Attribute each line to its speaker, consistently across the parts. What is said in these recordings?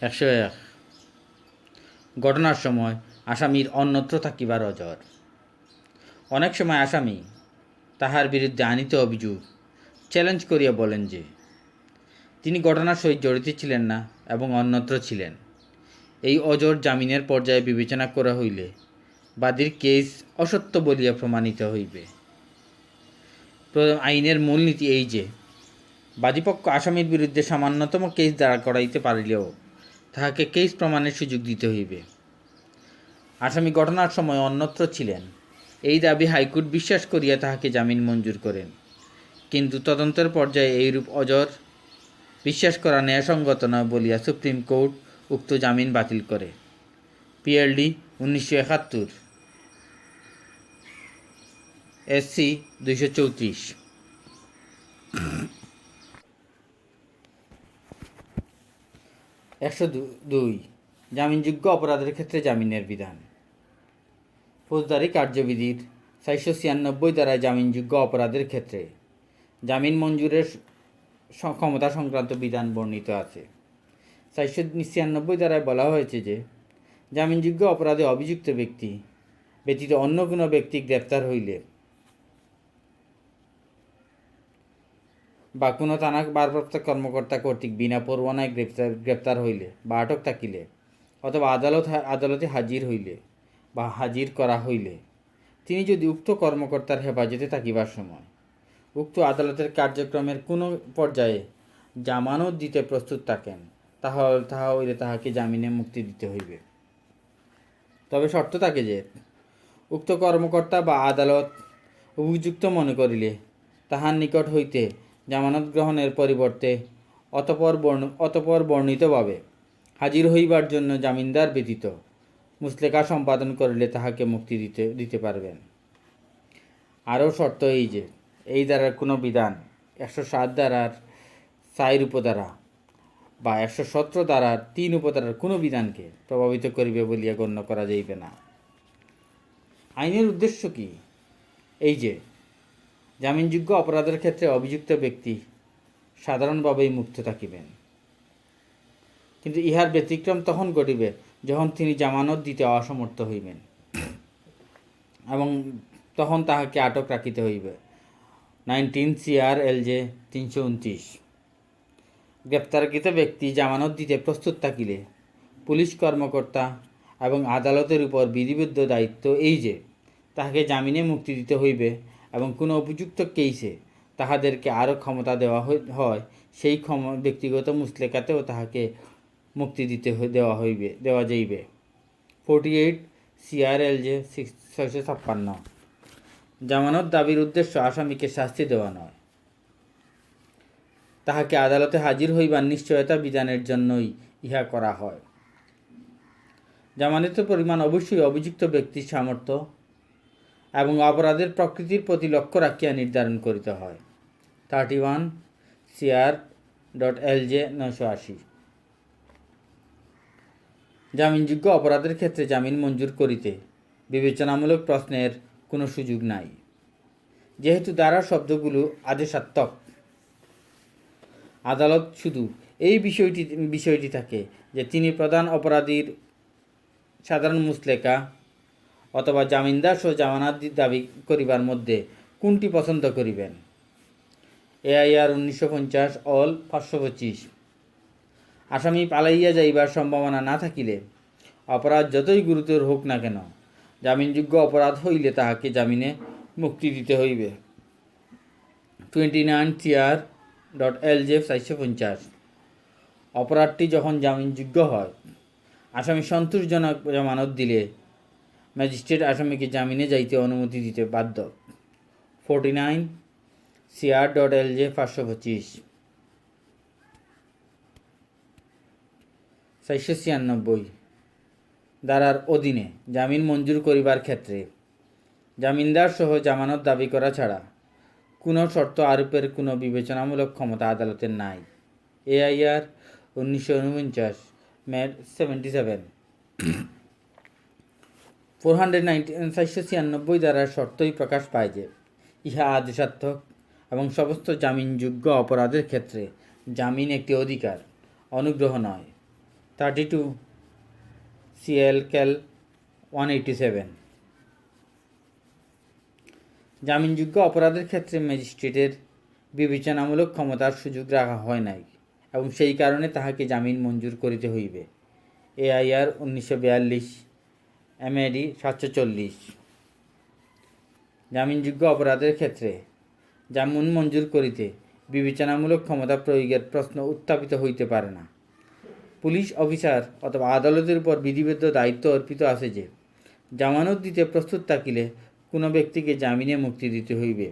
Speaker 1: 101 ঘটনার সময় আসামির অন্যত্র থাকিবার অজর। অনেক সময় আসামি তাহার বিরুদ্ধে আনিত অভিযোগ চ্যালেঞ্জ করিয়া বলেন যে তিনি ঘটনার সহিত জড়িত ছিলেন না এবং অন্যত্র ছিলেন। এই অজর জামিনের পর্যায়ে বিবেচনা করা হইলে বাদীর কেস অসত্য বলিয়া প্রমাণিত হইবে। আইনের মূলনীতি এই যে বাদীপক্ষ আসামির বিরুদ্ধে সামান্যতম কেস দাঁড়া করাইতে পারিলেও তাহাকে কেস প্রমাণের সুযোগ দিতে হইবে। আসামি ঘটনার সময় অন্যত্র ছিলেন এই দাবি হাইকোর্ট বিশ্বাস করিয়া তাহাকে জামিন মঞ্জুর করেন, কিন্তু তদন্তের পর্যায়ে এইরূপ অজর বিশ্বাস করা ন্যায়সঙ্গত নয় বলিয়া সুপ্রিম কোর্ট উক্ত জামিন বাতিল করে। PLD 1971 SC 234। 102 জামিনযোগ্য অপরাধের ক্ষেত্রে জামিনের বিধান। ফৌজদারি কার্যবিধির 496 ধারায় জামিনযোগ্য অপরাধের ক্ষেত্রে জামিন মঞ্জুরের ক্ষমতা সংক্রান্ত বিধান বর্ণিত আছে। 496 ধারায় বলা হয়েছে যে জামিনযোগ্য অপরাধে অভিযুক্ত ব্যক্তি ব্যতীত অন্য কোনো ব্যক্তি গ্রেপ্তার হইলে বা কোনো থানা ভারপ্রাপ্ত কর্মকর্তা কর্তৃক বিনা পরোয়ানায় গ্রেপ্তার হইলে বা আটক থাকিলে অথবা আদালতে হাজির হইলে বা হাজির করা হইলে তিনি যদি উক্ত কর্মকর্তার হেফাজতে থাকিবার সময় উক্ত আদালতের কার্যক্রমের কোনো পর্যায়ে জামানত দিতে প্রস্তুত থাকেন, তাহা হইলে তাহাকে জামিনে মুক্তি দিতে হইবে। তবে শর্ত থাকে যে উক্ত কর্মকর্তা বা আদালত অভিযুক্ত মনে করিলে তাহার নিকট হইতে জামানত গ্রহণের পরিবর্তে অতঃপর বর্ণিতভাবে হাজির হইবার জন্য জামিনদার ব্যতীত মুসলেকা সম্পাদন করিলে তাহাকে মুক্তি দিতে পারবেন। আরও শর্ত এই যে এই ধারার কোনো বিধান 107 ধারার 4 উপধারা বা 117 ধারার 3 উপধারার কোনো বিধানকে প্রভাবিত করিবে বলিয়া গণ্য করা যাইবে না। আইনের উদ্দেশ্য কি? এই যে জামিনযোগ্য অপরাধের ক্ষেত্রে অভিযুক্ত ব্যক্তি সাধারণভাবেই মুক্ত থাকিবেন, কিন্তু ইহার ব্যতিক্রম তখন ঘটিবে যখন তিনি জামানত দিতে অসমর্থ হইবেন এবং তখন তাহাকে আটক রাখিতে হইবে। 19 CRLJ 329। গ্রেপ্তারকৃত ব্যক্তি জামানত দিতে প্রস্তুত থাকিলে পুলিশ কর্মকর্তা এবং আদালতের উপর বিধিবদ্ধ দায়িত্ব এই যে তাহাকে জামিনে মুক্তি দিতে হইবে এবং কোনো উপযুক্ত কেসে তাহাদেরকে আরও ক্ষমতা দেওয়া হয় সেই ব্যক্তিগত মুসলেকাতেও তাহাকে মুক্তি দেওয়া যাইবে। 48 CRLJ 656। জামানত দাবির উদ্দেশ্য আসামিকে শাস্তি দেওয়া নয়, তাহাকে আদালতে হাজির হইবার নিশ্চয়তা বিধানের জন্যই ইহা করা হয়। জামানতের পরিমাণ অবশ্যই অভিযুক্ত ব্যক্তির সামর্থ্য এবং অপরাধের প্রকৃতির প্রতি লক্ষ্য রাখিয়া নির্ধারণ করিতে হয়। 31 CR.LJ 980। জামিনযোগ্য অপরাধের ক্ষেত্রে জামিন মঞ্জুর করিতে বিবেচনামূলক প্রশ্নের কোনো সুযোগ নাই, যেহেতু ধারার শব্দগুলো আদেশাত্মক। আদালত শুধু এই বিষয়টি থাকে যে তিনি প্রধান অপরাধীর সাধারণ মুসলেকা অথবা জামিনদার সহ জামানত দাবি করিবার মধ্যে কোনটি পছন্দ করিবেন। AIR 1950 all 525। আসামি পালাইয়া যাইবার সম্ভাবনা না থাকিলে অপরাধ যতই গুরুতর হোক না কেন জামিনযোগ্য অপরাধ হইলে তাহাকে জামিনে মুক্তি দিতে হইবে। 29 CR.LJ 450। অপরাধটি যখন জামিনযোগ্য হয় আসামি সন্তোষজনক জামানত দিলে ম্যাজিস্ট্রেট আসামিকে জামিনে যাইতে অনুমতি দিতে বাধ্য। 49 CR.LJ 525। 496 ধারার অধীনে জামিন মঞ্জুর করিবার ক্ষেত্রে জামিনদার সহ জামানত দাবি করা ছাড়া কোনো শর্ত আরোপের কোনো বিবেচনামূলক ক্ষমতা আদালতের নাই। AIR 1949 Med 77। 496 ধারার শর্তই প্রকাশ পায় যে ইহা আদেশাত্মক এবং সমস্ত জামিনযোগ্য অপরাধের ক্ষেত্রে জামিন একটি অধিকার, অনুগ্রহ নয়। 32 CL Cal 187। জামিনযোগ্য অপরাধের ক্ষেত্রে ম্যাজিস্ট্রেটের বিবেচনামূলক ক্ষমতার সুযোগ রাখা হয় নাই এবং সেই কারণে তাহাকে জামিন মঞ্জুর করিতে হইবে। AIR 1942 MAD 740। জামিনযোগ্য অপরাধের ক্ষেত্রে জামিন মঞ্জুর করিতে বিবেচনামূলক ক্ষমতা প্রয়োগের প্রশ্ন উত্থাপিত হইতে পারে না। পুলিশ অফিসার অথবা আদালতের উপর বিধিবদ্ধ দায়িত্ব অর্পিত আছে যে জামানত দিতে প্রস্তুত থাকিলে কোনো ব্যক্তিকে জামিনে মুক্তি দিতে হইবে।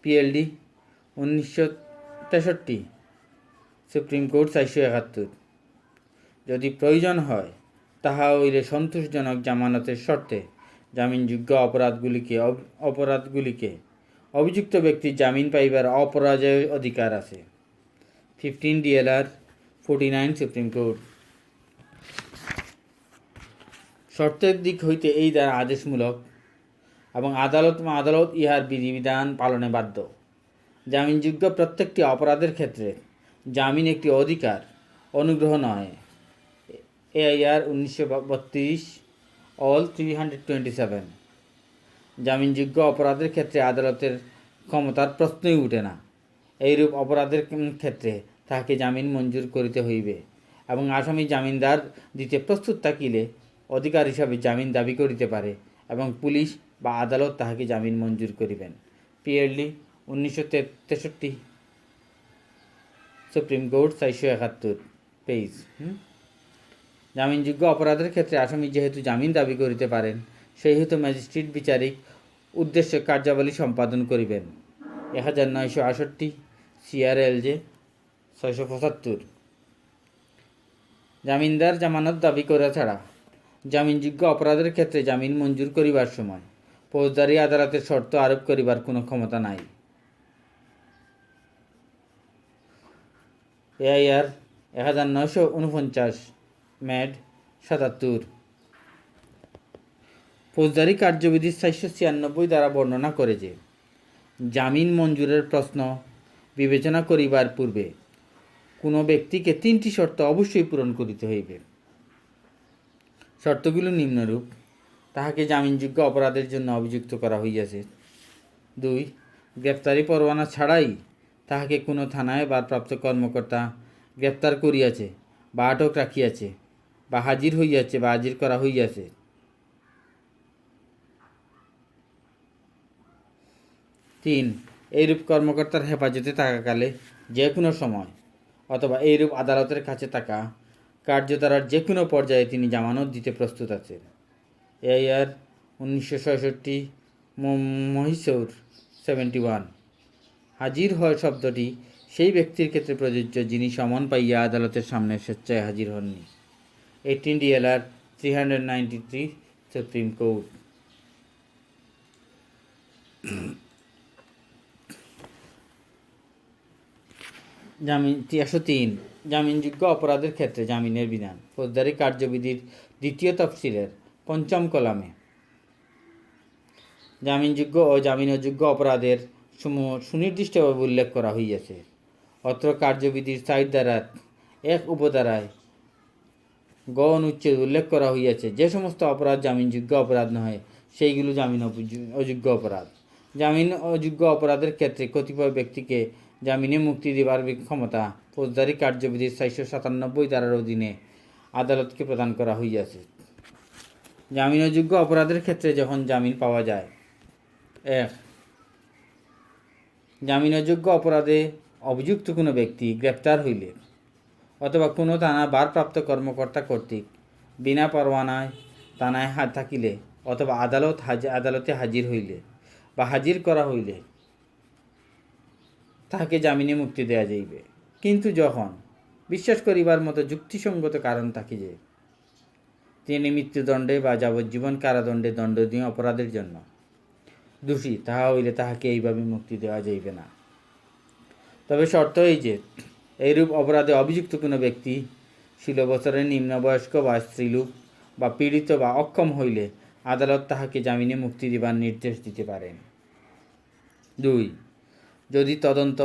Speaker 1: PLD 1963 Supreme Court 471। যদি প্রয়োজন হয় তাহা হইলে সন্তোষজনক জামানতের শর্তে জামিনযোগ্য অপরাধগুলিকে অভিযুক্ত ব্যক্তির জামিন পাইবার অপরাজয় অধিকার আছে। 15 DLR 49 সুপ্রিম কোর্ট। শর্তের দিক হইতে এই দ্বারা আদেশমূলক এবং আদালত ইহার বিধিবিধান পালনে বাধ্য। জামিনযোগ্য প্রত্যেকটি অপরাধের ক্ষেত্রে জামিন একটি অধিকার, অনুগ্রহ নয়। AIR 1932 All 327। জামিনযোগ্য অপরাধের ক্ষেত্রে আদালতের ক্ষমতার প্রশ্নই উঠে না। এইরূপ অপরাধের ক্ষেত্রে তাহাকে জামিন মঞ্জুর করিতে হইবে এবং আসামি জামিনদার দিতে প্রস্তুত থাকিলে অধিকার হিসাবে জামিন দাবি করিতে পারে এবং পুলিশ বা আদালত তাহাকে জামিন মঞ্জুর করিবেন। PLD 1963 Supreme Court 471 page. জামিনযোগ্য অপরাধের ক্ষেত্রে আসামি যেহেতু জামিন দাবি করিতে পারেন সেই হেতু ম্যাজিস্ট্রেট বিচারিক উদ্দেশ্যে কার্যাবলী সম্পাদন করিবেন। 1968 CRLJ 675। জামিনদার জামানত দাবি করা ছাড়া জামিনযোগ্য অপরাধের ক্ষেত্রে জামিন মঞ্জুর করিবার সময় ফৌজদারি আদালতের শর্ত আরোপ করিবার কোনো ক্ষমতা নাই। AIR 1949 MAD 77। ফৌজদারি কার্যবিধির 496 দ্বারা বর্ণনা করে যে জামিন মঞ্জুরের প্রশ্ন বিবেচনা করিবার পূর্বে কোনো ব্যক্তিকে 3টি শর্ত অবশ্যই পূরণ করিতে হইবে। শর্তগুলো নিম্নরূপ: তাহাকে জামিনযোগ্য অপরাধের জন্য অভিযুক্ত করা হইয়াছে। 2 গ্রেপ্তারি পরোয়ানা ছাড়াই তাহাকে কোনো থানায় ভারপ্রাপ্ত কর্মকর্তা গ্রেপ্তার করিয়াছে বা আটক রাখিয়াছে বা হাজির হইয়াছে বা হাজির করা হইয়াছে। 3 এইরূপ কর্মকর্তার হেফাজতে থাকাকালে যে কোনো সময় অথবা এইরূপ আদালতের কাছে থাকা কার্যধারার যে কোনো পর্যায়ে তিনি জামানত দিতে প্রস্তুত আছেন। AIR 1966 মহীশূর 71। হাজির হয় শব্দটি সেই ব্যক্তির ক্ষেত্রে প্রযোজ্য যিনি সমন পাইয়া আদালতের সামনে স্বেচ্ছায় হাজির হননি। 18 DLR 393 সুপ্রিম কোর্ট। জামিন 303 জামিনযোগ্য অপরাধের ক্ষেত্রে জামিনের বিধান। ফৌজদারি কার্যবিধির 2য় তফসিলের 5ম কলামে জামিনযোগ্য ও জামিন অযোগ্য অপরাধের সমূহ সুনির্দিষ্টভাবে উল্লেখ করা হইয়াছে। অত্র কার্যবিধির 4 ধারার 1 উপধারায় গ অনুচ্ছেদ উল্লেখ করা হইয়াছে যে সমস্ত অপরাধ জামিনযোগ্য অপরাধ নয় সেইগুলো জামিন অযোগ্য অপরাধ। জামিন অযোগ্য অপরাধের ক্ষেত্রে কতিপয় ব্যক্তিকে জামিনে মুক্তি দেবার ক্ষমতা ফৌজদারি কার্যবিধির 497 ধারার অধীনে আদালতকে প্রদান করা হইয়াছে। জামিন অযোগ্য অপরাধের ক্ষেত্রে যখন জামিন পাওয়া যায়: 1 জামিন অযোগ্য অপরাধে অভিযুক্ত কোনো ব্যক্তি গ্রেপ্তার হইলে অথবা কোনো থানার ভারপ্রাপ্ত কর্মকর্তা কর্তৃক বিনা পরোয়ানায় থানায় থাকিলে অথবা আদালতে হাজির হইলে বা হাজির করা হইলে তাহাকে জামিনে মুক্তি দেওয়া যাইবে। কিন্তু যখন বিশ্বাস করিবার মতো যুক্তিসঙ্গত কারণ থাকে যে তিনি মৃত্যুদণ্ডে বা যাবজ্জীবন কারাদণ্ডে দণ্ডনীয় অপরাধের জন্য দোষী, তাহা হইলে তাহাকে এইভাবে মুক্তি দেওয়া যাইবে না। তবে শর্ত এই যে এইরূপ অপরাধে অভিযুক্ত কোনো ব্যক্তি 16 বছরের নিম্নবয়স্ক বা স্ত্রীলোক বা পীড়িত বা অক্ষম হইলে আদালত তাহাকে জামিনে মুক্তি দিবার নির্দেশ দিতে পারেন। 2 যদি তদন্ত,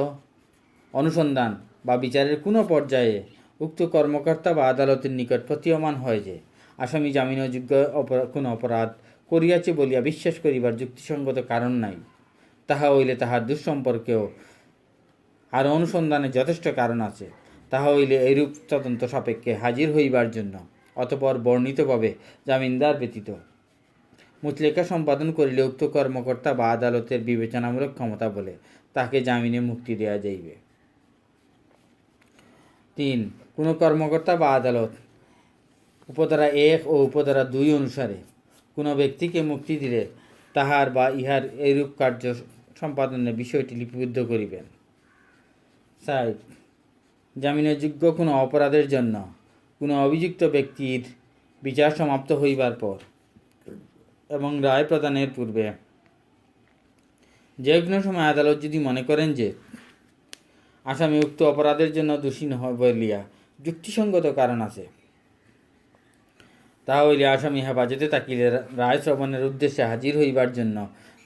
Speaker 1: অনুসন্ধান বা বিচারের কোনো পর্যায়ে উক্ত কর্মকর্তা বা আদালতের নিকট প্রতীয়মান হয় যে আসামি জামিনযোগ্য কোনো অপরাধ করিয়াছে বলিয়া বিশ্বাস করিবার যুক্তিসঙ্গত কারণ নাই, তাহা হইলে তাহার দুঃসম্পর্কেও আরও অনুসন্ধানে যথেষ্ট কারণ আছে। তাহা হইলে এইরূপ তদন্ত সাপেক্ষে হাজির হইবার জন্য অতঃপর বর্ণিতভাবে জামিনদার ব্যতীত মুচলেখা সম্পাদন করিলে উক্ত কর্মকর্তা বা আদালতের বিবেচনামূলক ক্ষমতা বলে তাকে জামিনে মুক্তি দেওয়া যাইবে। 3. কোনো কর্মকর্তা বা আদালত উপধারা 1 ও উপধারা 2 অনুসারে কোনো ব্যক্তিকে মুক্তি দিলে তাহার বা ইহার এইরূপ কার্য সম্পাদনের বিষয়টি লিপিবদ্ধ করিবেন। 4. জামিনযোগ্য কোনো অপরাধের জন্য কোনো অভিযুক্ত ব্যক্তির বিচার সমাপ্ত হইবার পর এবং রায় প্রদানের পূর্বে যে কোনো সময় আদালত যদি মনে করেন যে আসামি উক্ত অপরাধের জন্য দোষী নয় বলিয়া যুক্তিসঙ্গত কারণ আছে, তাহা হইলে আসামি হেফাজতে থাকিলে রায় শ্রবণের উদ্দেশ্যে হাজির হইবার জন্য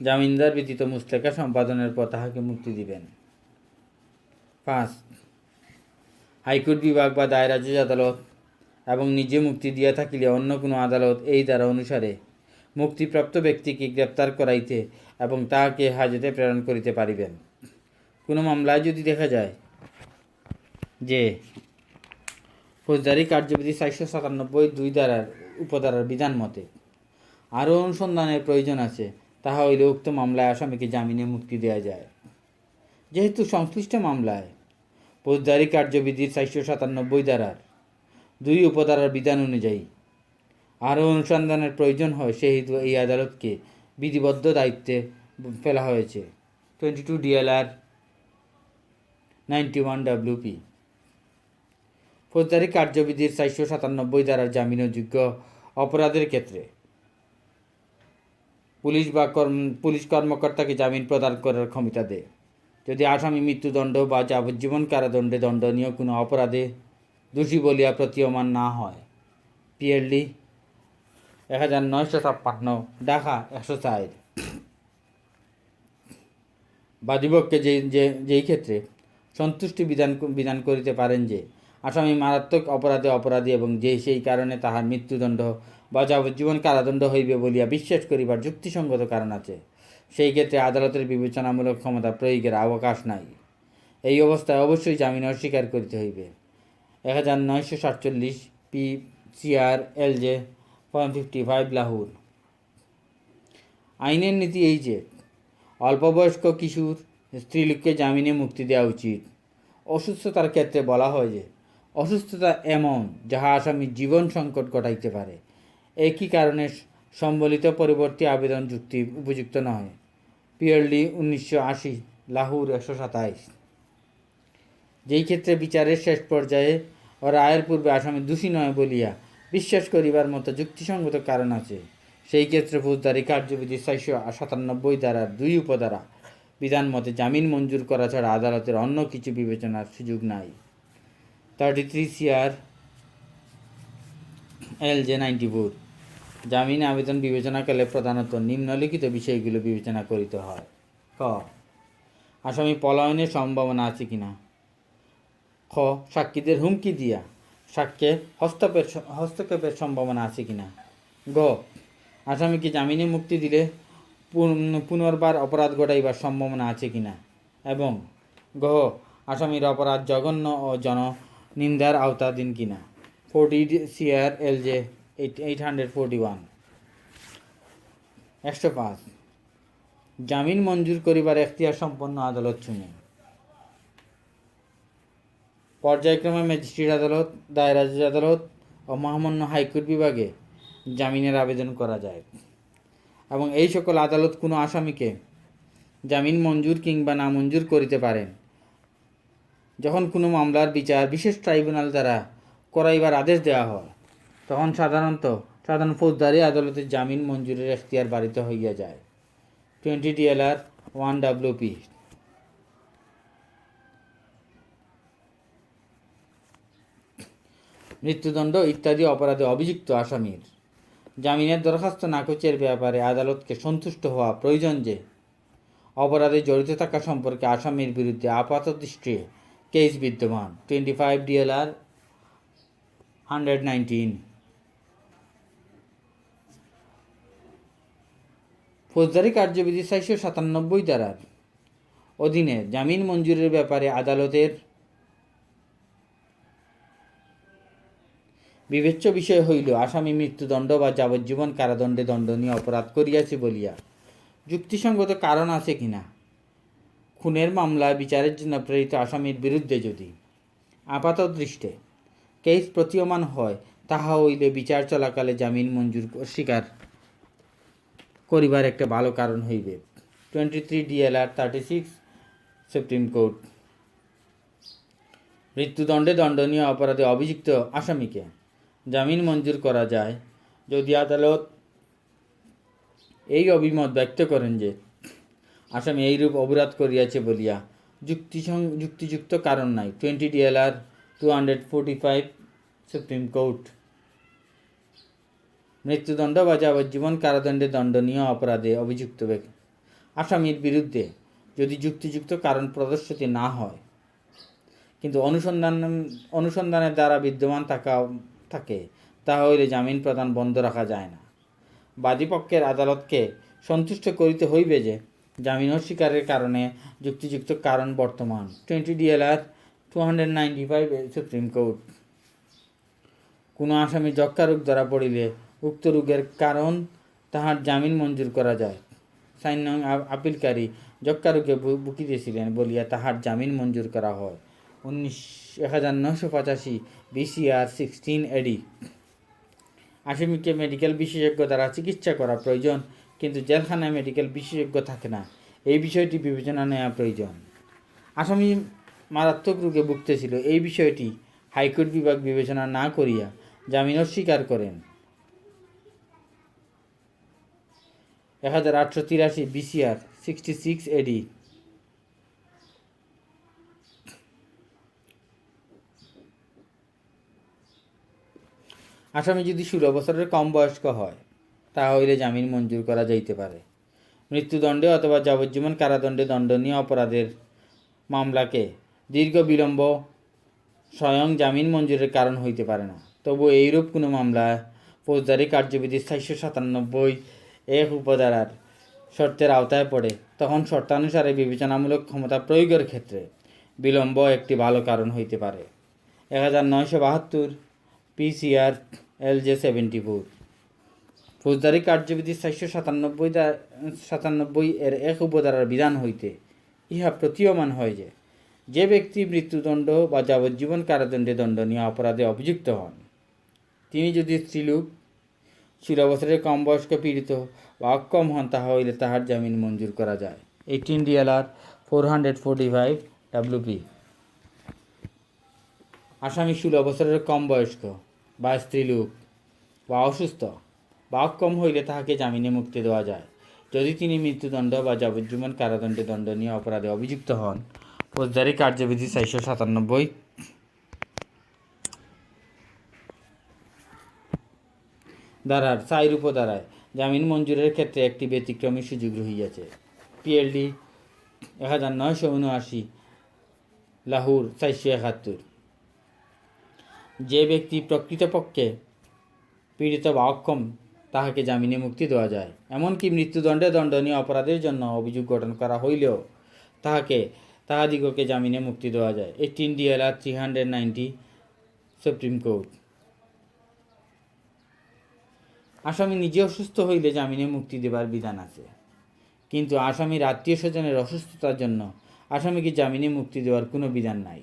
Speaker 1: জামিনদার ব্যতীত মুচলেখা সম্পাদনের পর তাহাকে মুক্তি দিবেন। 5. হাইকোর্ট বিভাগ বা দায়রা জজ আদালত এবং নিজে মুক্তি দিয়া থাকিলে অন্য কোনো আদালত এই ধারা অনুসারে মুক্তিপ্রাপ্ত ব্যক্তিকে গ্রেপ্তার করাইতে এবং তাহাকে হাজতে প্রেরণ করিতে পারিবেন। কোনো মামলায় যদি দেখা যায় যে ফৌজদারি কার্যবিধি 497(2) ধারার উপধারার বিধান মতে আরও অনুসন্ধানের প্রয়োজন আছে, তাহা হইলে উক্ত মামলায় আসামিকে জামিনে মুক্তি দেওয়া যায়। যেহেতু সংশ্লিষ্ট মামলায় ফৌজদারি কার্যবিধির 497 ধারার 2 উপধারার বিধান অনুযায়ী আরও অনুসন্ধানের প্রয়োজন হয়, সেহেতু এই আদালতকে বিধিবদ্ধ দায়িত্বে ফেলা হয়েছে। 22 DLR 91 WP। ফৌজদারি কার্যবিধির 497 ধারার জামিনযোগ্য অপরাধের ক্ষেত্রে পুলিশ কর্মকর্তাকে জামিন প্রদান করার ক্ষমতা দেয় যদি আসামি মৃত্যুদণ্ড বা যাবজ্জীবন কারাদণ্ডে দণ্ডনীয় কোনো অপরাধে দোষী বলিয়া প্রতীয়মান না হয়। PLD 1956, ঢাকা 104। বাদীপক্ষে যেই ক্ষেত্রে সন্তুষ্টি বিধান করিতে পারেন যে আসামি মারাত্মক অপরাধী এবং যে সেই কারণে তাহার মৃত্যুদণ্ড বা যাবজ্জীবন কারাদণ্ড হইবে বলিয়া বিশ্বাস করিবার যুক্তিসঙ্গত কারণ আছে, সেই ক্ষেত্রে আদালতের বিবেচনামূলক ক্ষমতা প্রয়োগের অবকাশ নাই। এই অবস্থায় অবশ্যই জামিন অস্বীকার করিতে হইবে। 1947 PCR LJ 55 লাহোর। আইনের নীতি এই যে অল্পবয়স্ক কিশোর স্ত্রীলোককে জামিনে মুক্তি দেওয়া উচিত। অসুস্থতার ক্ষেত্রে বলা হয় যে অসুস্থতা এমন যাহা আসামির জীবন সংকট ঘটাইতে পারে, একই কারণে সম্বলিত পরবর্তী আবেদন যুক্তি উপযুক্ত নয়। PLD 1980, লাহোর 127। যেই ক্ষেত্রে বিচারের শেষ পর্যায়ে ও রায়ের পূর্বে আসামি দোষী নয় বলিয়া বিশ্বাস করিবার মতো যুক্তিসঙ্গত কারণ আছে, সেই ক্ষেত্রে ফৌজদারি কার্যবিধি 497 ধারার 2 উপধারা বিধান মতে জামিন মঞ্জুর করা ছাড়া আদালতের অন্য কিছু বিবেচনার সুযোগ নাই। 33 CR LJ 94। জামিন আবেদন বিবেচনাকালে প্রধানত নিম্নলিখিত বিষয়গুলো বিবেচনা করিতে হয়। ক. আসামি পলায়নের সম্ভাবনা আছে কিনা। খ. সাক্ষীদের হুমকি দিয়া সাক্ষ্যে হস্তক্ষেপের সম্ভাবনা আছে কিনা। গ. আসামিকে জামিনে মুক্তি দিলে পুনর্বার অপরাধ ঘটাইবার সম্ভাবনা আছে কিনা। এবং গ. আসামির অপরাধ জঘন্য ও জননিন্দার আওতাধীন কিনা। 40 CR LJ 841। 105। জামিন মঞ্জুর করিবার এখতিয়ার সম্পন্ন আদালত শুনে পর্যায়ক্রমে ম্যাজিস্ট্রেট আদালত, দায়রা জজ আদালত ও মহামান্য হাইকোর্ট বিভাগে জামিনের আবেদন করা যায় এবং এই সকল আদালত কোনো আসামিকে জামিন মঞ্জুর কিংবা না মঞ্জুর করিতে পারেন যখন কোনো মামলার বিচার বিশেষ ট্রাইব্যুনাল দ্বারা করাইবার আদেশ দেওয়া হয়, তখন সাধারণ ফৌজদারি আদালতের জামিন মঞ্জুরের এখতিয়ার বাড়িত হইয়া যায়। 20 DLR 1 WP। মৃত্যুদণ্ড ইত্যাদি অপরাধে অভিযুক্ত আসামির জামিনের দরখাস্ত নাকচের ব্যাপারে আদালতকে সন্তুষ্ট হওয়া প্রয়োজন যে অপরাধে জড়িত থাকা সম্পর্কে আসামির বিরুদ্ধে আপাতদৃষ্টি কেস বিদ্যমান। 25 DLR 119। ফৌজদারি কার্যবিধি 497 ধারার অধীনে জামিন মঞ্জুরের ব্যাপারে আদালতের বিবেচ্য বিষয় হইল আসামি মৃত্যুদণ্ড বা যাবজ্জীবন কারাদণ্ডে দণ্ডনীয় অপরাধ করিয়াছে বলিয়া যুক্তিসঙ্গত কারণ আছে কিনা, খুনের মামলায় বিচারের জন্য প্রেরিত আসামির বিরুদ্ধে যদি আপাত দৃষ্টে কেস প্রতীয়মান হয়, তাহা হইলে বিচার চলাকালে জামিন মঞ্জুর অস্বীকার করিবার একটা ভালো কারণ হইবে। 23 DLR 36 সুপ্রিম কোর্ট। মৃত্যুদণ্ডে দণ্ডনীয় অপরাধে অভিযুক্ত আসামিকে জামিন মঞ্জুর করা যায় যদি আদালত এই অভিমত ব্যক্ত করেন যে আসামি এইরূপ অপরাধ করিয়াছে বলিয়া যুক্তিযুক্ত কারণ নাই। 20 DLR 245 সুপ্রিম কোর্ট। মৃত্যুদণ্ড বা যাবজ্জীবন কারাদণ্ডে দণ্ডনীয় অপরাধে অভিযুক্ত আসামির বিরুদ্ধে যদি যুক্তিযুক্ত কারণ প্রদর্শিত না হয় কিন্তু অনুসন্ধানের দ্বারা বিদ্যমান থাকে, তাহা হইলে জামিন প্রদান বন্ধ রাখা যায় না। বাদীপক্ষের আদালতকে সন্তুষ্ট করিতে হইবে যে জামিন অস্বীকারের কারণে যুক্তিযুক্ত কারণ বর্তমান। 20 DLR 295 সুপ্রিম কোর্ট। কোনো আসামি যক্ষ্মা রোগ ধরা পড়িলে উক্ত রোগের কারণ তাহার জামিন মঞ্জুর করা যায়। 4 নং আপিলকারী যক্ষ্মা রোগে ভুগিতেছিলেন বলিয়া তাহার জামিন মঞ্জুর করা হয়। 1985 BCR 16 AD। আসামিকে মেডিকেল বিশেষজ্ঞ দ্বারা চিকিৎসা করা প্রয়োজন, কিন্তু জেলখানায় মেডিকেল বিশেষজ্ঞ থাকে না, এই বিষয়টি বিবেচনা নেওয়া প্রয়োজন। আসামি মারাত্মক রোগে ভুগতেছিল, এই বিষয়টি হাইকোর্ট বিভাগ বিবেচনা না করিয়া জামিন অস্বীকার করেন। 1883 BCR 66 AD। আসামি যদি 16 বছরের কম বয়স্ক হয়, তাহা হইলে জামিন মঞ্জুর করা যাইতে পারে। মৃত্যুদণ্ডে অথবা যাবজ্জীবন কারাদণ্ডে দণ্ডনীয় অপরাধের মামলাকে দীর্ঘ বিলম্ব স্বয়ং জামিন মঞ্জুরের কারণ হইতে পারে না। তবু এইরূপ কোনো মামলা ফৌজদারি কার্যবিধি 497 উপধারার শর্তের আওতায় পড়ে, তখন শর্তানুসারে বিবেচনামূলক ক্ষমতা প্রয়োগের ক্ষেত্রে বিলম্ব একটি ভালো কারণ হইতে পারে। 1972 PCR LJ 74। ফৌজদারি কার্যবিধি 497 এর 1 উপধারার বিধান হইতে ইহা প্রতীয়মান হয় যে ব্যক্তি মৃত্যুদণ্ড বা যাবজ্জীবন কারাদণ্ডে দণ্ডনীয় অপরাধে অভিযুক্ত হন, তিনি যদি স্ত্রীলোক, 16 বছরের কম বয়স্ক পীড়িত বা অক্ষম হন, তাহা হইলে তাহার জামিন মঞ্জুর করা যায়। 18 DLR 445 WP। আসামি 16 বছরের কম বয়স্ক বা স্ত্রীলোক বা অসুস্থ বা অক্ষম হইলে তাহাকে জামিনে মুক্তি দেওয়া যায় যদি তিনি মৃত্যুদণ্ড বা যাবজ্জীবন কারাদণ্ডে দণ্ডনীয় অপরাধে অভিযুক্ত হন। ফৌজদারি কার্যবিধি 497 ধারার 4 উপধারায় জামিন মঞ্জুরের ক্ষেত্রে একটি ব্যতিক্রমী সুযোগ রহিয়াছে। PLD 1979 লাহোর 471। যে ব্যক্তি প্রকৃতপক্ষে পীড়িত বা অক্ষম, তাহাকে জামিনে মুক্তি দেওয়া যায়। এমনকি মৃত্যুদণ্ডে দণ্ডনীয় অপরাধের জন্য অভিযোগ গঠন করা হইলেও তাহাদিগকে জামিনে মুক্তি দেওয়া যায়। 18 DLR 390 সুপ্রিম কোর্ট। আসামি নিজে অসুস্থ হইলে জামিনে মুক্তি দেবার বিধান আছে, কিন্তু আসামির আত্মীয় স্বজনের অসুস্থতার জন্য আসামিকে জামিনে মুক্তি দেওয়ার কোনো বিধান নাই।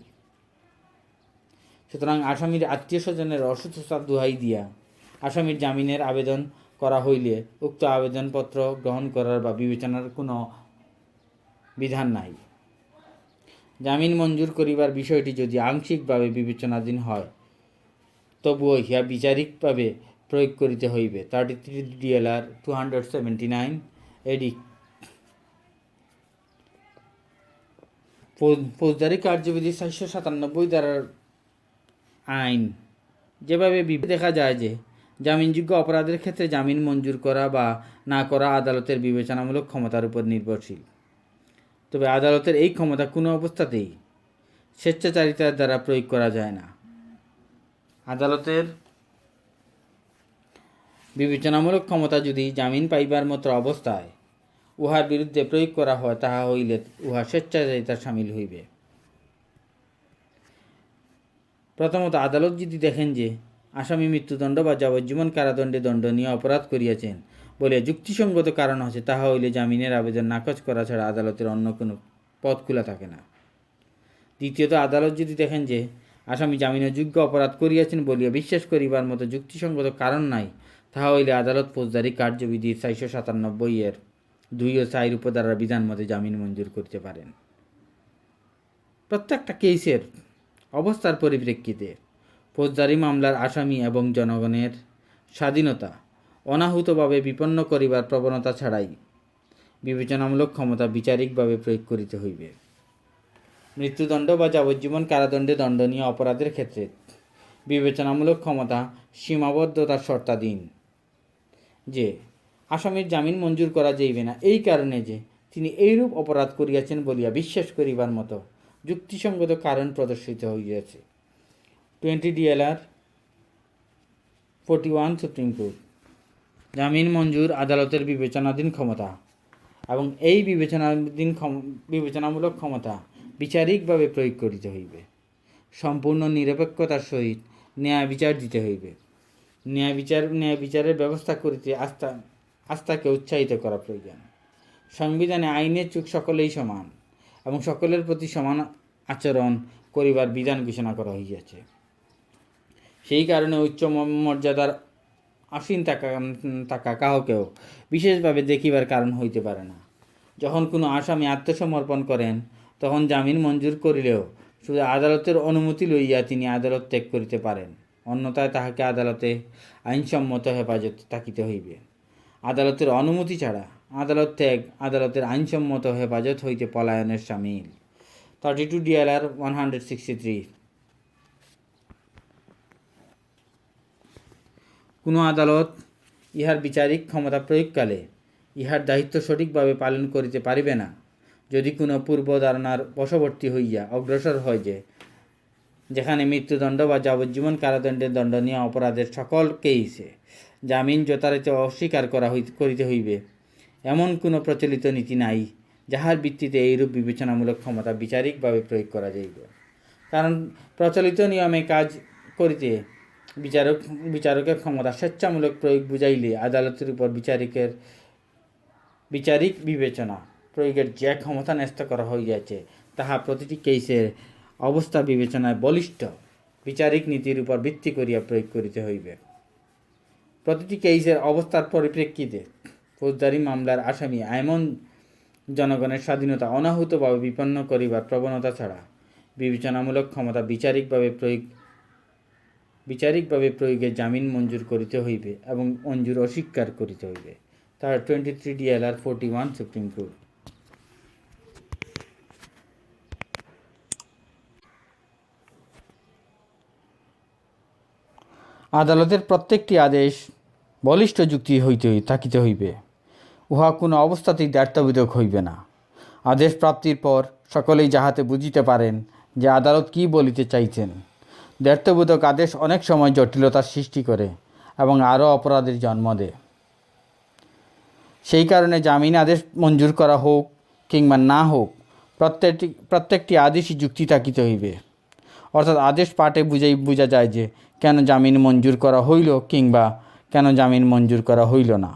Speaker 1: সুতরাং আসামির আত্মীয় স্বজনের অসুস্থতার দোহাই দিয়া আসামির জামিনের আবেদন করা হইলে উক্ত আবেদনপত্র গ্রহণ করার বা বিবেচনার কোনো বিধান নাই। জামিন মঞ্জুর করিবার বিষয়টি যদি আংশিকভাবে বিবেচনাধীন হয়, তবুও ইহা বিচারিকভাবে প্রয়োগ করিতে হইবে। 33 DLR 279 AD। ফৌজদারি কার্যবিধি 497 ধারার আইন যেভাবে দেখা যায় যে জামিনযোগ্য অপরাধের ক্ষেত্রে জামিন মঞ্জুর করা বা না করা আদালতের বিবেচনামূলক ক্ষমতার উপর নির্ভরশীল। তবে আদালতের এই ক্ষমতা কোনো অবস্থাতেই স্বেচ্ছাচারিতার দ্বারা প্রয়োগ করা যায় না। আদালতের বিবেচনামূলক ক্ষমতা যদি জামিন পাইবার মতো অবস্থায় উহার বিরুদ্ধে প্রয়োগ করা হয়, তাহা হইলে উহা স্বেচ্ছাচারিতা সামিল হইবে। প্রথমত, আদালত যদি দেখেন যে আসামি মৃত্যুদণ্ড বা যাবজ্জীবন কারাদণ্ডে দণ্ডনীয় অপরাধ করিয়াছেন বলে যুক্তিসঙ্গত কারণ আছে, তাহা হইলে জামিনের আবেদন নাকচ করা ছাড়া আদালতের অন্য কোনো পথ খোলা থাকে না। দ্বিতীয়ত, আদালত যদি দেখেন যে আসামি জামিনযোগ্য অপরাধ করিয়াছেন বলিয়া বিশ্বাস করিবার মতো যুক্তিসঙ্গত কারণ নাই, তাহা হইলে আদালত ফৌজদারি কার্যবিধির 497 2 ও 4 উপধারার বিধান মতে জামিন মঞ্জুর করতে পারেন। প্রত্যেকটা কেসের অবস্থার পরিপ্রেক্ষিতে ফৌজদারি মামলার আসামি এবং জনগণের স্বাধীনতা অনাহুতভাবে বিপন্ন করিবার প্রবণতা ছাড়াই বিবেচনামূলক ক্ষমতা বিচারিকভাবে প্রয়োগ করিতে হইবে। মৃত্যুদণ্ড বা যাবজ্জীবন কারাদণ্ডে দণ্ডনীয় অপরাধের ক্ষেত্রে বিবেচনামূলক ক্ষমতা সীমাবদ্ধতার শর্তাধীন যে আসামির জামিন মঞ্জুর করা যাইবে না এই কারণে যে তিনি এইরূপ অপরাধ করিয়াছেন বলিয়া বিশ্বাস করিবার মতো যুক্তিসঙ্গত কারণ প্রদর্শিত হইয়াছে। 20 DLR 41 সুপ্রিম কোর্ট। জামিন মঞ্জুর আদালতের বিবেচনাধীন ক্ষমতা এবং এই বিবেচনামূলক ক্ষমতা বিচারিকভাবে প্রয়োগ করিতে হইবে। সম্পূর্ণ নিরপেক্ষতার সহিত ন্যায় বিচার দিতে হইবে। ন্যায় বিচারের ব্যবস্থা করিতে আস্থাকে উৎসাহিত করা প্রয়োজন। সংবিধানে আইনের চোখ সকলেই সমান এবং সকলের প্রতি সমান আচরণ করিবার বিধান ঘোষণা করা হইয়াছে। সেই কারণে উচ্চ মর্যাদার আসীন থাকা কাউকেও বিশেষভাবে দেখিবার কারণ হইতে পারে না। যখন কোনো আসামি আত্মসমর্পণ করেন, তখন জামিন মঞ্জুর করিলেও শুধু আদালতের অনুমতি লইয়া তিনি আদালত ত্যাগ করিতে পারেন, অন্যথায় তাহাকে আদালতে আইনসম্মত হেফাজত থাকিতে হইবে। আদালতের অনুমতি ছাড়া আদালত ত্যাগ আদালতের আইনসম্মত হেফাজত হইতে পলায়নের সামিল। 32 DLR 163। কোনো আদালত ইহার বিচারিক ক্ষমতা প্রয়োগকালে ইহার দায়িত্ব সঠিকভাবে পালন করিতে পারিবে না যদি কোনো পূর্ব ধারণার বশবর্তী হইয়া অগ্রসর হয় যে যেখানে মৃত্যুদণ্ড বা যাবজ্জীবন কারাদণ্ডের দণ্ডনীয় অপরাধের সকল কেসে জামিন যথারীতি অস্বীকার করিতে হইবে, এমন কোনো প্রচলিত নীতি নাই যাহার ভিত্তিতে এইরূপ বিবেচনামূলক ক্ষমতা বিচারিকভাবে প্রয়োগ করা যাইবে। কারণ প্রচলিত নিয়মে কাজ করিতে বিচারকের ক্ষমতা স্বেচ্ছামূলক প্রয়োগ বুঝাইলে আদালতের উপর বিচারিক বিবেচনা প্রয়োগের যে ক্ষমতা ন্যস্ত করা হইয়াছে তাহা প্রতিটি কেসের অবস্থা বিবেচনায় বলিষ্ঠ বিচারিক নীতির উপর ভিত্তি করিয়া প্রয়োগ করিতে হইবে। প্রতিটি কেসের অবস্থার পরিপ্রেক্ষিতে ফৌজদারি মামলার আসামি এমন জনগণের স্বাধীনতা অনাহুতভাবে বিপন্ন করিবার প্রবণতা ছাড়া বিবেচনামূলক ক্ষমতা বিচারিকভাবে প্রয়োগে জামিন মঞ্জুর করিতে হইবে এবং মঞ্জুর অস্বীকার করিতে হইবে। তার 23 DLR 41 সুপ্রিম কোর্ট। আদালতের প্রত্যেকটি আদেশ বলিষ্ঠ যুক্তি থাকিতে হইবে, উহা কোনো অবস্থাতেই দ্ব্যর্থবোধক হইবে না। আদেশ প্রাপ্তির পর সকলেই যাহাতে বুঝিতে পারেন যে আদালত কি বলিতে চাইছেন। দ্ব্যর্থবোধক আদেশ অনেক সময় জটিলতার সৃষ্টি করে এবং আরও অপরাধের জন্ম দেয়। সেই কারণে জামিন আদেশ মঞ্জুর করা হোক কিংবা না হোক, প্রত্যেকটি আদেশই যুক্তি থাকিতে হইবে। অর্থাৎ আদেশ পাঠে বোঝা যায় যে কেন জামিন মঞ্জুর করা হইল কিংবা কেন জামিন মঞ্জুর করা হইল না।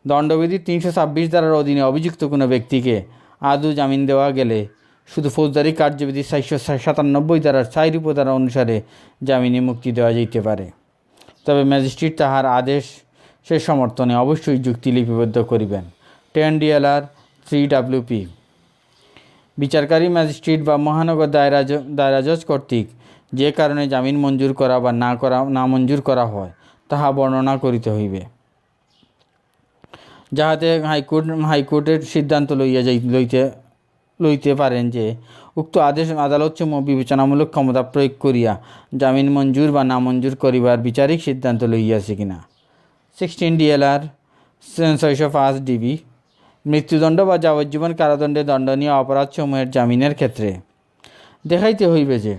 Speaker 1: দণ্ডবিধির 326 ধারার অধীনে অভিযুক্ত কোনো ব্যক্তিকে আদৌ জামিন দেওয়া গেলে শুধু ফৌজদারি কার্যবিধির 497 ধারার 4 উপধারা অনুসারে জামিনে মুক্তি দেওয়া যাইতে পারে। তবে ম্যাজিস্ট্রেট তাহার আদেশের সমর্থনে অবশ্যই যুক্তি লিপিবদ্ধ করিবেন। 10 DLR 3WP। বিচারকারী ম্যাজিস্ট্রেট বা মহানগর দায়রা জজ কর্তৃক যে কারণে জামিন মঞ্জুর করা বা না মঞ্জুর করা হয় তাহা বর্ণনা করিতে হইবে, যাহাতে হাইকোর্টের সিদ্ধান্ত লইতে পারেন যে উক্ত আদালতসমূহ বিবেচনামূলক ক্ষমতা প্রয়োগ করিয়া জামিন মঞ্জুর বা নামঞ্জুর করিবার বিচারিক সিদ্ধান্ত লইয়াছে কিনা। 16 DLR 605 DB। মৃত্যুদণ্ড বা যাবজ্জীবন কারাদণ্ডে দণ্ডনীয় অপরাধসমূহের জামিনের ক্ষেত্রে দেখাইতে হইবে যে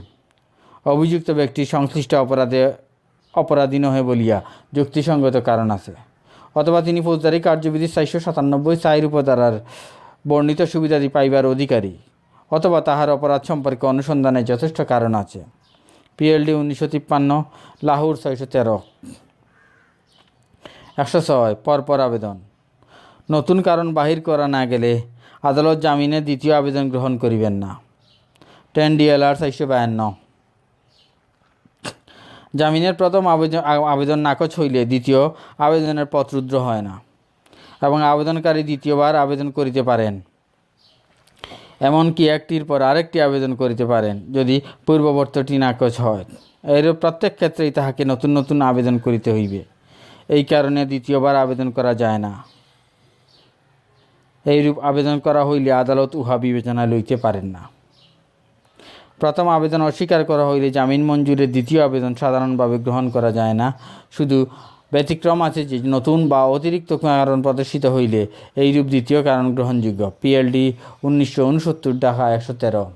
Speaker 1: অভিযুক্ত ব্যক্তি সংশ্লিষ্ট অপরাধী নহে বলিয়া যুক্তিসঙ্গত কারণ আছে, অথবা তিনি ফৌজদারি কার্যবিধি 497 উপধারার বর্ণিত সুবিধাদি পাইবার অধিকারী, অথবা তাহার অপরাধ সম্পর্কে অনুসন্ধানের যথেষ্ট কারণ আছে। PLD 1953, লাহোর 613। 106 পরপর আবেদন। নতুন কারণ বাহির করা না গেলে আদালত জামিনের দ্বিতীয় আবেদন গ্রহণ করিবেন না। 10 DLR 452। জামিনের প্রথম আবেদন নাকচ হইলে দ্বিতীয় আবেদনের পথ রুদ্ধ হয় না এবং আবেদনকারী দ্বিতীয়বার আবেদন করিতে পারেন, এমনকি একটির পর আরেকটি আবেদন করিতে পারেন যদি পূর্ববর্তীটি নাকচ হয়। এরূপ প্রত্যেক ক্ষেত্রেই তাহাকে নতুন নতুন আবেদন করিতে হইবে। এই কারণে দ্বিতীয়বার আবেদন করা যায় না। এইরূপ আবেদন করা হইলে আদালত উহা বিবেচনায় লইতে পারেন না। প্রথম আবেদন অস্বীকার করা হইলে জামিন মঞ্জুরের দ্বিতীয় আবেদন সাধারণভাবে গ্রহণ করা যায় না। শুধু ব্যতিক্রম আছে যে নতুন বা অতিরিক্ত কারণ প্রদর্শিত হইলে এইরূপ দ্বিতীয় কারণ গ্রহণযোগ্য। PLD 1969, ঢাকা 113।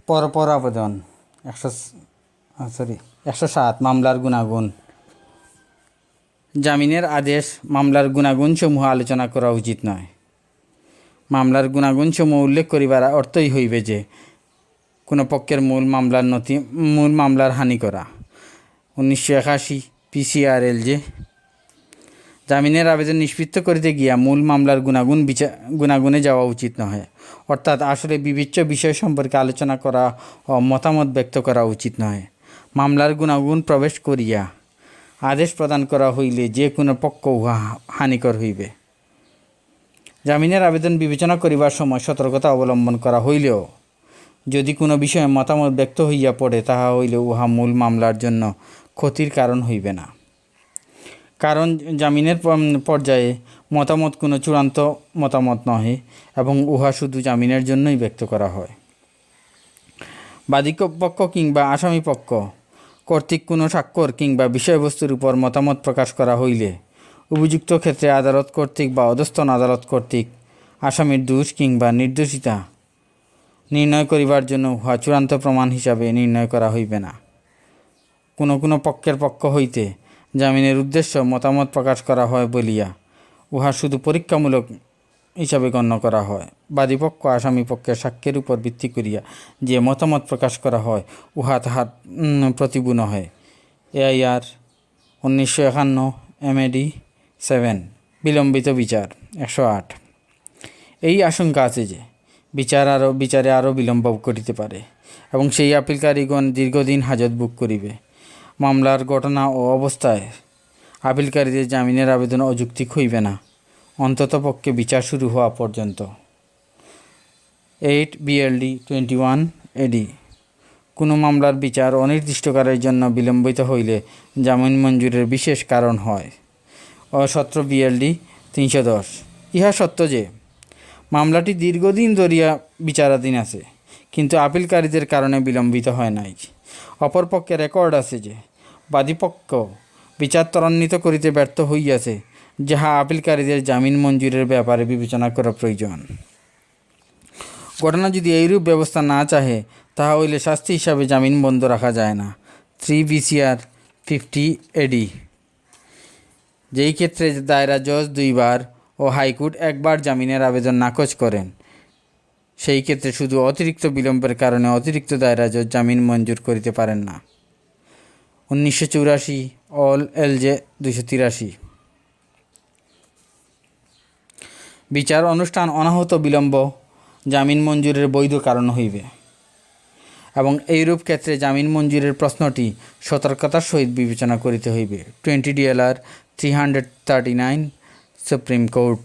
Speaker 1: পরপর আবেদন। 107 মামলার গুণাগুণ। জামিনের আদেশ মামলার গুণাগুণসমূহ আলোচনা করা উচিত নয়। মামলার গুণাগুণসমূহ উল্লেখ করিবার অর্থই হইবে যে কোনো পক্ষের মূল মামলার হানি করা। 1981 PCRLJ। জামিনের আবেদন নিষ্পত্তি করিতে গিয়া মূল মামলার গুণাগুণে যাওয়া উচিত নহে, অর্থাৎ আসলে বিবেচ্য বিষয় সম্পর্কে আলোচনা করা ও মতামত ব্যক্ত করা উচিত নহে। মামলার গুণাগুণ প্রবেশ করিয়া আদেশ প্রদান করা হইলে যে কোনো পক্ষ উহা হানিকর হইবে। জামিনের আবেদন বিবেচনা করিবার সময় সতর্কতা অবলম্বন করা হইলেও যদি কোনো বিষয়ে মতামত ব্যক্ত হইয়া পড়ে, তাহা হইলে উহা মূল মামলার জন্য ক্ষতির কারণ হইবে না। কারণ জামিনের পর্যায়ে মতামত কোনো চূড়ান্ত মতামত নহে এবং উহা শুধু জামিনের জন্যই ব্যক্ত করা হয়। বাদী পক্ষ কিংবা আসামি পক্ষ কর্তৃক কোনো স্বাক্ষর কিংবা বিষয়বস্তুর উপর মতামত প্রকাশ করা হইলে উপযুক্ত ক্ষেত্রে আদালত কর্তৃক বা অধস্তন আদালত কর্তৃক আসামির দোষ কিংবা নির্দোষিতা নির্ণয় করিবার জন্য উহা চূড়ান্ত প্রমাণ হিসাবে নির্ণয় করা হইবে না। কোনো পক্ষের পক্ষ হইতে জামিনের উদ্দেশ্য মতামত প্রকাশ করা হয় বলিয়া উহা শুধু পরীক্ষামূলক হিসাবে গণ্য করা হয়। বাদীপক্ষ আসামি পক্ষের সাক্ষ্যের উপর ভিত্তি করিয়া যে মতামত প্রকাশ করা হয় উহা তাহার প্রতিবু নহে। AIR 1951 MAD 7। বিলম্বিত বিচার। 108। এই আশঙ্কা আছে যে বিচারে আরও বিলম্ব ঘটিতে পারে এবং সেই আপিলকারীগণ দীর্ঘদিন হাজত ভোগ করিবে। মামলার ঘটনা ও অবস্থায় আপিলকারীদের জামিনের আবেদন অযৌক্তিক হইবে না, অন্ততপক্ষে বিচার শুরু হওয়া পর্যন্ত। 8 BLD 21 AD। কোনো মামলার বিচার অনির্দিষ্টকালের জন্য বিলম্বিত হইলে জামিন মঞ্জুরের বিশেষ কারণ হয়। 17 BLD 310। ইহা সত্য যে মামলাটি দীর্ঘদিন ধরিয়া বিচারাধীন আছে, কিন্তু আপিলকারীদের কারণে বিলম্বিত হয় নাই। অপরপক্ষে রেকর্ড আছে যে বাদীপক্ষ বিচার ত্বরান্বিত করিতে ব্যর্থ হইয়াছে, যাহা আপিলকারীদের জামিন মঞ্জুরের ব্যাপারে বিবেচনা করা প্রয়োজন। ঘটনা যদি এইরূপ ব্যবস্থা না চাহে, তাহা হইলে শাস্তি হিসাবে জামিন বন্ধ রাখা যায় না। 3 BCR 50 AD। যেই ক্ষেত্রে দায়রা জজ 2 বার ও হাইকোর্ট 1 বার জামিনের আবেদন নাকচ করেন, সেই ক্ষেত্রে শুধু অতিরিক্ত বিলম্বের কারণে অতিরিক্ত দায়রা জজ জামিন মঞ্জুর করিতে পারেন না। 1984 অল LJ 283। বিচার অনুষ্ঠান অনাহত বিলম্ব জামিন মঞ্জুরের বৈধ কারণ হইবে এবং এইরূপ ক্ষেত্রে জামিন মঞ্জুরের প্রশ্নটি সতর্কতার সহিত বিবেচনা করিতে হইবে। 20 DLR 339 সুপ্রিম কোর্ট।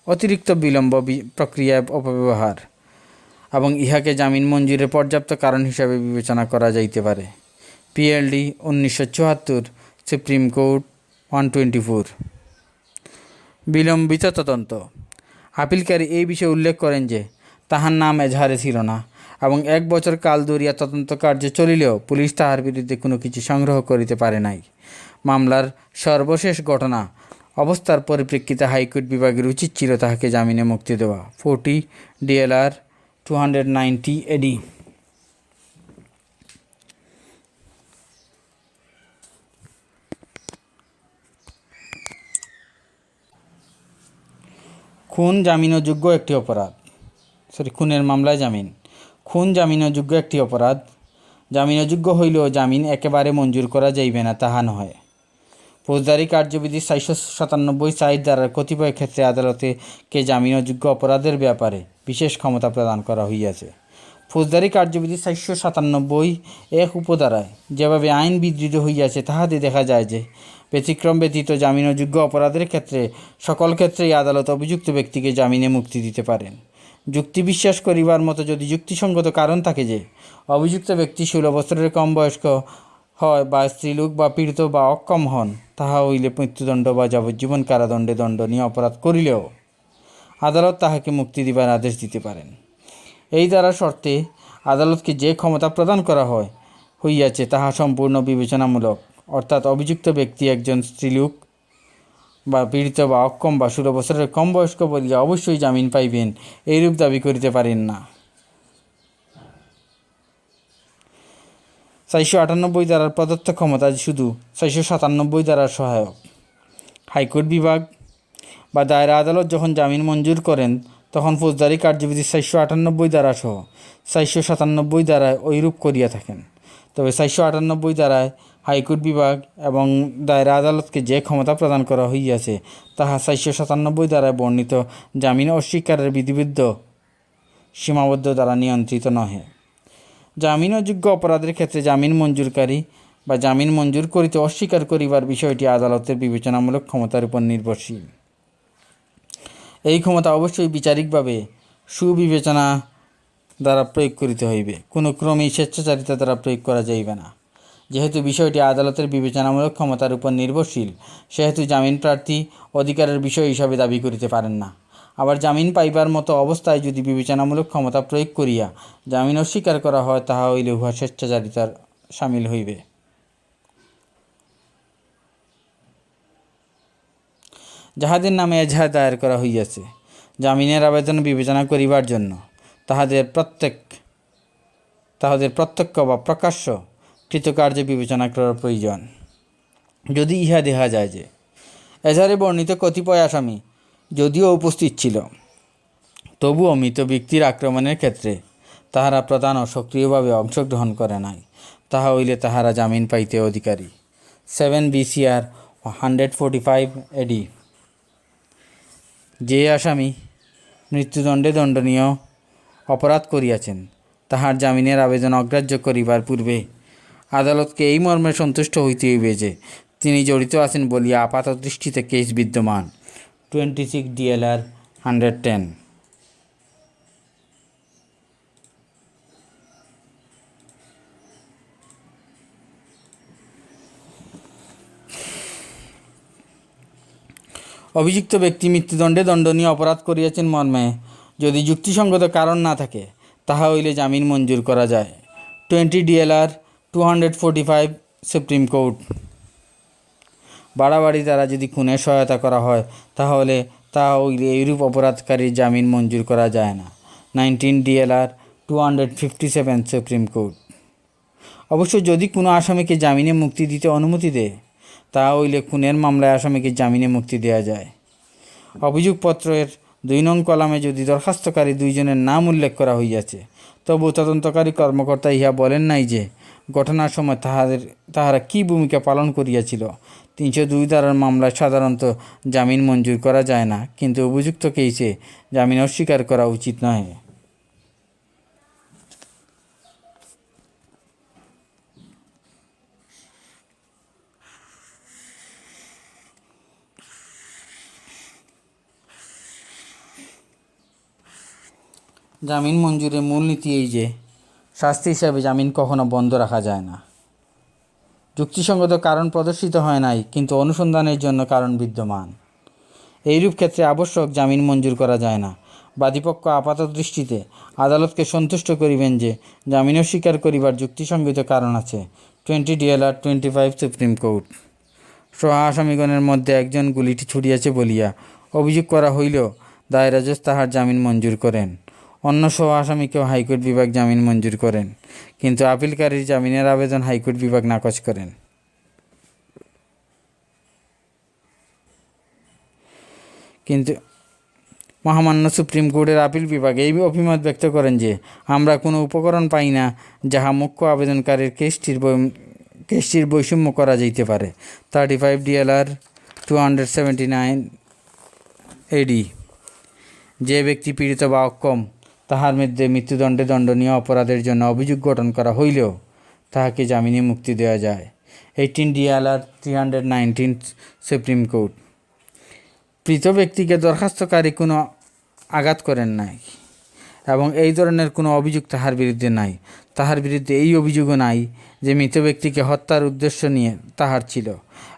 Speaker 1: অতিরিক্ত বিলম্ব প্রক্রিয়ায় অপব্যবহার এবং ইহাকে জামিন মঞ্জুরের পর্যাপ্ত কারণ হিসাবে বিবেচনা করা যাইতে পারে। PLD 1974 supreme court 124। বিলম্বিত তদন্ত। আপিলকারী এই বিষয়ে উল্লেখ করেন যে তাহার নাম এজাহারে ছিল না এবং 1 বছর কাল ধরিয়া তদন্ত কার্য চলিলেও পুলিশ তাহার বিরুদ্ধে কোনো কিছু সংগ্রহ করিতে পারে নাই। মামলার সর্বশেষ ঘটনা অবস্থার পরিপ্রেক্ষিতে হাইকোর্ট বিভাগের উচিত ছিল তাহাকে জামিনে মুক্তি দেওয়া। 40 DLR 290 AD। খুন জামিনযোগ্য একটি অপরাধ। খুনের মামলায় জামিন। খুন জামিনযোগ্য একটি অপরাধ। জামিনযোগ্য হইলেও জামিন একেবারে মঞ্জুর করা যাইবে না তাহা নহে। ফৌজদারি কার্যবিধি 497 ধারার কতিপয় ক্ষেত্রে আদালতকে জামিনযোগ্য অপরাধের ব্যাপারে বিশেষ ক্ষমতা প্রদান করা হইয়াছে। ফৌজদারি কার্যবিধি 497 উপধারায় যেভাবে আইন বিধৃত হইয়াছে তাহাতে দেখা যায় যে ব্যতিক্রম ব্যতীত জামিনযোগ্য অপরাধের ক্ষেত্রে সকল ক্ষেত্রেই আদালত অভিযুক্ত ব্যক্তিকে জামিনে মুক্তি দিতে পারেন। যুক্তি বিশ্বাস করিবার মতো যদি যুক্তিসঙ্গত কারণ থাকে যে অভিযুক্ত ব্যক্তি 16 বছরের কম বয়স্ক হয় বা স্ত্রীলোক বা পীড়িত বা অক্ষম হন, তাহা হইলে মৃত্যুদণ্ড বা যাবজ্জীবন কারাদণ্ডে দণ্ডনীয় অপরাধ করিলেও আদালত তাহাকে মুক্তি দিবার আদেশ দিতে পারেন। এই দ্বারা শর্তে আদালতকে যে ক্ষমতা প্রদান করা হইয়াছে তাহা সম্পূর্ণ বিবেচনামূলক, অর্থাৎ অভিযুক্ত ব্যক্তি একজন স্ত্রীলোক বা পীড়িত বা অক্ষম বা 16 বছরের কম বয়স্ক বলিয়া অবশ্যই জামিন পাইবেন এইরূপ দাবি করিতে পারেন না। 498 ধারার প্রদত্ত ক্ষমতা শুধু 497 ধারার সহায়ক। হাইকোর্ট বিভাগ বা দায়রা আদালত যখন জামিন মঞ্জুর করেন তখন ফৌজদারি কার্যবিধি 498 ধারা সহ 497 ধারায় ঐরূপ করিয়া থাকেন। তবে 498 ধারায় হাইকোর্ট বিভাগ এবং দায়রা আদালতকে যে ক্ষমতা প্রদান করা হইয়াছে তাহা 497 ধারায় বর্ণিত জামিন অস্বীকারের বিধিবিদ্ধ সীমাবদ্ধ দ্বারা নিয়ন্ত্রিত নহে। জামিনযোগ্য অপরাধের ক্ষেত্রে জামিন মঞ্জুরকারী বা জামিন মঞ্জুর করিতে অস্বীকার করিবার বিষয়টি আদালতের বিবেচনামূলক ক্ষমতার উপর নির্ভরশীল। এই ক্ষমতা অবশ্যই বিচারিকভাবে সুবিবেচনা দ্বারা প্রয়োগ করিতে হইবে, কোনো ক্রমেই স্বেচ্ছাচারিতা দ্বারা প্রয়োগ করা যাইবে না। যেহেতু বিষয়টি আদালতের বিবেচনামূলক ক্ষমতার উপর নির্ভরশীল, সেহেতু জামিন প্রার্থী অধিকারের বিষয় হিসাবে দাবি করিতে পারেন না। আবার জামিন পাইবার মতো অবস্থায় যদি বিবেচনামূলক ক্ষমতা প্রয়োগ করিয়া জামিন অস্বীকার করা হয় তাহা হইলে উহা স্বেচ্ছাচারিতার সামিল হইবে। যাহাদের নামে এজাহার দায়ের করা হইয়াছে জামিনের আবেদন বিবেচনা করিবার জন্য তাহাদের প্রত্যক্ষ বা প্রকাশ্য কৃতকার্য বিবেচনা করার প্রয়োজন। যদি ইহা দেখা যায় যে এজাহারে বর্ণিত কতিপয় আসামি যদিও উপস্থিত ছিল, তবুও মৃত ব্যক্তির আক্রমণের ক্ষেত্রে তাহারা প্রধান ও সক্রিয়ভাবে অংশগ্রহণ করে নাই, তাহা হইলে তাহারা জামিন পাইতে অধিকারী। 7 BCR 145 AD। যে আসামি মৃত্যুদণ্ডে দণ্ডনীয় অপরাধ করিয়াছেন তাহার জামিনের আবেদন অগ্রাহ্য করিবার পূর্বে আদালতকে এই মর্মে সন্তুষ্ট হইতে হইবে যে তিনি জড়িত আছেন বলিয়া আপাত দৃষ্টিতে কেস বিদ্যমান। 26 DLR 110। অভিযুক্ত ব্যক্তি মৃত্যুদণ্ডে দণ্ডনীয় অপরাধ করিয়াছেন মর্মে যদি যুক্তিসঙ্গত কারণ না থাকে তাহা হইলে জামিন মঞ্জুর করা যায়। 20 DLR 245 সুপ্রিম কোর্ট। বাড়াবাড়ি দ্বারা যদি খুনের সহায়তা করা হয় তাহা হইলে এইরূপ অপরাধকারীর জামিন মঞ্জুর করা যায় না। 19 DLR 257 সুপ্রিম কোর্ট। অবশ্য যদি কোনো আসামিকে জামিনে মুক্তি দিতে অনুমতি দেয় তাহা হইলে খুনের মামলায় আসামিকে জামিনে মুক্তি দেওয়া যায়। অভিযোগপত্রের 2 নং কলামে যদি দরখাস্তকারী 2 জনের নাম উল্লেখ করা হইয়াছে, তবু তদন্তকারী কর্মকর্তা ইহা বলেন নাই যে ঘটনার সময় তাহারা কী ভূমিকা পালন করিয়াছিল। 302 ধারার মামলায় সাধারণত জামিন মঞ্জুর করা যায় না, কিন্তু অভিযুক্ত কেসে জামিন অস্বীকার করা উচিত নয়। জামিন মঞ্জুরের মূলনীতি এই যে শাস্তি হিসাবে জামিন কখনো বন্ধ রাখা যায় না। যুক্তিসঙ্গত কারণ প্রদর্শিত হয় নাই, কিন্তু অনুসন্ধানের জন্য কারণ বিদ্যমান। এইরূপ ক্ষেত্রে আবশ্যক জামিন মঞ্জুর করা যায় না। বাদীপক্ষ আপাত দৃষ্টিতে আদালতকে সন্তুষ্ট করিবেন যে জামিন অস্বীকার করিবার যুক্তিসঙ্গত কারণ আছে। 20 DLR 25 সুপ্রিম কোর্ট। সহ আসামিগণের মধ্যে একজন গুলিটি ছুটিয়াছে বলিয়া অভিযোগ করা হইলেও দায়রা জজ তাহার জামিন মঞ্জুর করেন। অন্য সহ আসামিকেও হাইকোর্ট বিভাগ জামিন মঞ্জুর করেন, কিন্তু আপিলকারীর জামিনের আবেদন হাইকোর্ট বিভাগ নাকচ করেন। কিন্তু মহামান্য সুপ্রিম কোর্টের আপিল বিভাগ এই অভিমত ব্যক্ত করেন যে আমরা কোনো উপকরণ পাই না যাহা মুখ্য আবেদনকারীর কেসটির বৈষম্য করা যাইতে পারে। 35 DLR 279 AD। যে ব্যক্তি পীড়িত বা অক্ষম তাহার মধ্যে মৃত্যুদণ্ডে দণ্ডনীয় অপরাধের জন্য অভিযোগ গঠন করা হইলেও তাহাকে জামিনে মুক্তি দেওয়া যায়। 18 DLR 319 সুপ্রিম কোর্ট। মৃত ব্যক্তিকে দরখাস্তকারী কোনো আঘাত করেন নাই এবং এই ধরনের কোনো অভিযোগ তাহার বিরুদ্ধে নাই। তাহার বিরুদ্ধে এই অভিযোগও নাই যে মৃত ব্যক্তিকে হত্যার উদ্দেশ্য নিয়ে তাহার ছিল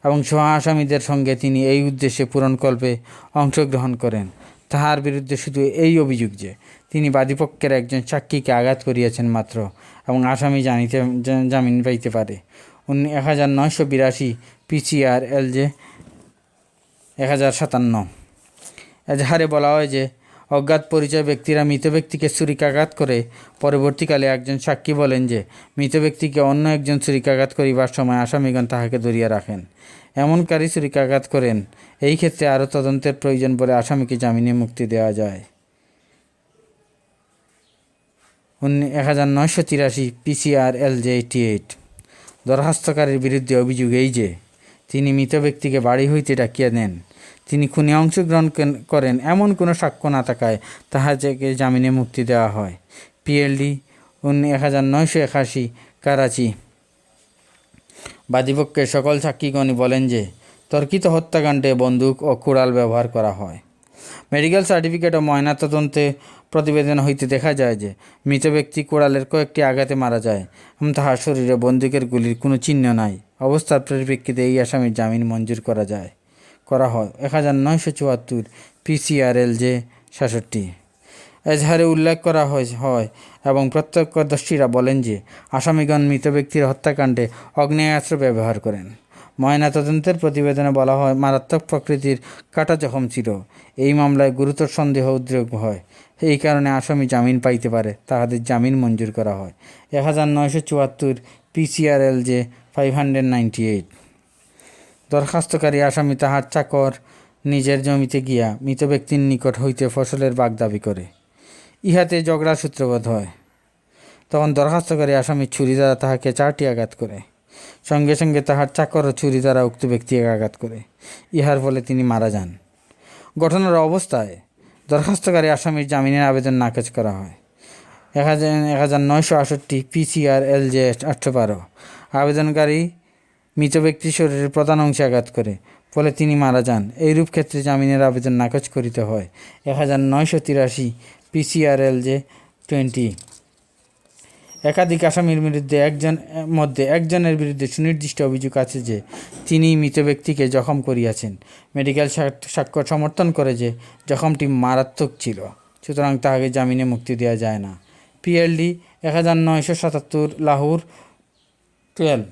Speaker 1: এবং সহ আসামিদের সঙ্গে তিনি এই উদ্দেশ্যে পূরণকল্পে অংশগ্রহণ করেন। তাহার বিরুদ্ধে শুধু এই অভিযোগ যে তিনি বাদীপক্ষের একজন সাক্ষীকে আঘাত করিয়াছেন মাত্র এবং আসামি জামিন পাইতে পারে। 1982 PCR LJ 1057। এজাহারে বলা হয় যে অজ্ঞাত পরিচয় ব্যক্তিরা মৃত ব্যক্তিকে ছুরিকাঘাত করে পরবর্তীকালে একজন সাক্ষী বলেন যে মৃত ব্যক্তিকে অন্য একজন ছুরিকাঘাত করিবার সময় আসামিগণ তাহাকে ধরিয়া রাখেন। এমনকারী ছুরিকাঘাত করেন। এই ক্ষেত্রে আরও তদন্তের প্রয়োজন বলে আসামিকে জামিনে মুক্তি দেওয়া যায়। 1983 PCR LJ 88। দরখাস্তকারীর বিরুদ্ধে অভিযোগ এই যে তিনি মৃত ব্যক্তিকে বাড়ি হইতে ডাকিয়া নেন, তিনি খুনে অংশগ্রহণ করেন এমন কোনো সাক্ষ্য না থাকায় তাহাকে জামিনে মুক্তি দেওয়া হয়। PLD 1981 করাচি। বাদীপক্ষের সকল সাক্ষীগণই বলেন যে তর্কিত হত্যাকাণ্ডে বন্দুক ও কুড়াল ব্যবহার করা হয়। মেডিকেল সার্টিফিকেট ও ময়নাতদন্তে প্রতিবেদন হইতে দেখা যায় যে মৃত ব্যক্তি কুড়ালের কয়েকটি আঘাতে মারা যায় এবং তাহার শরীরে বন্দুকের গুলির কোনো চিহ্ন নাই। অবস্থার পরিপ্রেক্ষিতে এই আসামির জামিন মঞ্জুর করা হয়। 1974 PCR LJ 66। এজাহারে উল্লেখ করা হয় এবং প্রত্যক্ষদর্শীরা বলেন যে আসামিগণ মৃত ব্যক্তির হত্যাকাণ্ডে আগ্নেয়াস্ত্র ব্যবহার করেন। ময়নাতদন্তের প্রতিবেদনে বলা হয় মারাত্মক প্রকৃতির কাটা জখম ছিল। এই মামলায় গুরুতর সন্দেহ উদ্রেক হয়, এই কারণে আসামি জামিন পাইতে পারে, তাহাদের জামিন মঞ্জুর করা হয়। 1974 PCR LJ 598। দরখাস্তকারী আসামি তাহার চাকর নিজের জমিতে গিয়া মৃত ব্যক্তির নিকট হইতে ফসলের ভাগ দাবি করে। ইহাতে ঝগড়ার সূত্রপাত হয়। তখন দরখাস্তকারী আসামি ছুরি দ্বারা তাহাকে 4টি আঘাত করে। সঙ্গে সঙ্গে তাহার চাকরও ছুরি দ্বারা উক্ত ব্যক্তিকে আঘাত করে। ইহার ফলে তিনি মারা যান। ঘটনার অবস্থায় দরখাস্তকারী আসামির জামিনের আবেদন নাকচ করা হয়। 1968 PCR LJ 812। আবেদনকারী মৃত ব্যক্তির শরীরের প্রধান অংশে আঘাত করে, ফলে তিনি মারা যান। এইরূপ ক্ষেত্রে জামিনের আবেদন নাকচ করিতে হয়। 1983 PCR LJ 20। একাধিক আসামির বিরুদ্ধে একজনের বিরুদ্ধে সুনির্দিষ্ট অভিযোগ আছে যে তিনি মৃত ব্যক্তিকে জখম করিয়াছেন। মেডিকেল সাক্ষ্য সমর্থন করে যে জখমটি মারাত্মক ছিল, সুতরাং তাহাকে জামিনে মুক্তি দেওয়া যায় না। PLD 1977 লাহোর 12।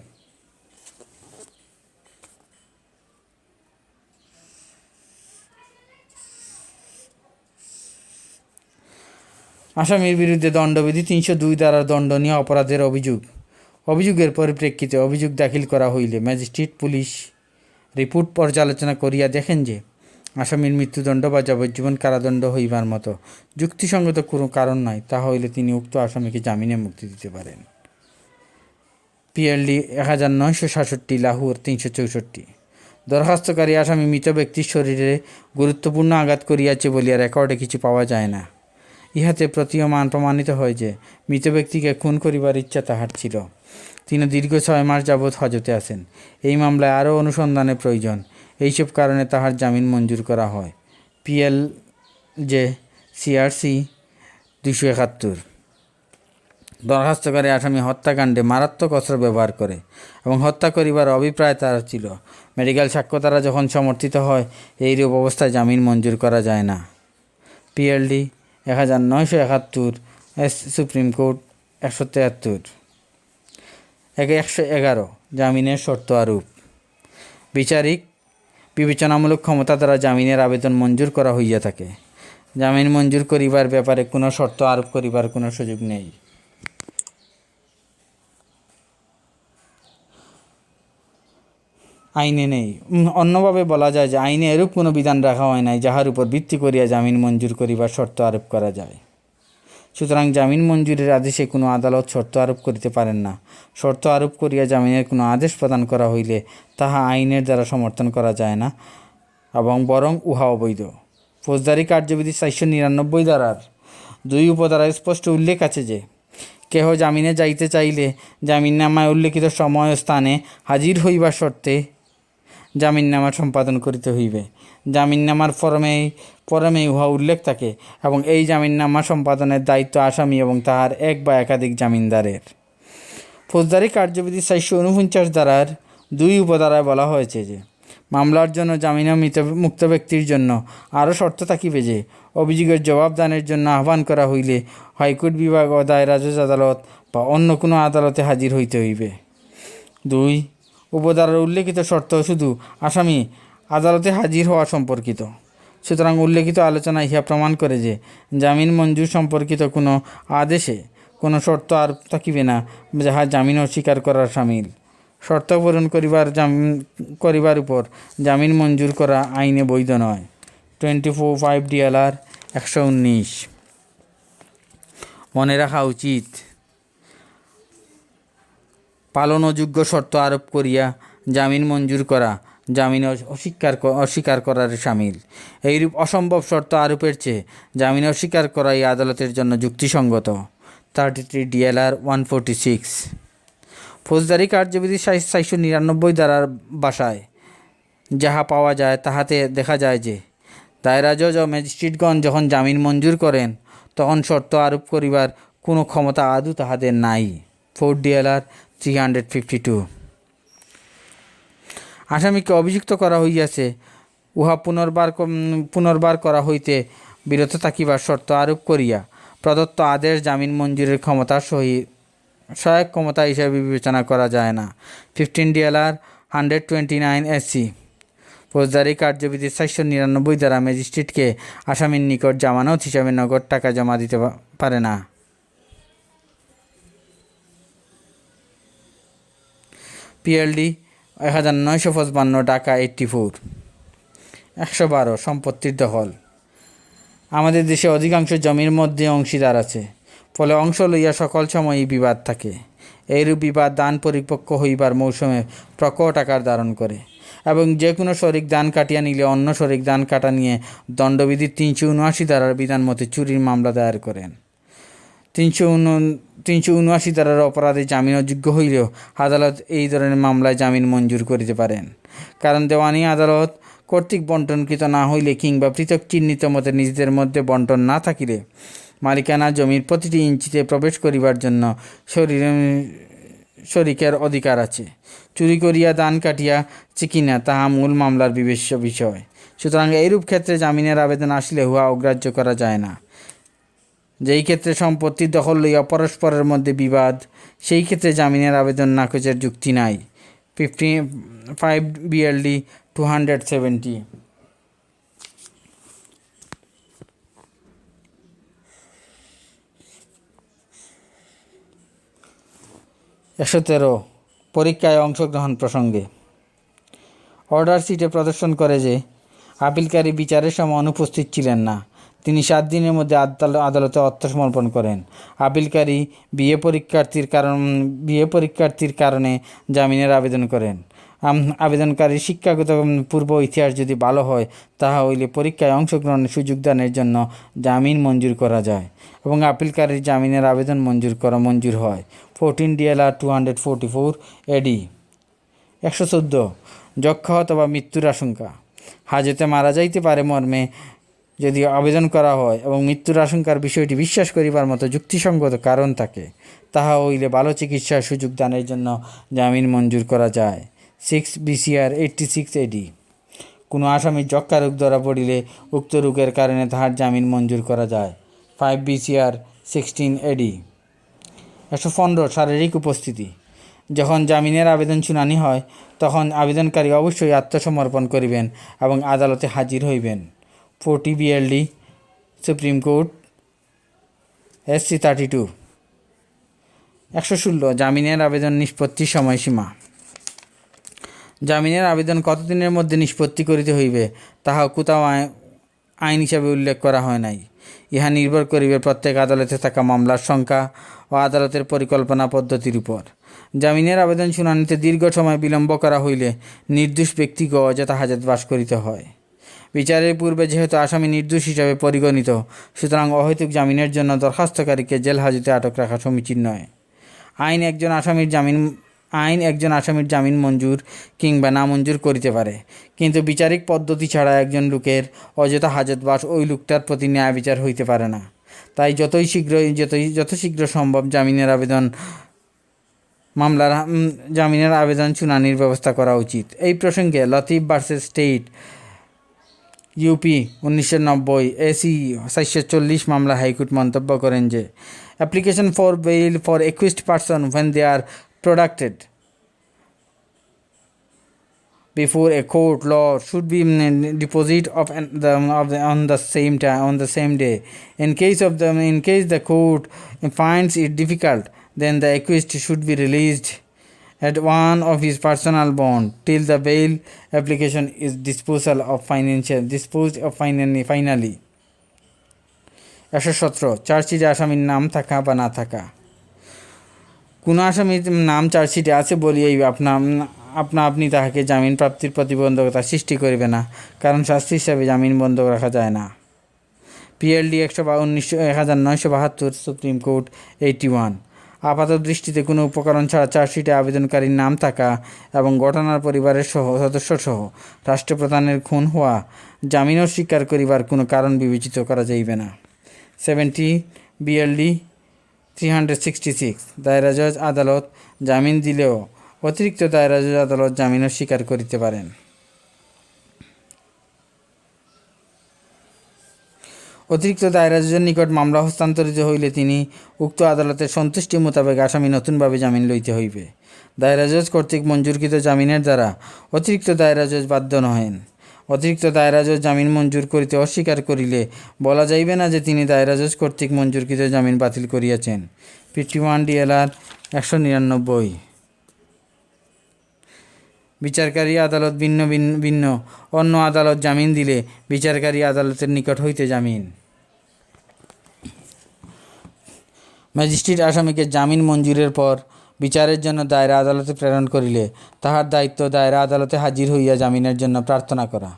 Speaker 1: আসামির বিরুদ্ধে দণ্ডবিধি 302 দ্বারা দণ্ডনীয় অপরাধের অভিযোগের পরিপ্রেক্ষিতে অভিযোগ দাখিল করা হইলে ম্যাজিস্ট্রেট পুলিশ রিপোর্ট পর্যালোচনা করিয়া দেখেন যে আসামির মৃত্যুদণ্ড বা যাবজ্জীবন কারাদণ্ড হইবার মতো যুক্তিসঙ্গত কোনো কারণ নাই, তাহা হইলে তিনি উক্ত আসামিকে জামিনে মুক্তি দিতে পারেন। PLD 1967 লাহোর 364। দরখাস্তকারী আসামি মৃত ব্যক্তির শরীরে গুরুত্বপূর্ণ আঘাত করিয়াছে বলিয়া রেকর্ডে কিছু পাওয়া যায় না। ইহাতে প্রতীয়মান প্রমাণিত হয় যে মৃত ব্যক্তিকে খুন করিবার ইচ্ছা তাহার ছিল। তিনি দীর্ঘ 6 মাস যাবৎ হাজতে আছেন। এই মামলায় আরও অনুসন্ধানের প্রয়োজন। এইসব কারণে তাহার জামিন মঞ্জুর করা হয়। PLJ CRC 271। দরখাস্তকারী আসামি হত্যাকাণ্ডে মারাত্মক অস্ত্র ব্যবহার করে এবং হত্যা করিবার অভিপ্রায় তার ছিল। মেডিকেল সাক্ষ্য দ্বারা যখন সমর্থিত হয়, এইরূপ অবস্থায় জামিন মঞ্জুর করা যায় না। PLD 1971 supreme court 173। 111 জামিনের শর্ত আরোপ। বিচারিক বিবেচনামূলক ক্ষমতা দ্বারা জামিনের আবেদন মঞ্জুর করা হইয়া থাকে। জামিন মঞ্জুর করিবার ব্যাপারে কোনো শর্ত আরোপ করিবার কোনো সুযোগ নেই। আইনে নেই। অন্যভাবে বলা যায় যে আইনে এরূপ কোনো বিধান রাখা হয় নাই যাহার উপর ভিত্তি করিয়া জামিন মঞ্জুর করিবার শর্ত আরোপ করা যায়। সুতরাং জামিন মঞ্জুরের আদেশে কোনো আদালত শর্ত আরোপ করিতে পারেন না। শর্ত আরোপ করিয়া জামিনের কোনো আদেশ প্রদান করা হইলে তাহা আইনের দ্বারা সমর্থন করা যায় না এবং বরং উহা অবৈধ। ফৌজদারি কার্যবিধি 499 ধারার 2 উপধারায় স্পষ্ট উল্লেখ আছে যে কেহ জামিনে যাইতে চাইলে জামিননামায় উল্লেখিত সময় ও স্থানে হাজির হইবার শর্তে জামিননামা সম্পাদন করিতে হইবে। জামিননামার ফরমে উহা উল্লেখ থাকে এবং এই জামিননামা সম্পাদনের দায়িত্ব আসামি এবং তাহার এক বা একাধিক জামিনদারের। ফৌজদারি কার্যবিধি 449 ধারার 2 উপধারায় বলা হয়েছে যে মামলার জন্য জামিনে মুক্ত ব্যক্তির জন্য আরও শর্ত থাকিবে যে অভিযোগের জবাবদানের জন্য আহ্বান করা হইলে হাইকোর্ট বিভাগ ও দায়রা জজ আদালত বা অন্য কোনো আদালতে হাজির হইতে হইবে। 2 উপধারার উল্লেখিত শর্ত শুধু আসামি আদালতে হাজির হওয়া সম্পর্কিত। সুতরাং উল্লেখিত আলোচনা ইহা প্রমাণ করে যে জামিন মঞ্জুর সম্পর্কিত কোনো আদেশে কোনো শর্ত আর থাকিবে না যাহা জামিন অস্বীকার করার শামিল। শর্ত পূরণ করিবার উপর জামিন মঞ্জুর করা আইনে বৈধ নয়। 24(5) DLR 119। মনে রাখা উচিত, পালনযোগ্য শর্ত আরোপ করিয়া জামিন মঞ্জুর করা জামিন অস্বীকার করার শামিল। এইরূপ অসম্ভব শর্ত আরোপের চেয়ে জামিন অস্বীকার করাই আদালতের জন্য যুক্তিসঙ্গত। 33 DLR 146। ফৌজদারি কার্যবিধি 499 ধারার ভাষায় যাহা পাওয়া যায় তাহাতে দেখা যায় যে দায়রা জজ ও ম্যাজিস্ট্রেটগণ যখন জামিন মঞ্জুর করেন তখন শর্ত আরোপ করিবার কোনো ক্ষমতা আদৌ তাহাদের নাই। 4 DLR 352। আসামিকে অভিযুক্ত করা হইয়াছে উহা পুনর্বার করা হইতে বিরত থাকিবার শর্ত আরোপ করিয়া প্রদত্ত আদেশ জামিন মঞ্জুরের ক্ষমতার সহায়ক ক্ষমতা হিসাবে বিবেচনা করা যায় না। 15 DLR 129 SC। ফৌজদারি কার্যবিধি 499 দ্বারা ম্যাজিস্ট্রেটকে আসামির নিকট জামানত হিসাবে নগদ টাকা জমা দিতে পারে না। PLD 1955 ঢাকা 84। 112 সম্পত্তির দখল। আমাদের দেশে অধিকাংশ জমির মধ্যে অংশীদার আছে, ফলে অংশ লইয়া সকল সময়ই বিবাদ থাকে। এইরূপ বিবাদ দান পরিপক্ব হইবার মৌসুমে প্রকট আকার ধারণ করে এবং যে কোনো শরিক দান কাটিয়া নিলে অন্য শরিক দান কাটা নিয়ে দণ্ডবিধির 379 ধারার বিধান মতে চুরির মামলা দায়ের করেন। 379 ধারার অপরাধে জামিন অযোগ্য হইলেও আদালত এই ধরনের মামলায় জামিন মঞ্জুর করিতে পারেন। কারণ দেওয়ানি আদালত কর্তৃক বন্টনকৃত না হইলে কিংবা পৃথক চিহ্নিত মতে নিজেদের মধ্যে বন্টন না থাকিলে মালিকানা জমির প্রতিটি ইঞ্চিতে প্রবেশ করিবার জন্য শরিকের অধিকার আছে। চুরি করিয়া দান কাটিয়াছে কিনা তাহা মূল মামলার বিবেচ্য বিষয়। সুতরাং এইরূপ ক্ষেত্রে জামিনের আবেদন আসলে উহা অগ্রাহ্য করা যায় না। যেই ক্ষেত্রে সম্পত্তির দখল লইয়া পরস্পরের মধ্যে বিবাদ, সেই ক্ষেত্রে জামিনের আবেদন নাকচের যুক্তি নাই। 55 BLD 270। 113 পরীক্ষায় অংশগ্রহণ প্রসঙ্গে। অর্ডার সিটে প্রদর্শন করে যে আপিলকারী বিচারের সময় অনুপস্থিত ছিলেন না। তিনি 7 দিনের মধ্যে আদালতে আত্মসমর্পণ করেন। আপিলকারী বিএ পরীক্ষার্থীর কারণে জামিনের আবেদন করেন। আবেদনকারীর শিক্ষাগত পূর্ব ইতিহাস যদি ভালো হয় তাহা হইলে পরীক্ষায় অংশগ্রহণের সুযোগ দানের জন্য জামিন মঞ্জুর করা যায় এবং আপিলকারীর জামিনের আবেদন মঞ্জুর হয়। 14 DLR 244 AD। 114 যক্ষা অথবা মৃত্যুর আশঙ্কা। হাজতে মারা যাইতে পারে মর্মে যদি আবেদন করা হয় এবং মৃত্যুর আশঙ্কার বিষয়টি বিশ্বাস করিবার মতো যুক্তিসঙ্গত কারণ থাকে তাহা হইলে ভালো চিকিৎসার সুযোগ দানের জন্য জামিন মঞ্জুর করা যায়। 6 BCR 86 AD। কোনো আসামি যক্ষা রোগ ধরা পড়িলে উক্ত রোগের কারণে তাহার জামিন মঞ্জুর করা যায়। 5 BCR 16 AD। 115 শারীরিক উপস্থিতি। যখন জামিনের আবেদন শুনানি হয় তখন আবেদনকারী অবশ্যই আত্মসমর্পণ করিবেন এবং আদালতে হাজির হইবেন। 40 BLD সুপ্রিম কোর্ট SC 32। 116 জামিনের আবেদন নিষ্পত্তির সময়সীমা। জামিনের আবেদন কতদিনের মধ্যে নিষ্পত্তি করিতে হইবে তাহা কোথাও আইন হিসাবে উল্লেখ করা হয় নাই। ইহা নির্ভর করিবে প্রত্যেক আদালতে থাকা মামলার সংখ্যা ও আদালতের পরিকল্পনা পদ্ধতির উপর। জামিনের আবেদন শুনানিতে দীর্ঘ সময় বিলম্ব করা হইলে নির্দোষ ব্যক্তিকে অযথা হাজতবাস করিতে হয়। বিচারের পূর্বে যেহেতু আসামি নির্দোষ হিসাবে পরিগণিত, সুতরাং অহেতুক জামিনের জন্য দরখাস্তকারীকে জেল হাজতে আটক রাখা সমীচীন নয়। আইন একজন আসামির জামিন মঞ্জুর কিংবা নামঞ্জুর করিতে পারে, কিন্তু বিচারিক পদ্ধতি ছাড়া একজন লোকের অযথা হাজতবাস ওই লোকটার প্রতি ন্যায় বিচার হইতে পারে না। তাই যত শীঘ্র সম্ভব জামিনের আবেদন শুনানির ব্যবস্থা করা উচিত। এই প্রসঙ্গে Latif versus state UP 1990 AC 440 মামলা হাইকোর্ট মন্তব্য করেন যে application for bail for accused person when they are produced before a court law should be deposited on the same day. In case the court finds it difficult, then the accused should be released at one of his personal bond till the bail application is disposed of finally. 117 চার্জশিটে আসামির নাম থাকা বা না থাকা। কোনো আসামির নাম চার্জশিটে আছে বলিয়াই আপনি তাহাকে জামিন প্রাপ্তির প্রতিবন্ধকতা সৃষ্টি করিবে না, কারণ শাস্তি হিসাবে জামিন বন্ধক রাখা যায় না। PLD 1972 supreme court 81। আপাত দৃষ্টিতে কোনো উপকরণ ছাড়া চার্জশিটে আবেদনকারীর নাম থাকা এবং ঘটনার পরিবারের সদস্য সহ রাষ্ট্রপ্রধানের খুন হওয়া জামিন অস্বীকার করিবার কোনো কারণ বিবেচিত করা যাইবে না। 70 BLD 366 দায়রা জজ আদালত জামিন দিলেও অতিরিক্ত দায়রা জজ আদালত জামিন অস্বীকার করিতে পারেন। অতিরিক্ত দায়রা জজের নিকট মামলা হস্তান্তরিত হইলে তিনি উক্ত আদালতের সন্তুষ্টি মোতাবেক আসামি নতুনভাবে জামিন লইতে হইবে। দায়রা জজ কর্তৃক মঞ্জুরকৃত জামিনের দ্বারা অতিরিক্ত দায়রা জজ বাধ্য নহেন। অতিরিক্ত দায়রা জজ জামিন মঞ্জুর করিতে অস্বীকার করিলে বলা যাইবে না যে তিনি দায়রা জজ কর্তৃক মঞ্জুরকৃত জামিন বাতিল করিয়াছেন। 51 DLR 199। বিচারকারী আদালত ভিন্ন অন্য আদালত জামিন দিলে বিচারকারী আদালতের নিকট হইতে জামিন। ম্যাজিস্ট্রেট আসামিকে জামিন মঞ্জুরের পর বিচারের জন্য দায়রা আদালতে প্রেরণ করিলে তাহার দায়িত্ব দায়রা আদালতে হাজির হইয়া জামিনের জন্য প্রার্থনা করা।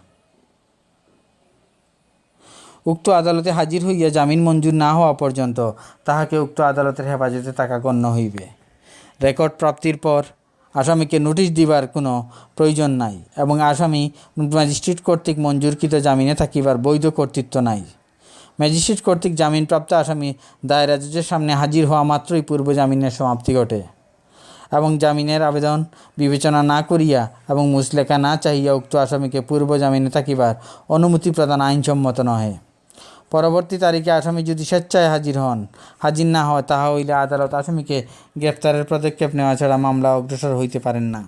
Speaker 1: উক্ত আদালতে হাজির হইয়া জামিন মঞ্জুর না হওয়া পর্যন্ত তাহাকে উক্ত আদালতের হেফাজতে থাকা গণ্য হইবে। রেকর্ড প্রাপ্তির পর আসামিকে নোটিশ দিবার কোনো প্রয়োজন নাই এবং আসামি ম্যাজিস্ট্রেট কর্তৃক মঞ্জুরকৃত জামিনে থাকিবার বৈধ কর্তৃত্ব নাই। ম্যাজিস্ট্রেট কর্তৃক জামিনপ্রাপ্ত আসামি দায়রা জজের সামনে হাজির হওয়া মাত্রই পূর্ব জামিনের সমাপ্তি ঘটে এবং জামিনের আবেদন বিবেচনা না করিয়া এবং মুচলেখা না চাহিয়া উক্ত আসামিকে পূর্ব জামিনে থাকিবার অনুমতি প্রদান আইনসম্মত নহে। পরবর্তী তারিখে আসামি যদি স্বেচ্ছায় হাজির না হয় তাহা হইলে আদালত আসামিকে গ্রেপ্তারের পদক্ষেপ নেওয়া ছাড়া মামলা অগ্রসর হইতে পারেন না।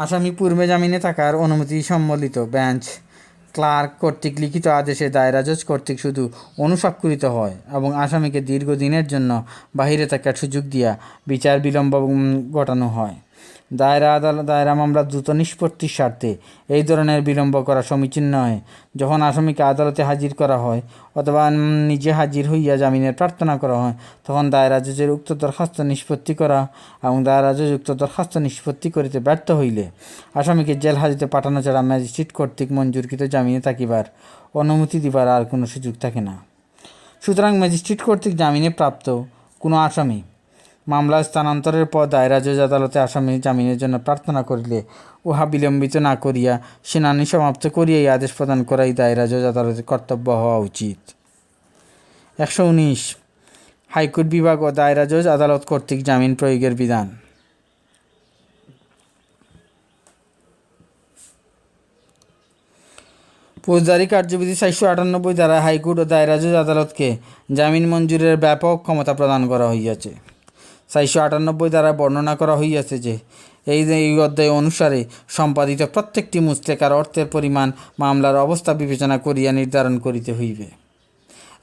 Speaker 1: আসামি পূর্বে জামিনে থাকার অনুমতি সম্বলিত বেঞ্চ ক্লার্ক কর্তৃক লিখিত আদেশে দায়রা জজ কর্তৃক শুধু অনুস্বাক্ষরিত হয় এবং আসামিকে দীর্ঘদিনের জন্য বাহিরে থাকার সুযোগ দিয়া বিচার বিলম্ব ঘটানো হয়। দায়রা মামলা দ্রুত নিষ্পত্তির স্বার্থে এই ধরনের বিলম্ব করা সমীচীন নয়। যখন আসামিকে আদালতে হাজির করা হয় অথবা নিজে হাজির হইয়া জামিনের প্রার্থনা করা হয় তখন দায়রা জজের উক্ত দরখাস্ত নিষ্পত্তি করা এবং দায়রা জজ উক্ত দরখাস্ত নিষ্পত্তি করিতে ব্যর্থ হইলে আসামিকে জেল হাজতে পাঠানো ছাড়া ম্যাজিস্ট্রেট কর্তৃক মঞ্জুরকৃত জামিনে থাকিবার অনুমতি দিবার আর কোনো সুযোগ থাকে না। সুতরাং ম্যাজিস্ট্রেট কর্তৃক জামিনে প্রাপ্ত কোনো আসামি মামলা স্থানান্তরের পর দায়রা জজ আদালতে আসামি জামিনের জন্য প্রার্থনা করিলে উহা বিলম্বিত না করিয়া শুনানি সমাপ্ত করিয়াই আদেশ প্রদান করাই দায়রা জজ আদালতের কর্তব্য হওয়া উচিত। 119 হাইকোর্ট বিভাগ ও দায়রা জজ আদালত কর্তৃক জামিন প্রয়োগের বিধান। ফৌজদারি কার্যবিধি 498 দ্বারা হাইকোর্ট ও দায়রা জজ আদালতকে জামিন মঞ্জুরের ব্যাপক ক্ষমতা প্রদান করা হইয়াছে। 498 দ্বারা বর্ণনা করা হইয়াছে যে এই অধ্যায় অনুসারে সম্পাদিত প্রত্যেকটি মুচলেকার অর্থের পরিমাণ মামলার অবস্থা বিবেচনা করিয়া নির্ধারণ করিতে হইবে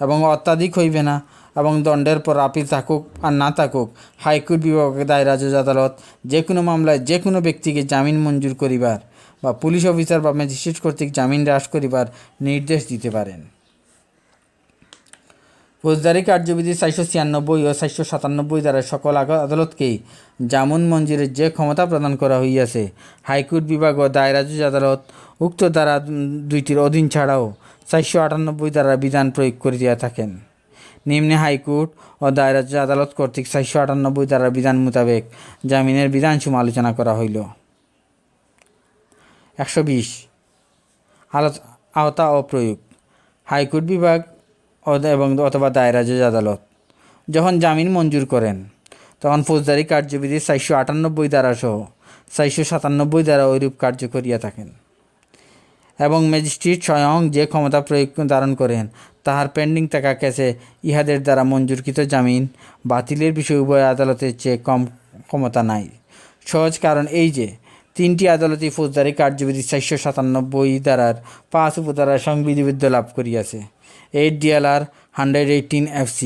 Speaker 1: এবং অত্যাধিক হইবে না, এবং দণ্ডের পর আপিল থাকুক আর না থাকুক, হাইকোর্ট বিভাগ দায়রা জজ আদালত যে কোনো মামলায় যে কোনো ব্যক্তিকে জামিন মঞ্জুর করিবার বা পুলিশ অফিসার বা ম্যাজিস্ট্রেট কর্তৃক জামিন হ্রাস করিবার নির্দেশ দিতে পারেন। ফৌজদারি কার্যবিধি 496 ও 497 দ্বারা সকল আদালতকেই জামিন মঞ্জুরের যে ক্ষমতা প্রদান করা হইয়াছে, হাইকোর্ট বিভাগ ও দায়রা জজ আদালত উক্ত ধারা দুইটির অধীন ছাড়াও 498 দ্বারা বিধান প্রয়োগ করিয়া থাকেন। নিম্নে হাইকোর্ট ও দায়রা জজ আদালত কর্তৃক 498 দ্বারা বিধান মোতাবেক জামিনের বিধানসমূহ আলোচনা করা হইল। 120 আওতা ও প্রয়োগ। হাইকোর্ট বিভাগ এবং অথবা দায়রা জজ আদালত যখন জামিন মঞ্জুর করেন, তখন ফৌজদারি কার্যবিধি 498 দ্বারা সহ 497 দ্বারা ঐরূপ কার্য করিয়া থাকেন, এবং ম্যাজিস্ট্রেট স্বয়ং যে ক্ষমতা প্রয়োগ ধারণ করেন তাহার পেন্ডিং থাকা কেসে ইহাদের দ্বারা মঞ্জুরকৃত জামিন বাতিলের বিষয়ে উভয় আদালতের চেয়ে কম ক্ষমতা নাই। সহজ কারণ এই যে, তিনটি আদালতই ফৌজদারি কার্যবিধি 497 ধারার 5 উপধারার সংবিধিবদ্ধ লাভ করিয়াছে। 8 DLR 118 FC।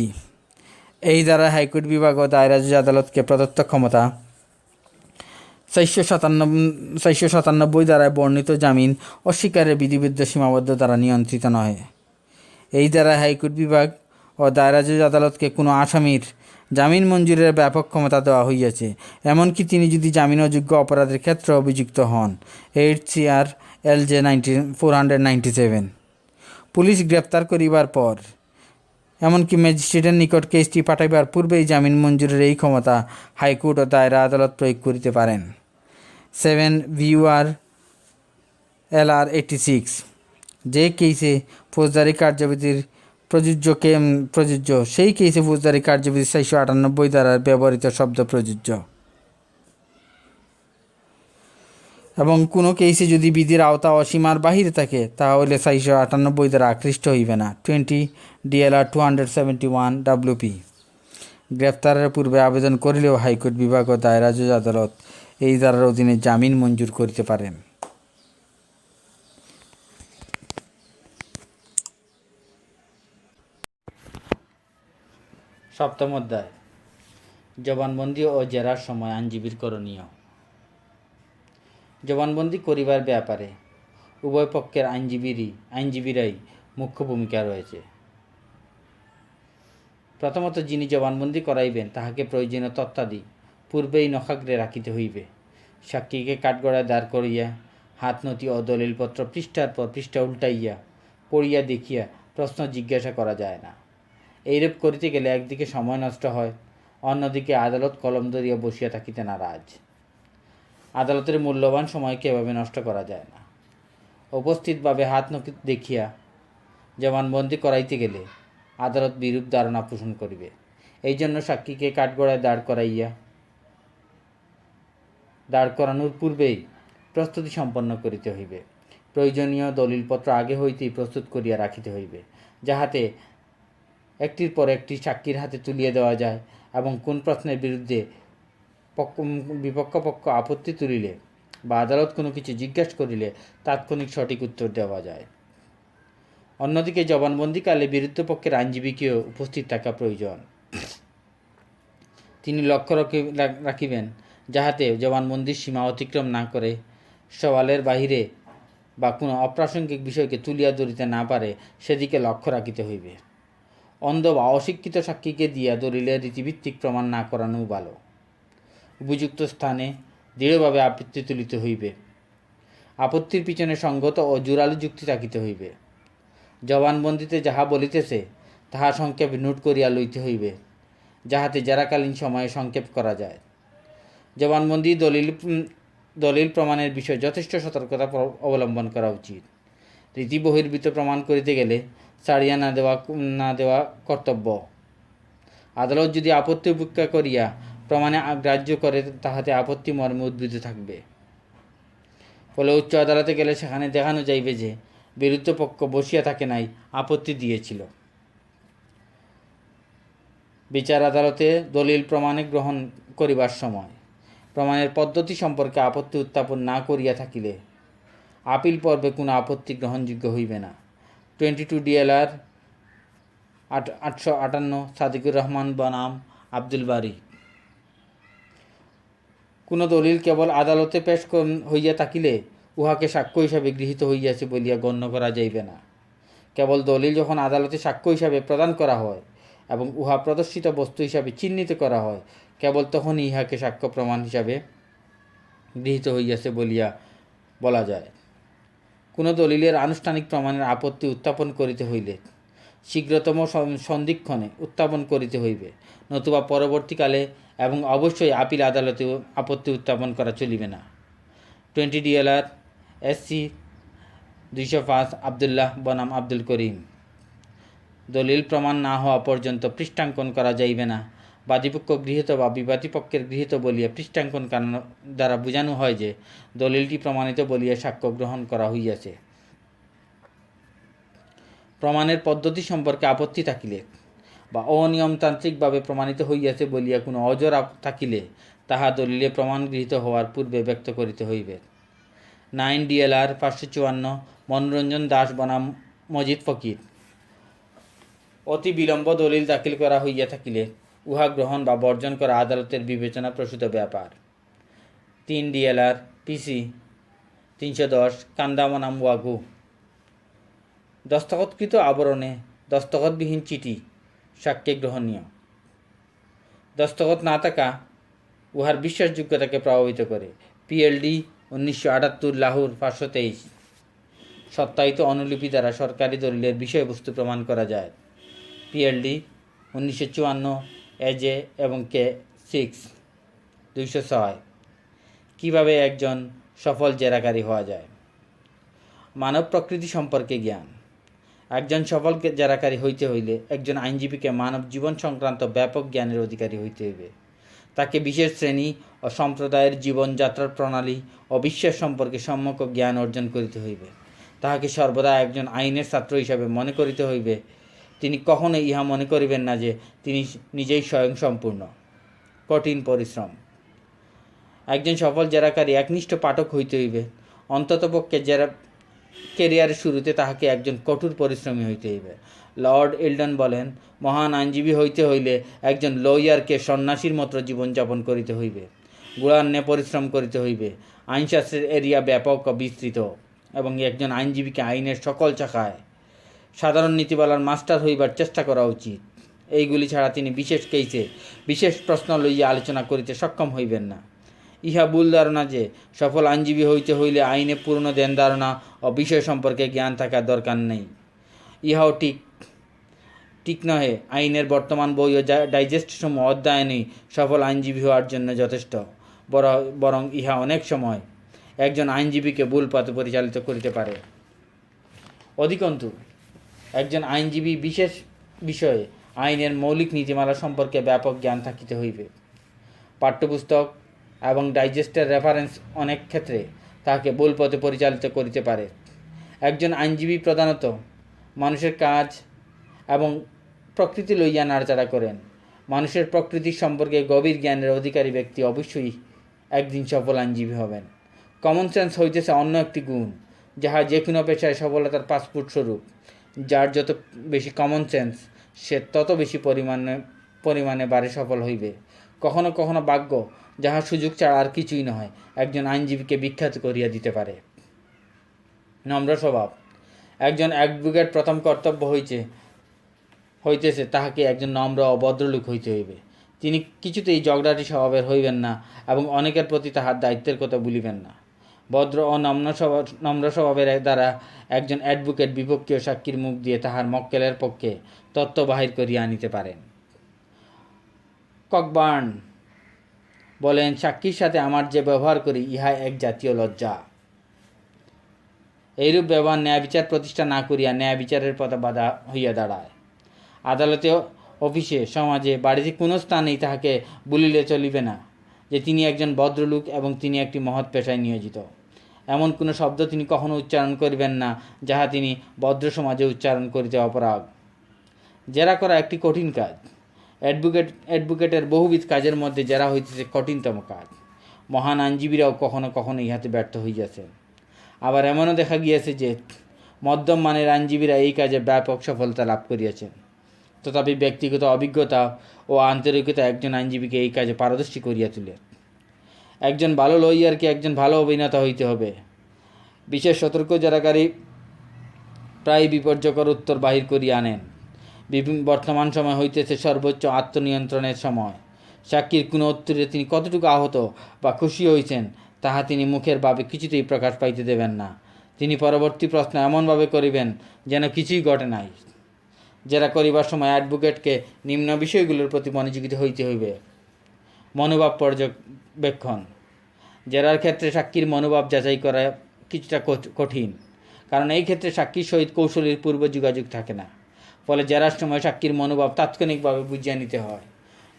Speaker 1: এই দ্বারা হাইকোর্ট বিভাগ ও দায়রা জজ আদালতকে প্রদত্ত ক্ষমতা 497 দ্বারায় বর্ণিত জামিন অস্বীকারের বিধিবিদ্ধ সীমাবদ্ধ দ্বারা নিয়ন্ত্রিত নয়। এই দ্বারা হাইকোর্ট বিভাগ ও দায়রা জজ আদালতকে কোনো আসামির জামিন মঞ্জুরের ব্যাপক ক্ষমতা দেওয়া হইয়াছে, এমনকি তিনি যদি জামিন অযোগ্য অপরাধের ক্ষেত্রে অভিযুক্ত হন। 8 CR LJ 497। পুলিশ গ্রেপ্তার করিবার পর এমনকি ম্যাজিস্ট্রেটের নিকট কেসটি পাঠাইবার পূর্বেই জামিন মঞ্জুরের এই ক্ষমতা হাইকোর্ট ও দায়রা আদালত প্রয়োগ করিতে পারেন। 7 VUR LR 86। যে কেসে ফৌজদারি কার্যবিধির প্রযোজ্য সেই কেসে ফৌজদারি কার্যবিধি 498 দ্বারা ব্যবহৃত শব্দ প্রযোজ্য, এবং কোনো কেসে যদি বিধির আওতা অসীমার বাহিরে থাকে তাহলে 498 দ্বারা আকৃষ্ট হইবে না। 20 DLR 271 WP। গ্রেপ্তারের পূর্বে আবেদন করিলেও হাইকোর্ট বিভাগ ও দায়রা জজ আদালত এই ধারার অধীনে জামিন মঞ্জুর করিতে পারেন। সপ্তম অধ্যায়, জবানবন্দি ও জেরার সময় আইনজীবীর করণীয়। জবানবন্দি করিবার ব্যাপারে উভয় পক্ষের আইনজীবীরাই মুখ্য ভূমিকা রয়েছে। প্রথমত, যিনি জবানবন্দি করাইবেন তাহাকে প্রয়োজনীয় তথ্যাদি পূর্বেই নখাগ্রে রাখিতে হইবে। সাক্ষীকে কাঠগড়ায় দাঁড় করিয়া হাত নথি ও দলিলপত্র পৃষ্ঠার পর পৃষ্ঠা উল্টাইয়া পড়িয়া দেখিয়া প্রশ্ন জিজ্ঞাসা করা যায় না। এইরূপ করিতে গেলে একদিকে সময় নষ্ট হয়, অন্যদিকে আদালত কলম ধরিয়া বসিয়া থাকিতে নারাজ। আদালতের মূল্যবান সময়কে এভাবে নষ্ট করা যায় না। উপস্থিতভাবে হাত নথি দেখিয়া জবানবন্দি করাইতে গেলে আদালত বিরূপ ধারণা পোষণ করিবে। এই জন্য সাক্ষীকে কাঠগড়ায় দাঁড় করানোর পূর্বেই প্রস্তুতি সম্পন্ন করিতে হইবে। প্রয়োজনীয় দলিলপত্র আগে হইতেই প্রস্তুত করিয়া রাখিতে হইবে, যাহাতে একটির পর একটি সাক্ষীর হাতে তুলিয়ে দেওয়া যায়, এবং কোন প্রশ্নের বিরুদ্ধে বিপক্ষ পক্ষ আপত্তি তুলিলে বা আদালত কোনো কিছু জিজ্ঞাসা করিলে তাৎক্ষণিক সঠিক উত্তর দেওয়া যায়। অন্যদিকে জবানবন্দিকালে বিরুদ্ধ পক্ষের আইনজীবীকেও উপস্থিত থাকা প্রয়োজন। তিনি লক্ষ্য রাখিবেন যাহাতে জবানবন্দির সীমা অতিক্রম না করে সওয়ালের বাহিরে বা কোনো অপ্রাসঙ্গিক বিষয়কে তুলিয়া ধরিতে না পারে, সেদিকে লক্ষ্য রাখিতে হইবে। অন্ধ বা অশিক্ষিত সাক্ষীকে দিয়া দলিলের রীতিভিত্তিক প্রমাণ না করানো ভালো। উপযুক্ত স্থানে দৃঢ়ভাবে আপত্তি তুলিতে হইবে। আপত্তির পিছনে সঙ্গত ও জোরালো যুক্তি থাকিতে হইবে। জবানবন্দিতে যাহা বলিতেছে তাহা সংক্ষেপে নোট করিয়া লইতে হইবে, যাহাতে জেরাকালীন সময়ে সংক্ষেপ করা যায়। জবানবন্দি দলিল প্রমাণের বিষয়ে যথেষ্ট সতর্কতা অবলম্বন করা উচিত। রীতি বহির্ভূত প্রমাণ করিতে গেলে ছাড়িয়া না দেওয়া কর্তব্য। আদালত যদি আপত্তি উপেক্ষা করিয়া প্রমাণে গ্রাহ্য করে তাহাতে আপত্তি মর্মে উদ্ভিদ থাকবে। ফলে উচ্চ আদালতে গেলে সেখানে দেখানো যাইবে যে বিরুদ্ধ পক্ষ বসিয়া থাকে নাই আপত্তি দিয়েছিল। বিচার আদালতে দলিল প্রমাণে গ্রহণ করিবার সময় প্রমাণের পদ্ধতি সম্পর্কে আপত্তি উত্থাপন না করিয়া থাকিলে আপিল পর্বে কোনো আপত্তি গ্রহণযোগ্য হইবে না। 22 DLR 858 সাদিকুর রহমান বনাম আব্দুল বারী। কোনো দলিল কেবল আদালতে পেশ হইয়া থাকিলে উহাকে সাক্ষ্য হিসাবে গৃহীত হইয়াছে বলিয়া গণ্য করা যাইবে না। কেবল দলিল যখন আদালতে সাক্ষ্য হিসাবে প্রদান করা হয় এবং উহা প্রদর্শিত বস্তু হিসাবে চিহ্নিত করা হয়, কেবল তখনই ইহাকে সাক্ষ্য প্রমাণ হিসাবে গৃহীত হইয়াছে বলিয়া বলা যায়। কোনো দলিলের আনুষ্ঠানিক প্রমাণের আপত্তি উত্থাপন করিতে হইলে শীঘ্রতম সন্ধিক্ষণে উত্থাপন করিতে হইবে, নতুবা পরবর্তীকালে এবং অবশ্যই আপিল আদালতে আপত্তি উত্থাপন করা চলিবে না। 20 DLR SC 205 আবদুল্লাহ বনাম আব্দুল করিম। দলিল প্রমাণ না হওয়া পর্যন্ত পৃষ্ঠাঙ্কন করা যাইবে না। বাদীপক্ষ গৃহীত বা বিবাদী পক্ষের গৃহীত বলিয়া পৃষ্ঠাঙ্কন দ্বারা বোঝানো হয় যে দলিলটি প্রমাণিত বলিয়া সাক্ষ্য গ্রহণ করা হইয়াছে। প্রমাণের পদ্ধতি সম্পর্কে আপত্তি থাকিলে বা অনিয়মতান্ত্রিকভাবে প্রমাণিত হইয়াছে বলিয়া কোনো অজর থাকিলে তাহা দলিলে প্রমাণ গৃহীত হওয়ার পূর্বে ব্যক্ত করিতে হইবে। 9 DLR 554 মনোরঞ্জন দাস বনাম মজিদ ফকির। অতি বিলম্ব দলিল দাখিল করা হইয়া থাকিলে উহা গ্রহণ বা বর্জন করা আদালতের বিবেচনা প্রসূত ব্যাপার। 3 DLR PC 310 কান্দা বনাম ওয়াগু। দস্তখতকৃত আবরণে দস্তখতবিহীন চিঠি সাক্ষ্যে গ্রহণীয়। দস্তখত না থাকা উহার বিশ্বাসযোগ্যতাকে প্রভাবিত করে। PLD 1978 লাহোর 523। সত্যায়িত অনুলিপি দ্বারা সরকারি দলিলের বিষয়বস্তু প্রমাণ করা যায়। PLD 1954 AJ এবং K 6 206। কীভাবে একজন সফল জেরাকারী হওয়া যায়? মানব প্রকৃতি সম্পর্কে জ্ঞান। একজন সফল জেরাকারী হইতে হইলে একজন আইনজীবীকে মানব জীবন সংক্রান্ত ব্যাপক জ্ঞানের অধিকারী হইতে হইবে। তাকে বিশেষ শ্রেণী ও সম্প্রদায়ের জীবনযাত্রার প্রণালী ও বিশ্বাস সম্পর্কে সম্যক জ্ঞান অর্জন করিতে হইবে। তাহাকে সর্বদা একজন আইনের ছাত্র হিসাবে মনে করিতে হইবে। তিনি কখনোই ইহা মনে করিবেন না যে তিনি নিজেই স্বয়ং সম্পূর্ণ। কঠিন পরিশ্রম। একজন সফল জেরাকারী একনিষ্ঠ পাঠক হইতে হইবে। অন্ততপক্ষে ক্যারিয়ারের শুরুতে তাহাকে একজন কঠোর পরিশ্রমী হইতে হইবে। লর্ড এলডন বলেন, মহান আইনজীবী হইতে হইলে একজন লয়ারকে সন্ন্যাসীর মতো জীবনযাপন করিতে হইবে। গুণান্নে পরিশ্রম করিতে হইবে। আইনশাস্ত্রের এরিয়া ব্যাপক ও বিস্তৃত এবং একজন আইনজীবীকে আইনের সকল শাখায় সাধারণ নীতিমালার মাস্টার হইবার চেষ্টা করা উচিত। এইগুলি ছাড়া তিনি বিশেষ কেসে বিশেষ প্রশ্ন লইয়া আলোচনা করিতে সক্ষম হইবেন না। ইহা ভুল ধারণা যে সফল আইনজীবী হইতে হইলে আইনে পূর্ণ ধ্যান ধারণা ও বিষয় সম্পর্কে জ্ঞান থাকার দরকার নেই। ইহাও ঠিক নহে। আইনের বর্তমান বই ও ডাইজেস্টসমূহ অধ্যয়নই সফল আইনজীবী হওয়ার জন্য যথেষ্ট। বরং ইহা অনেক সময় একজন আইনজীবীকে ভুল পথে পরিচালিত করিতে পারে। অধিকন্তু একজন আইনজীবী বিশেষ বিষয়ে আইনের মৌলিক নীতিমালা সম্পর্কে ব্যাপক জ্ঞান থাকিতে হইবে। পাঠ্যপুস্তক এবং ডাইজেস্টের রেফারেন্স অনেক ক্ষেত্রে তাহাকে ভুল পথে পরিচালিত করিতে পারে। একজন আইনজীবী প্রধানত মানুষের কাজ এবং প্রকৃতি লইয়া নাড়াচাড়া করেন। মানুষের প্রকৃতি সম্পর্কে গভীর জ্ঞানের অধিকারী ব্যক্তি অবশ্যই একদিন সফল আইনজীবী হবেন। কমন সেন্স হইতেছে অন্য একটি গুণ, যাহা যে কোনো পেশায় সফলতার পাসপোর্ট স্বরূপ। যার যত বেশি কমন সেন্স, সে তত বেশি পরিমাণে বারে সফল হইবে। কখনো কখনো ভাগ্য, যাহা সুযোগ ছাড়া আর কিছুই নয়, একজন আইনজীবীকে বিখ্যাত করিয়া দিতে পারে। নম্র স্বভাব। একজন অ্যাডভোকেট প্রথম কর্তব্য হইতেছে তাহাকে একজন নম্র ও ভদ্রলোক হইতে হইবে। তিনি কিছুতেই ঝগড়াটি স্বভাবের হইবেন না এবং অনেকের প্রতি তাহার দায়িত্বের কথা ভুলিবেন না। ভদ্র ও নম্র স্বভাবের দ্বারা একজন অ্যাডভোকেট বিপক্ষীয় সাক্ষীর মুখ দিয়ে তাহার মক্কেলের পক্ষে তথ্য বাহির করিয়া আনিতে পারেন। ককবার্ন বলেন, সাক্ষীর সাথে আমার যে ব্যবহার করি ইহা এক জাতীয় লজ্জা। এইরূপ ব্যবহার ন্যায় বিচার প্রতিষ্ঠা না করিয়া ন্যায় বিচারের পথে বাধা হইয়া দাঁড়ায়। আদালতে, অফিসে, সমাজে, বাড়িতে কোনো স্থানেই তাহাকে বলিলে চলিবে না যে তিনি একজন ভদ্রলোক এবং তিনি একটি মহৎ পেশায় নিয়োজিত। এমন কোনো শব্দ তিনি কখনো উচ্চারণ করিবেন না যাহা তিনি ভদ্র সমাজে উচ্চারণ করিতে অপরাগ। জেরা করা একটি কঠিন কাজ। অ্যাডভোকেটের বহুবিধ কাজের মধ্যে জেরা হইতেছে কঠিনতম কাজ। মহান আইনজীবীরাও কখনো কখনো ইহাতে ব্যর্থ হইয়াছেন। আবার এমনও দেখা গিয়েছে যে মধ্যম মানের আইনজীবীরা এই কাজে ব্যাপক সফলতা লাভ করিয়াছেন। তথাপি ব্যক্তিগত অভিজ্ঞতা ও আন্তরিকতা একজন আইনজীবীকে এই কাজে পারদর্শী করিয়া তোলে। একজন ভালো লইয়ারকে একজন ভালো অভিনেতা হইতে হবে। বিশেষ সতর্ক জেরাকারী প্রায় বিপর্যকর উত্তর বাহির করিয়া আনেন। বর্তমান সময় হইতেছে সর্বোচ্চ আত্মনিয়ন্ত্রণের সময়। সাক্ষীর কোনো উত্তরে তিনি কতটুকু আহত বা খুশি হইছেন তাহা তিনি মুখের ভাবে কিছুতেই প্রকাশ পাইতে দেবেন না। তিনি পরবর্তী প্রশ্ন এমনভাবে করিবেন যেন কিছুই ঘটে নাই। জেরা করিবার সময় অ্যাডভোকেটকে নিম্ন বিষয়গুলোর প্রতি মনোযোগী হইতে হইবে। মনোভাব পর্যবেক্ষণ। জেরার ক্ষেত্রে সাক্ষীর মনোভাব যাচাই করা কিছুটা কঠিন, কারণ এই ক্ষেত্রে সাক্ষীর সহিত কৌশলীর পূর্ব যোগাযোগ থাকে না। ফলে জেরার সময় সাক্ষীর মনোভাব তাৎক্ষণিকভাবে বুঝিয়া নিতে হয়।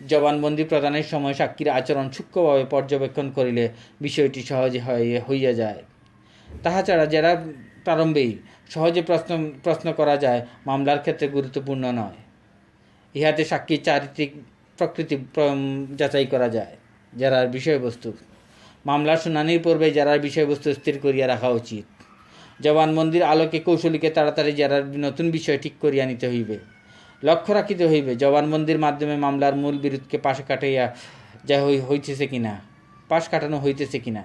Speaker 1: জবানবন্দি প্রদানের সময় সাক্ষীর আচরণ সূক্ষ্মভাবে পর্যবেক্ষণ করিলে বিষয়টি সহজে হইয়া যায়। তাহা ছাড়া জেরা প্রারম্ভেই সহজে প্রশ্ন করা যায় মামলার ক্ষেত্রে গুরুত্বপূর্ণ নয়। ইহাতে সাক্ষীর চারিত্রিক প্রকৃতি যাচাই করা যায়। জেরার বিষয়বস্তু। মামলার শুনানির পূর্বে জেরার বিষয়বস্তু স্থির করিয়া রাখা উচিত। জবানবন্দির আলোকে কৌশলীকে তাড়াতাড়ি জেরার নতুন বিষয় ঠিক করিয়া নিতে হইবে। লক্ষ্য রাখিতে হইবে জবানবন্দির মাধ্যমে মামলার মূল বিরোধকে পাশ কাটানো হইতেছে কিনা।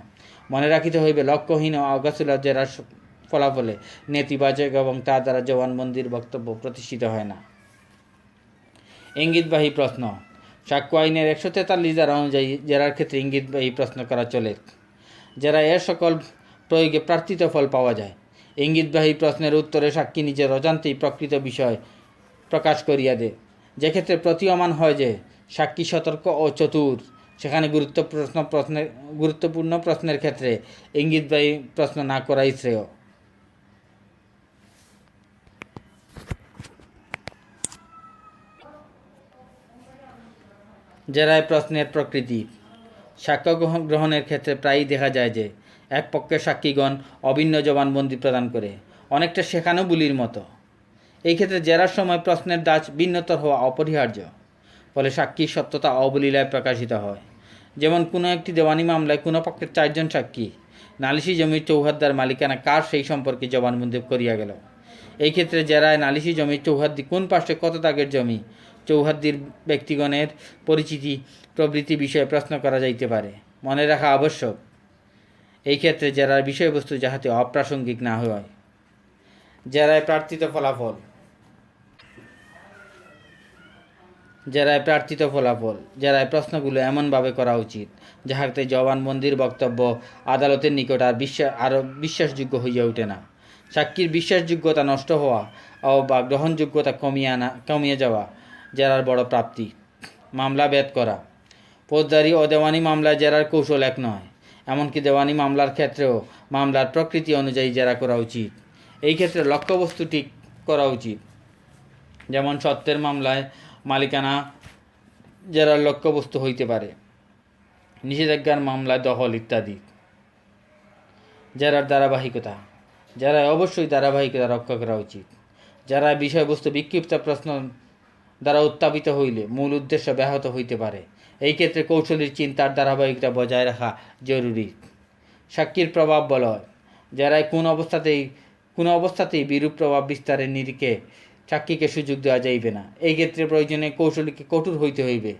Speaker 1: মনে রাখিতে হইবে লক্ষ্যহীন ও অগাছুলা জেরার ফলাফলে নেতিবাচক এবং তার দ্বারা জবানবন্দির বক্তব্য প্রতিষ্ঠিত হয় না। ইঙ্গিতবাহী প্রশ্ন। সাক্ষ্য আইনের 143 ধারা অনুযায়ী জেরার ক্ষেত্রে ইঙ্গিতবাহী প্রশ্ন করা চলে। জেরা এর সকল প্রয়োগে প্রার্থিত ফল পাওয়া যায়। ইঙ্গিতবাহী প্রশ্নের উত্তরে সাক্ষী নিজের অজান্তেই প্রকৃত বিষয় প্রকাশ করিয়া দেয়। যে ক্ষেত্রে প্রতীয়মান হয় যে সাক্ষী সতর্ক ও চতুর, সেখানে গুরুত্বপূর্ণ প্রশ্নের ক্ষেত্রে ইঙ্গিতবাহী প্রশ্ন না করাই শ্রেয়। জেরায় প্রশ্নের প্রকৃতি। সাক্ষ্য গ্রহণের ক্ষেত্রে প্রায়ই দেখা যায় যে এক পক্ষের সাক্ষীগণ অভিন্ন জবানবন্দি প্রদান করে, অনেকটা শেখানো বুলির মতো। এই ক্ষেত্রে জেরার সময় প্রশ্নের ধাঁচ ভিন্নতর হওয়া অপরিহার্য। ফলে সাক্ষীর সত্যতা অবলীলায় প্রকাশিত হয়। যেমন কোনো একটি দেওয়ানি মামলায় কোনো পক্ষের 4 জন সাক্ষী নালিশি জমির চৌহাদ্দার মালিকানা কার সেই সম্পর্কে জবানবন্দি করিয়া গেল। এই ক্ষেত্রে জেরায় নালিশি জমির চৌহাদ্দি কোন পাশে কত দাগের জমি, চৌহাদ্দির ব্যক্তিগণের পরিচিতি প্রভৃতি বিষয়ে প্রশ্ন করা যাইতে পারে। মনে রাখা আবশ্যক, এই ক্ষেত্রে জেরার বিষয়বস্তু যাহাতে অপ্রাসঙ্গিক না হয়। জেরায় প্রার্থিত ফলাফল। জেরায় প্রশ্নগুলো এমনভাবে করা উচিত যাহাতে জবানবন্দির বক্তব্য আদালতের নিকট আরও বিশ্বাসযোগ্য হইয়া ওঠে না। সাক্ষীর বিশ্বাসযোগ্যতা নষ্ট হওয়া বা গ্রহণযোগ্যতা কমিয়ে যাওয়া জেরার বড় প্রাপ্তি। মামলা ভেদ করা। ফৌজদারি ও দেওয়ানি মামলায় জেরার কৌশল এক নয়। এমনকি দেওয়ানি মামলার ক্ষেত্রেও মামলার প্রকৃতি অনুযায়ী জেরা করা উচিত। এই ক্ষেত্রে লক্ষ্যবস্তু ঠিক করা উচিত। যেমন সত্যের মামলায় মালিকানা জেরার লক্ষ্যবস্তু হইতে পারে, নিষেধাজ্ঞার মামলায় দখল ইত্যাদি। জেরার ধারাবাহিকতা। জেরায় অবশ্যই ধারাবাহিকতা রক্ষা করা উচিত। জেরায় বিষয়বস্তু বিক্ষিপ্ত প্রশ্ন দ্বারা উত্থাপিত হইলে মূল উদ্দেশ্য ব্যাহত হইতে পারে। এই ক্ষেত্রে কৌশলীর চিন্তার ধারাবাহিকতা বজায় রাখা জরুরি। সাক্ষীর প্রভাব বলয়। জেরায় কোনো অবস্থাতেই বিরূপ প্রভাব বিস্তারের নিরিখে সাক্ষীকে সুযোগ দেওয়া যাইবে না। এই ক্ষেত্রে প্রয়োজনে কৌশলীকে কঠোর হইতে হইবে।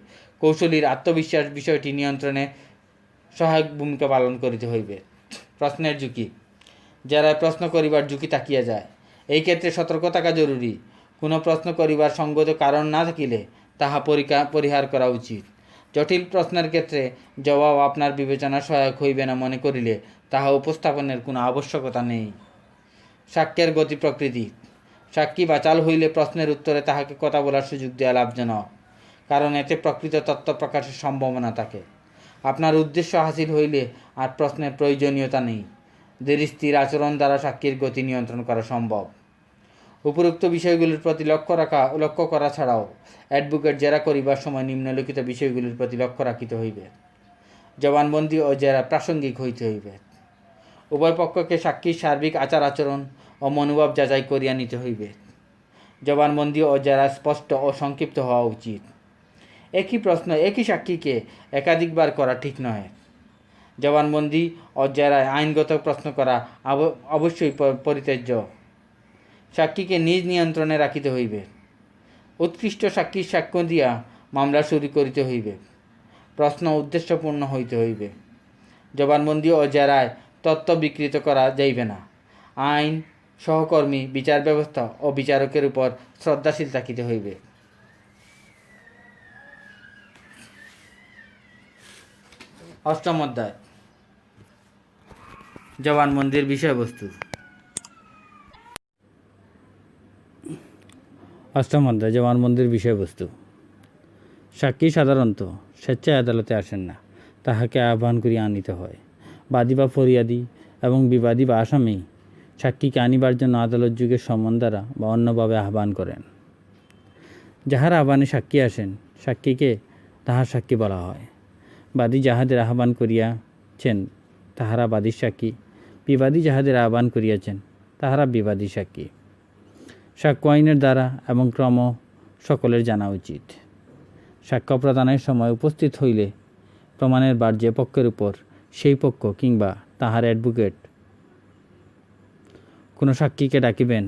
Speaker 1: কৌশলীর আত্মবিশ্বাস বিষয়টি নিয়ন্ত্রণে সহায়ক ভূমিকা পালন করিতে হইবে। প্রশ্নের ঝুঁকি। জেরায় প্রশ্ন করিবার ঝুঁকি থাকিয়া যায়। এই ক্ষেত্রে সতর্ক থাকা জরুরি। কোনো প্রশ্ন করিবার সঙ্গত কারণ না থাকিলে তাহা পরিহার করা উচিত। জটিল প্রশ্নের ক্ষেত্রে জবাব আপনার বিবেচনা সহায়ক হইবে না মনে করিলে তাহা উপস্থাপনের কোনো আবশ্যকতা নেই। সাক্ষ্যের গতি প্রকৃতি। সাক্ষী বাচাল হইলে প্রশ্নের উত্তরে তাহাকে কথা বলার সুযোগ দেওয়া লাভজনক, কারণ এতে প্রকৃত তথ্য প্রকাশের সম্ভাবনা থাকে। আপনার উদ্দেশ্য হাসিল হইলে আর প্রশ্নের প্রয়োজনীয়তা নেই। ধীরস্থির আচরণ দ্বারা সাক্ষীর গতি নিয়ন্ত্রণ করা সম্ভব। উপরোক্ত বিষয়গুলির প্রতি লক্ষ্য করা ছাড়াও অ্যাডভোকেট জেরা করিবার সময় নিম্নলিখিত বিষয়গুলির প্রতি লক্ষ্য রাখিতে হইবে। জবানবন্দি ও জেরা প্রাসঙ্গিক হইতে হইবে। উভয় পক্ষকে সাক্ষীর সার্বিক আচার আচরণ ও মনোভাব যাচাই করিয়া নিতে হইবে। জবানবন্দি ও যারা স্পষ্ট ও সংক্ষিপ্ত হওয়া উচিত। একই প্রশ্ন একই সাক্ষীকে একাধিকবার করা ঠিক নয়। জবানবন্দি ও জেরায় আইনগত প্রশ্ন করা অবশ্যই পরিত্যাজ্য। সাক্ষীকে নিজ নিয়ন্ত্রণে রাখিতে হইবে। উৎকৃষ্ট সাক্ষীর সাক্ষ্য দিয়া মামলা শুরু করিতে হইবে। প্রশ্ন উদ্দেশ্যপূর্ণ হইতে হইবে। জবানবন্দি ও জেরায় তথ্য বিকৃত করা যাইবে না। আইন, সহকর্মী, বিচার ব্যবস্থা ও বিচারকের উপর শ্রদ্ধাশীল থাকিতে হইবে। অষ্টম অধ্যায় জবানবন্দির বিষয়বস্তু। অষ্টম অধ্যায় জবানবন্দির বিষয়বস্তু। সাক্ষী সাধারণত স্বেচ্ছায় আদালতে আসেন না, তাহাকে আহ্বান করিয়া আনিতে হয়। বাদী বা ফরিয়াদি এবং বিবাদী বা আসামি সাক্ষীকে আনিবার জন্য আদালত যুগের সম্মান দ্বারা বা অন্যভাবে আহ্বান করেন। যাহার আহ্বানে সাক্ষী আসেন, সাক্ষীকে তাহার সাক্ষী বলা হয়। বাদী যাহাদের আহ্বান করিয়াছেন তাহারা বাদীর সাক্ষী, বিবাদী যাহাদের আহ্বান করিয়াছেন তাহারা বিবাদী সাক্ষী। সাক্ষ্য আইনের দ্বারা এবং ক্রম সকলের জানা উচিত। সাক্ষ্য প্রদানের সময় উপস্থিত হইলে প্রমাণের ভার যে পক্ষের উপর, সেই পক্ষ কিংবা তাহার অ্যাডভোকেট কোনো সাক্ষীকে ডাকিবেন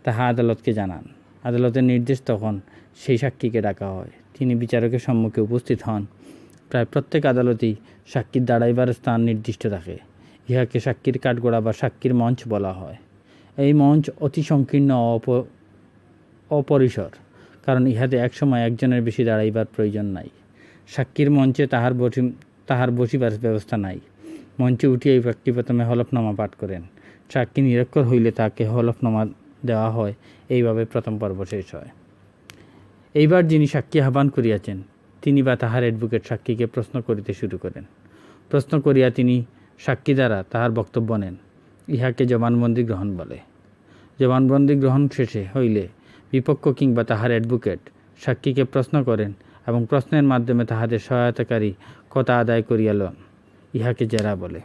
Speaker 1: তাহা আদালতকে জানান। আদালতের নির্দেশ তখন সেই সাক্ষীকে ডাকা হয়। তিনি বিচারকের সম্মুখে উপস্থিত হন। প্রায় প্রত্যেক আদালতেই সাক্ষীর দাঁড়াইবার স্থান নির্দিষ্ট থাকে। ইহাকে সাক্ষীর কাঠগড়া বা সাক্ষীর মঞ্চ বলা হয়। এই মঞ্চ অতি সংকীর্ণ ও অপরিসর, কারণ ইহাতে একসময় একজনের বেশি দাঁড়াইবার প্রয়োজন নাই। সাক্ষীর মঞ্চে তাহার বসিবার ব্যবস্থা নাই। মঞ্চে উঠিয়াই ব্যক্তি প্রথমে হলফনামা পাঠ করেন। সাক্ষী নিরক্ষর হইলে তাকে হলফনামা দেওয়া হয়। এইভাবে প্রথম পর্ব শেষ হয়। এইবার যিনি সাক্ষী আহ্বান করিয়াছেন তিনি বা তাহার অ্যাডভোকেট সাক্ষীকে প্রশ্ন করিতে শুরু করেন। প্রশ্ন করিয়া তিনি সাক্ষী দ্বারা তাহার বক্তব্য নেন। ইহাকে জবানবন্দি গ্রহণ বলে। জবানবন্দি গ্রহণ শেষে হইলে বিপক্ষ কিংবা তাহার অ্যাডভোকেট সাক্ষীকে প্রশ্ন করেন এবং প্রশ্নের মাধ্যমে তাহাদের সহায়তাকারী কথা আদায় করিয়া লন। ইহাকে জেরা বলে।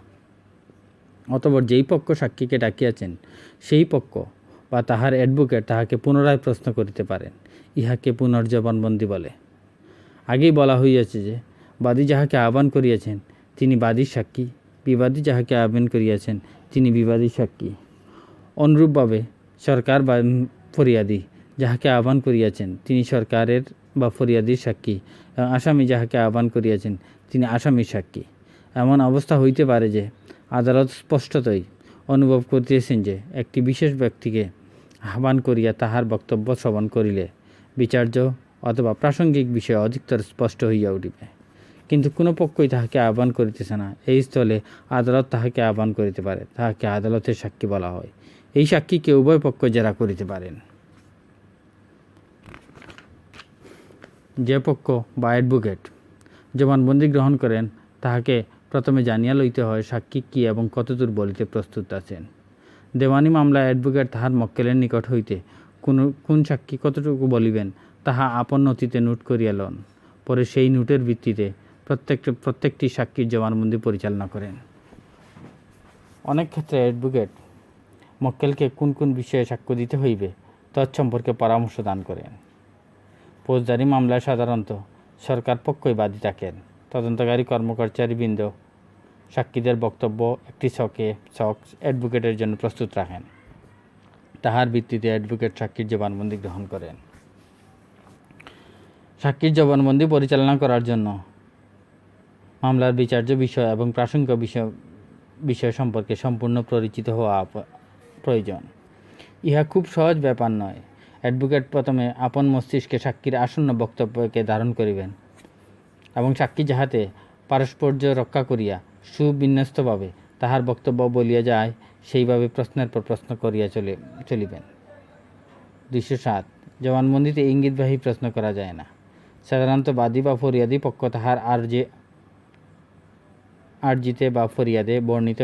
Speaker 1: অতঃপর যেই পক্ষ সাক্ষীকে ডাকিয়াছেন সেই পক্ষ বা তাহার অ্যাডভোকেট তাহাকে পুনরায় প্রশ্ন করিতে পারেন। ইহাকে পুনর্জবানবন্দি বলে। আগেই বলা হইয়াছে যে বাদী যাহাকে আহ্বান করিয়াছেন তিনি বাদীর সাক্ষী, বিবাদী যাহাকে আহ্বান করিয়াছেন তিনি বিবাদীর সাক্ষী। অনুরূপভাবে সরকার বা ফরিয়াদি যাহাকে আহ্বান করিয়াছেন তিনি সরকারের বা ফরিয়াদির সাক্ষী এবং আসামি যাহাকে আহ্বান করিয়াছেন তিনি আসামির সাক্ষী। এমন অবস্থা হইতে পারে যে আদালত স্পষ্টতই অনুভব করিতেছেন যে একটি বিশেষ ব্যক্তিকে আহ্বান করিয়া তাহার বক্তব্য শ্রবণ করিলে বিচার্য অথবা প্রাসঙ্গিক বিষয় অধিকতর স্পষ্ট হইয়া উঠিবে, কিন্তু কোনো পক্ষই তাহাকে আহ্বান করিতেছে না। এই স্থলে আদালত তাহাকে আহ্বান করিতে পারে। তাহাকে আদালতের সাক্ষী বলা হয়। এই সাক্ষীকে উভয় পক্ষ জেরা করিতে পারেন। যে পক্ষ বা অ্যাডভোকেট জবানবন্দি গ্রহণ করেন তাহাকে প্রথমে জানিয়া লইতে হয় সাক্ষী কী এবং কতদূর বলিতে প্রস্তুত আছেন। দেওয়ানি মামলায় অ্যাডভোকেট তাহার মক্কেলের নিকট হইতে কোন সাক্ষী কতটুকু বলিবেন তাহা আপন নথিতে নোট করিয়া লন। পরে সেই নোটের ভিত্তিতে প্রত্যেকটি সাক্ষীর জবানবন্দি পরিচালনা করেন। অনেক ক্ষেত্রে অ্যাডভোকেট মক্কেলকে কোন বিষয়ে সাক্ষ্য দিতে হইবে তৎসম্পর্কে পরামর্শ দান করেন। ফৌজদারি মামলায় সাধারণত সরকার পক্ষই বাদী থাকেন। তদন্তকারী কর্মকর্তাবৃন্দ সাক্ষীদের বক্তব্য একটি ছক অ্যাডভোকেটের জন্য প্রস্তুত রাখেন। তাহার ভিত্তিতে অ্যাডভোকেট সাক্ষীর জবানবন্দি গ্রহণ করেন। সাক্ষীর জবানবন্দি পরিচালনা করার জন্য মামলার বিচার্য বিষয় এবং প্রাসঙ্গিক বিষয় সম্পর্কে সম্পূর্ণ পরিচিত হওয়া প্রয়োজন। ইহা খুব সহজ ব্যাপার নয়। অ্যাডভোকেট প্রথমে আপন মস্তিষ্কে সাক্ষীর আসন্ন বক্তব্যকে ধারণ করিবেন এবং সাক্ষী যাহাতে পারস্পর্য রক্ষা করিয়া সুবিন্যস্তভাবে তাহার বক্তব্য বলিয়া যায় সেইভাবে প্রশ্নের পর প্রশ্ন করিয়া চলিবেন। 207 জবানবন্দিতে ইঙ্গিতবাহী প্রশ্ন করা যায় না। সাধারণত বাদী বা ফরিয়াদি পক্ষ তাহার আর্জিতে বা ফরিয়াদে বর্ণিত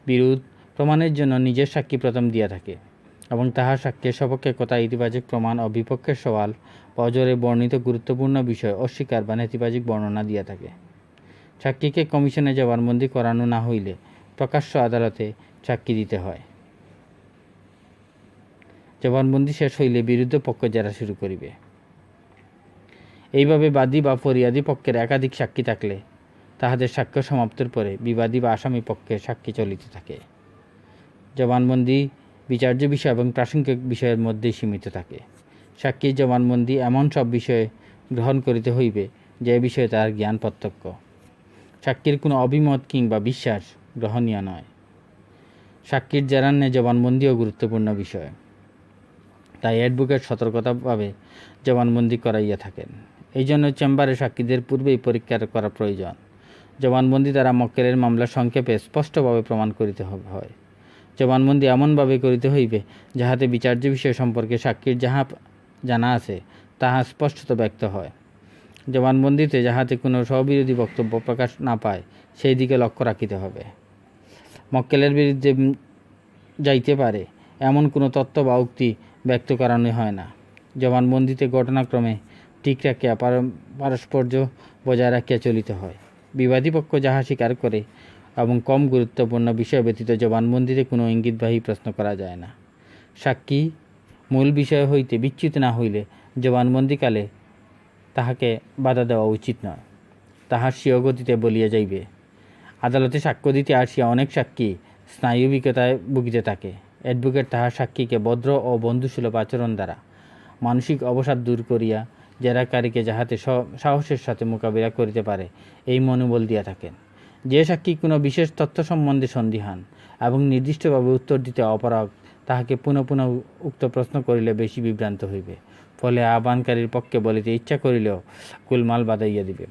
Speaker 1: বিরোধ প্রমাণের জন্য নিজের সাক্ষী প্রথম দিয়া থাকে এবং তাহার সাক্ষ্যের সপক্ষে কথা, ইতিবাচক প্রমাণ ও বিপক্ষের সওয়াল বা অজরে বর্ণিত গুরুত্বপূর্ণ বিষয় অস্বীকার বা নেতিবাচক বর্ণনা দিয়া থাকে। সাক্ষীকে কমিশনে জবানবন্দি করানো না হইলে প্রকাশ্য আদালতে সাক্ষী দিতে হয়। জবানবন্দি শেষ হইলে বিরুদ্ধ পক্ষ জেরা শুরু করিবে। এইভাবে বাদী বা ফরিয়াদী পক্ষের একাধিক সাক্ষী থাকলে তাহাদের সাক্ষ্য সমাপ্তির পরে বিবাদী বা আসামি পক্ষের সাক্ষী চলিতে থাকে। জবানবন্দি বিচার্য বিষয় এবং প্রাসঙ্গিক বিষয়ের মধ্যেই সীমিত থাকে। সাক্ষীর জবানবন্দি এমন সব বিষয়ে গ্রহণ করিতে হইবে যে বিষয়ে তার জ্ঞান প্রত্যক্ষ। সাক্ষীর কোনো অভিমত কিংবা বিশ্বাস গ্রহণীয় নয়। সাক্ষীর জেরান্নে জবানবন্দিও গুরুত্বপূর্ণ বিষয়, তাই অ্যাডভোকেট সতর্কতাভাবে জবানবন্দি করাইয়া থাকেন। এই জন্য চেম্বারে সাক্ষীদের পূর্বেই পরীক্ষা করা প্রয়োজন। জবানবন্দি দ্বারা মক্কেলের মামলার সংক্ষেপে স্পষ্টভাবে প্রমাণ করিতে হয়। জবানবন্দি এমনভাবে করিতে হইবে যাহাতে বিচার্য বিষয় সম্পর্কে সাক্ষীর যাহা জানা আছে তাহা স্পষ্টত ব্যক্ত হয়। জবানবন্দিতে যাহাতে কোনো স্ববিরোধী বক্তব্য প্রকাশ না পায় সেই দিকে লক্ষ্য রাখিতে হবে। মক্কেলের বিরুদ্ধে যাইতে পারে এমন কোনো তথ্য বা উক্তি ব্যক্ত করানো হয় না। জবানবন্দিতে ঘটনাক্রমে ঠিক রাখিয়া পারস্পর্য বজায় রাখিয়া চলিতে হয়। বিবাদী পক্ষ যাহা স্বীকার করে এবং কম গুরুত্বপূর্ণ বিষয় ব্যতীত জবানবন্দিতে কোনো ইঙ্গিতবাহী প্রশ্ন করা যায় না। সাক্ষী মূল বিষয় হইতে বিচ্যুত না হইলে জবানবন্দিকালে তাহাকে বাধা দেওয়া উচিত নয়, তাহার স্বীয় গতিতে বলিয়া যাইবে। আদালতে সাক্ষ্য দিতে আসিয়া অনেক সাক্ষী স্নায়ুবিকতায় ভুগিতে থাকে। অ্যাডভোকেট তাহার সাক্ষীকে ভদ্র ও বন্ধুসুলভ আচরণ দ্বারা মানসিক অবসাদ দূর করিয়া জেরাকারীকে যাহাতে সাহসের সাথে মোকাবিলা করিতে পারে এই মনোবল দিয়া থাকেন। যে সাক্ষী কোনো বিশেষ তথ্য সম্বন্ধে সন্দিহান এবং নির্দিষ্টভাবে উত্তর দিতে অপারগ তাহাকে পুনঃ পুনঃ উক্ত প্রশ্ন করিলে বেশি বিভ্রান্ত হইবে, ফলে আহ্বানকারীর পক্ষে বলিতে ইচ্ছা করিলেও কুলমাল বাঁধাইয়া দিবে।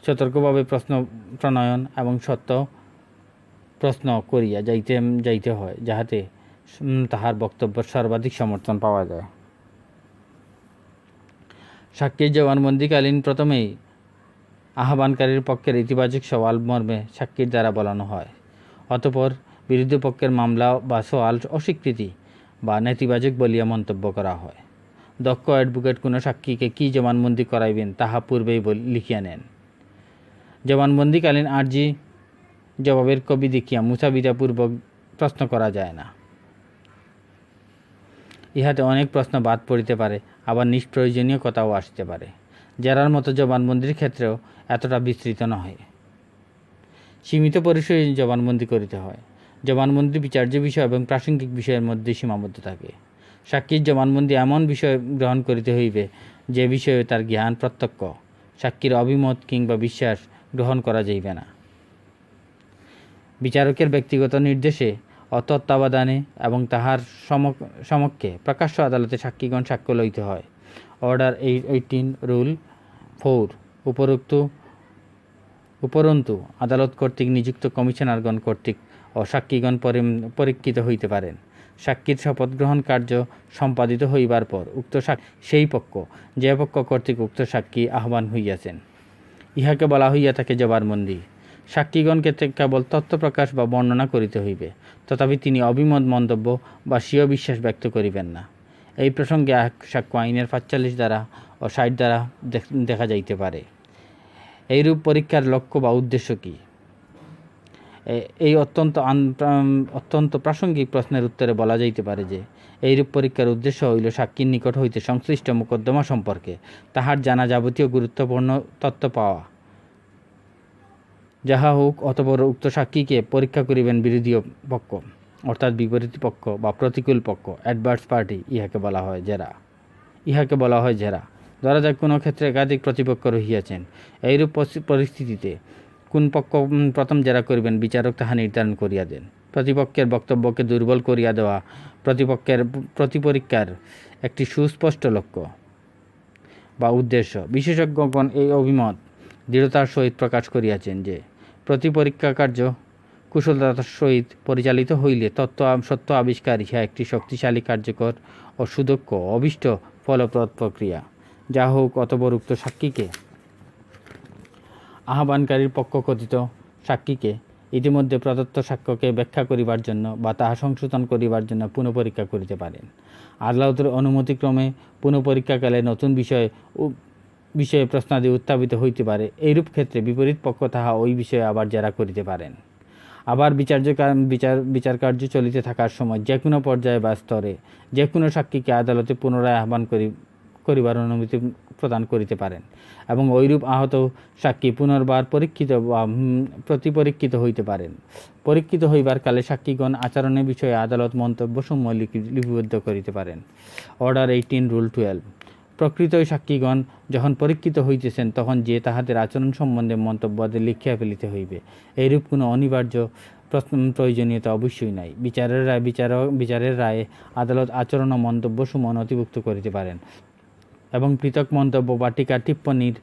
Speaker 1: সতর্কভাবে প্রশ্ন প্রণয়ন এবং সত্য প্রশ্ন করিয়া যাইতে হয় যাহাতে তাহার বক্তব্যের সর্বাধিক সমর্থন পাওয়া যায়। সাক্ষীর জবানবন্দিকালীন প্রথমেই আহ্বানকারীর পক্ষের ইতিবাচক সওয়াল মর্মে সাক্ষীর দ্বারা বলানো হয়। অতঃপর বিরুদ্ধ পক্ষের মামলা বা সওয়াল অস্বীকৃতি বা নেতিবাচক বলিয়া মন্তব্য করা হয়। দক্ষ অ্যাডভোকেট কোনো সাক্ষীকে কী জবানবন্দি করাইবেন তাহা পূর্বেই লিখিয়া নেন। জবানবন্দিকালীন আর্জি জবাবের কপি দেখিয়া মুসাবিদাপূর্বক প্রশ্ন করা যায় না। ইহাতে অনেক প্রশ্ন বাদ পড়িতে পারে, আবার নিষ্প্রয়োজনীয় কথাও আসতে পারে। জেরার মতো জবানবন্দির ক্ষেত্রেও এতটা বিস্তৃত নয়, সীমিত পরিসরে জবানবন্দি করিতে হয়। জবানবন্দি বিচার্য বিষয় এবং প্রাসঙ্গিক বিষয়ের মধ্যে সীমাবদ্ধ থাকে। সাক্ষীর জবানবন্দি এমন বিষয় গ্রহণ করিতে হইবে যে বিষয়ে তার জ্ঞান প্রত্যক্ষ। সাক্ষীর অভিমত কিংবা বিশ্বাস গ্রহণ করা যাইবে না। বিচারকের ব্যক্তিগত নির্দেশে ও তত্ত্বাবধানে এবং তাহার সমক্ষে প্রকাশ্য আদালতে সাক্ষীগণ সাক্ষ্য লইতে হয়। অর্ডার 18 রুল 4 উপরন্তু আদালত কর্তৃক নিযুক্ত কমিশনারগণ কর্তৃক ও সাক্ষীগণ পরীক্ষিত হইতে পারেন। সাক্ষীর শপথ গ্রহণ কার্য সম্পাদিত হইবার পর উক্ত সেই পক্ষ যে পক্ষ কর্তৃক উক্ত সাক্ষী আহ্বান হইয়াছেন ইহাকে বলা হইয়া থাকে জবানবন্দি। সাক্ষীগণকে কেবল তথ্য প্রকাশ বা বর্ণনা করিতে হইবে, তথাপি তিনি অভিমত মন্তব্য বা স্বীয় বিশ্বাস ব্যক্ত করিবেন না। এই প্রসঙ্গে সাক্ষ্য আইনের 45 ধারা ও 60 ধারা দেখা যাইতে পারে। এইরূপ পরীক্ষার লক্ষ্য বা উদ্দেশ্য কী? এই অত্যন্ত প্রাসঙ্গিক প্রশ্নের উত্তরে বলা যাইতে পারে যে এইরূপ পরীক্ষার উদ্দেশ্য হইল সাক্ষীর নিকট হইতে সংশ্লিষ্ট মোকদ্দমা সম্পর্কে তাহার জানা যাবতীয় গুরুত্বপূর্ণ তথ্য পাওয়া। যাহা হোক, অতঃপর উক্ত সাক্ষীকে পরীক্ষা করিবেন বিরোধী পক্ষ, অর্থাৎ বিপরীত পক্ষ বা প্রতিকূল পক্ষ, অ্যাডভার্স পার্টি। ইহাকে বলা হয় জেরা। ধরা যাক কোনো ক্ষেত্রে একাধিক প্রতিপক্ষ রহিয়াছেন। এইরূপ পরিস্থিতিতে কোন পক্ষ প্রথম জেরা করিবেন বিচারক তাহা নির্ধারণ করিয়া দেন। প্রতিপক্ষের বক্তব্যকে দুর্বল করিয়া দেওয়া প্রতিপরীক্ষার একটি সুস্পষ্ট লক্ষ্য বা উদ্দেশ্য। বিশেষজ্ঞগণ এই অভিমত দৃঢ়তার সহিত প্রকাশ করিয়াছেন যে প্রতিপরীক্ষা কার্য কুশলতার সহিত পরিচালিত হইলে সত্য আবিষ্কার ইহা একটি শক্তিশালী, কার্যকর ও সুদক্ষ অভীষ্ট ফলপ্রদ প্রক্রিয়া। যা হোক, অতঃপর উক্ত সাক্ষীকে আহ্বানকারীর পক্ষ কথিত সাক্ষীকে ইতিমধ্যে প্রদত্ত সাক্ষ্যকে ব্যাখ্যা করিবার জন্য বা তাহা সংশোধন করিবার জন্য পুনঃপরীক্ষা করিতে পারেন। আদালতের অনুমতিক্রমে পুনঃপরীক্ষাকালে নতুন বিষয়ে প্রশ্নাদি উত্থাপিত হইতে পারে। এইরূপ ক্ষেত্রে বিপরীত পক্ষ তাহা ওই বিষয়ে আবার জেরা করিতে পারেন। আবার বিচার কার্য চলিতে থাকার সময় যে কোনো পর্যায়ে বা স্তরে যে কোনো সাক্ষীকে আদালতে পুনরায় আহ্বান করিবার অনুমতি প্রদান করিতে পারেন এবং ঐরূপ আহত সাক্ষী পুনর্বার পরীক্ষিত বা প্রতিপরীক্ষিত হইতে পারেন। পরীক্ষিত হইবার কালে সাক্ষীগণ আচরণের বিষয়ে আদালত মন্তব্যসমূহ লিপিবদ্ধ করিতে পারেন। Order 18 rule 12। প্রকৃতই সাক্ষীগণ যখন পরীক্ষিত হইতেছেন তখন যে তাহাদের আচরণ সম্বন্ধে মন্তব্যাদি লিখিয়া ফেলিতে হইবে, এইরূপ কোনো অনিবার্য প্রয়োজনীয়তা অবশ্যই নাই। বিচারের রায়ে আদালত আচরণ ও মন্তব্যসমূহ নথিভুক্ত করিতে পারেন এবং পৃথক মন্তব্য বা টিকা টিপ্পণীর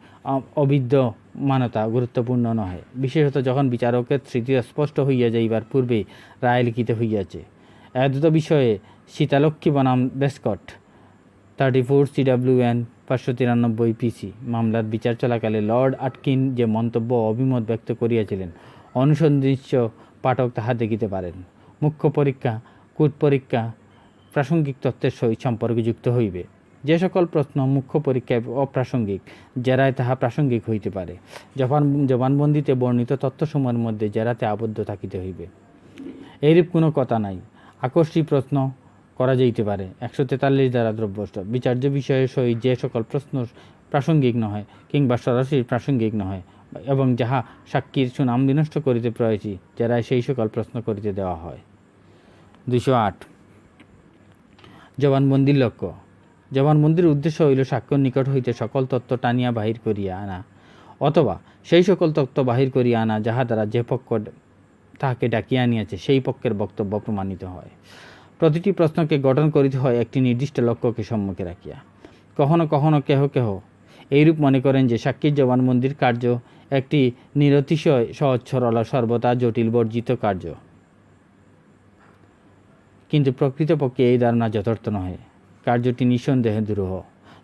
Speaker 1: অবিদ্যমানতা গুরুত্বপূর্ণ নহে, বিশেষত যখন বিচারকের স্মৃতি স্পষ্ট হইয়া যাইবার পূর্বেই রায় লিখিত হইয়াছে। এতদ বিষয়ে সীতালক্ষ্মী বনাম বেস্কট 34 CWN 593 PC মামলার বিচার চলাকালে লর্ড আটকিন যে মন্তব্য ও অভিমত ব্যক্ত করিয়াছিলেন অনুসন্ধিৎস পাঠক তাহা দেখিতে পারেন। মুখ্য পরীক্ষা, কূট পরীক্ষা প্রাসঙ্গিক তথ্যের সহিত সম্পর্কযুক্ত হইবে। যে সকল প্রশ্ন মুখ্য পরীক্ষায় অপ্রাসঙ্গিক, জেরায় তাহা প্রাসঙ্গিক হইতে পারে। জবানবন্দিতে বর্ণিত তথ্যসমূহের মধ্যে জেরাতে আবদ্ধ থাকিতে হইবে। এইরূপ কোনো কথা নাই। আকস্মিক প্রশ্ন করা যাইতে পারে। 143 দ্বারা দ্রব্যস্থ বিচার্য বিষয়ের সহিত যে সকল প্রশ্ন প্রাসঙ্গিক নহে কিংবা সরাসরি প্রাসঙ্গিক নহে এবং যাহা সাক্ষীর সুনাম বিনষ্ট করিতে প্রয়াসী, জেরায় সেই সকল প্রশ্ন করিতে দেওয়া হয়। 208 জবানবন্দির লক্ষ্য। জবানবন্দির উদ্দেশ্য হইল সাক্ষ্যর নিকট হইতে সকল তথ্য টানিয়া বাহির করিয়া আনা অথবা সেই সকল তথ্য বাহির করিয়া আনা যাহা দ্বারা যে পক্ষ তাহাকে ডাকিয়া আনিয়াছে সেই পক্ষের বক্তব্য প্রমাণিত হয়। প্রতিটি প্রশ্নকে গঠন করিতে হয় একটি নির্দিষ্ট লক্ষ্যকে সম্মুখে রাখিয়া। কখনো কখনো কেহ এইরূপ মনে করেন যে সাক্ষীর জবানবন্দির কার্য একটি নিরতিশয় সহজ সরল সর্বদা জটিল বর্জিত কার্য, কিন্তু প্রকৃতপক্ষে এই ধারণা যথার্থ নহে। কার্যটি নিঃসন্দেহে দুরূহ।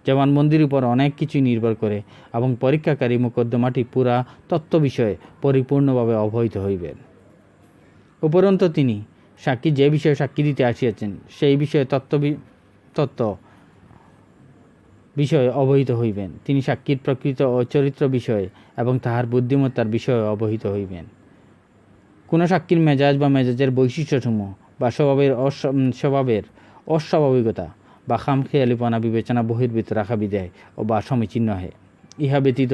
Speaker 1: জবানবন্দির উপর অনেক কিছুই নির্ভর করে এবং পরীক্ষাকারী মোকদ্দমাটি পুরা তত্ত্ব বিষয়ে পরিপূর্ণভাবে অবহিত হইবেন। উপরন্তু তিনি সাক্ষী যে বিষয়ে সাক্ষী দিতে আসিয়াছেন সেই বিষয়ে তত্ত্ব বিষয়ে অবহিত হইবেন। তিনি সাক্ষীর প্রকৃত ও চরিত্র বিষয়ে এবং তাহার বুদ্ধিমত্তার বিষয়ে অবহিত হইবেন। কোনো সাক্ষীর মেজাজ বা মেজাজের বৈশিষ্ট্যসমূহ বা স্বভাবের অস্বাভাবিকতা বা খামখেয়ালিপনা বিবেচনা বহির্ভূত রাখা বিদায় ও বা সমীচীন নহে। ইহা ব্যতীত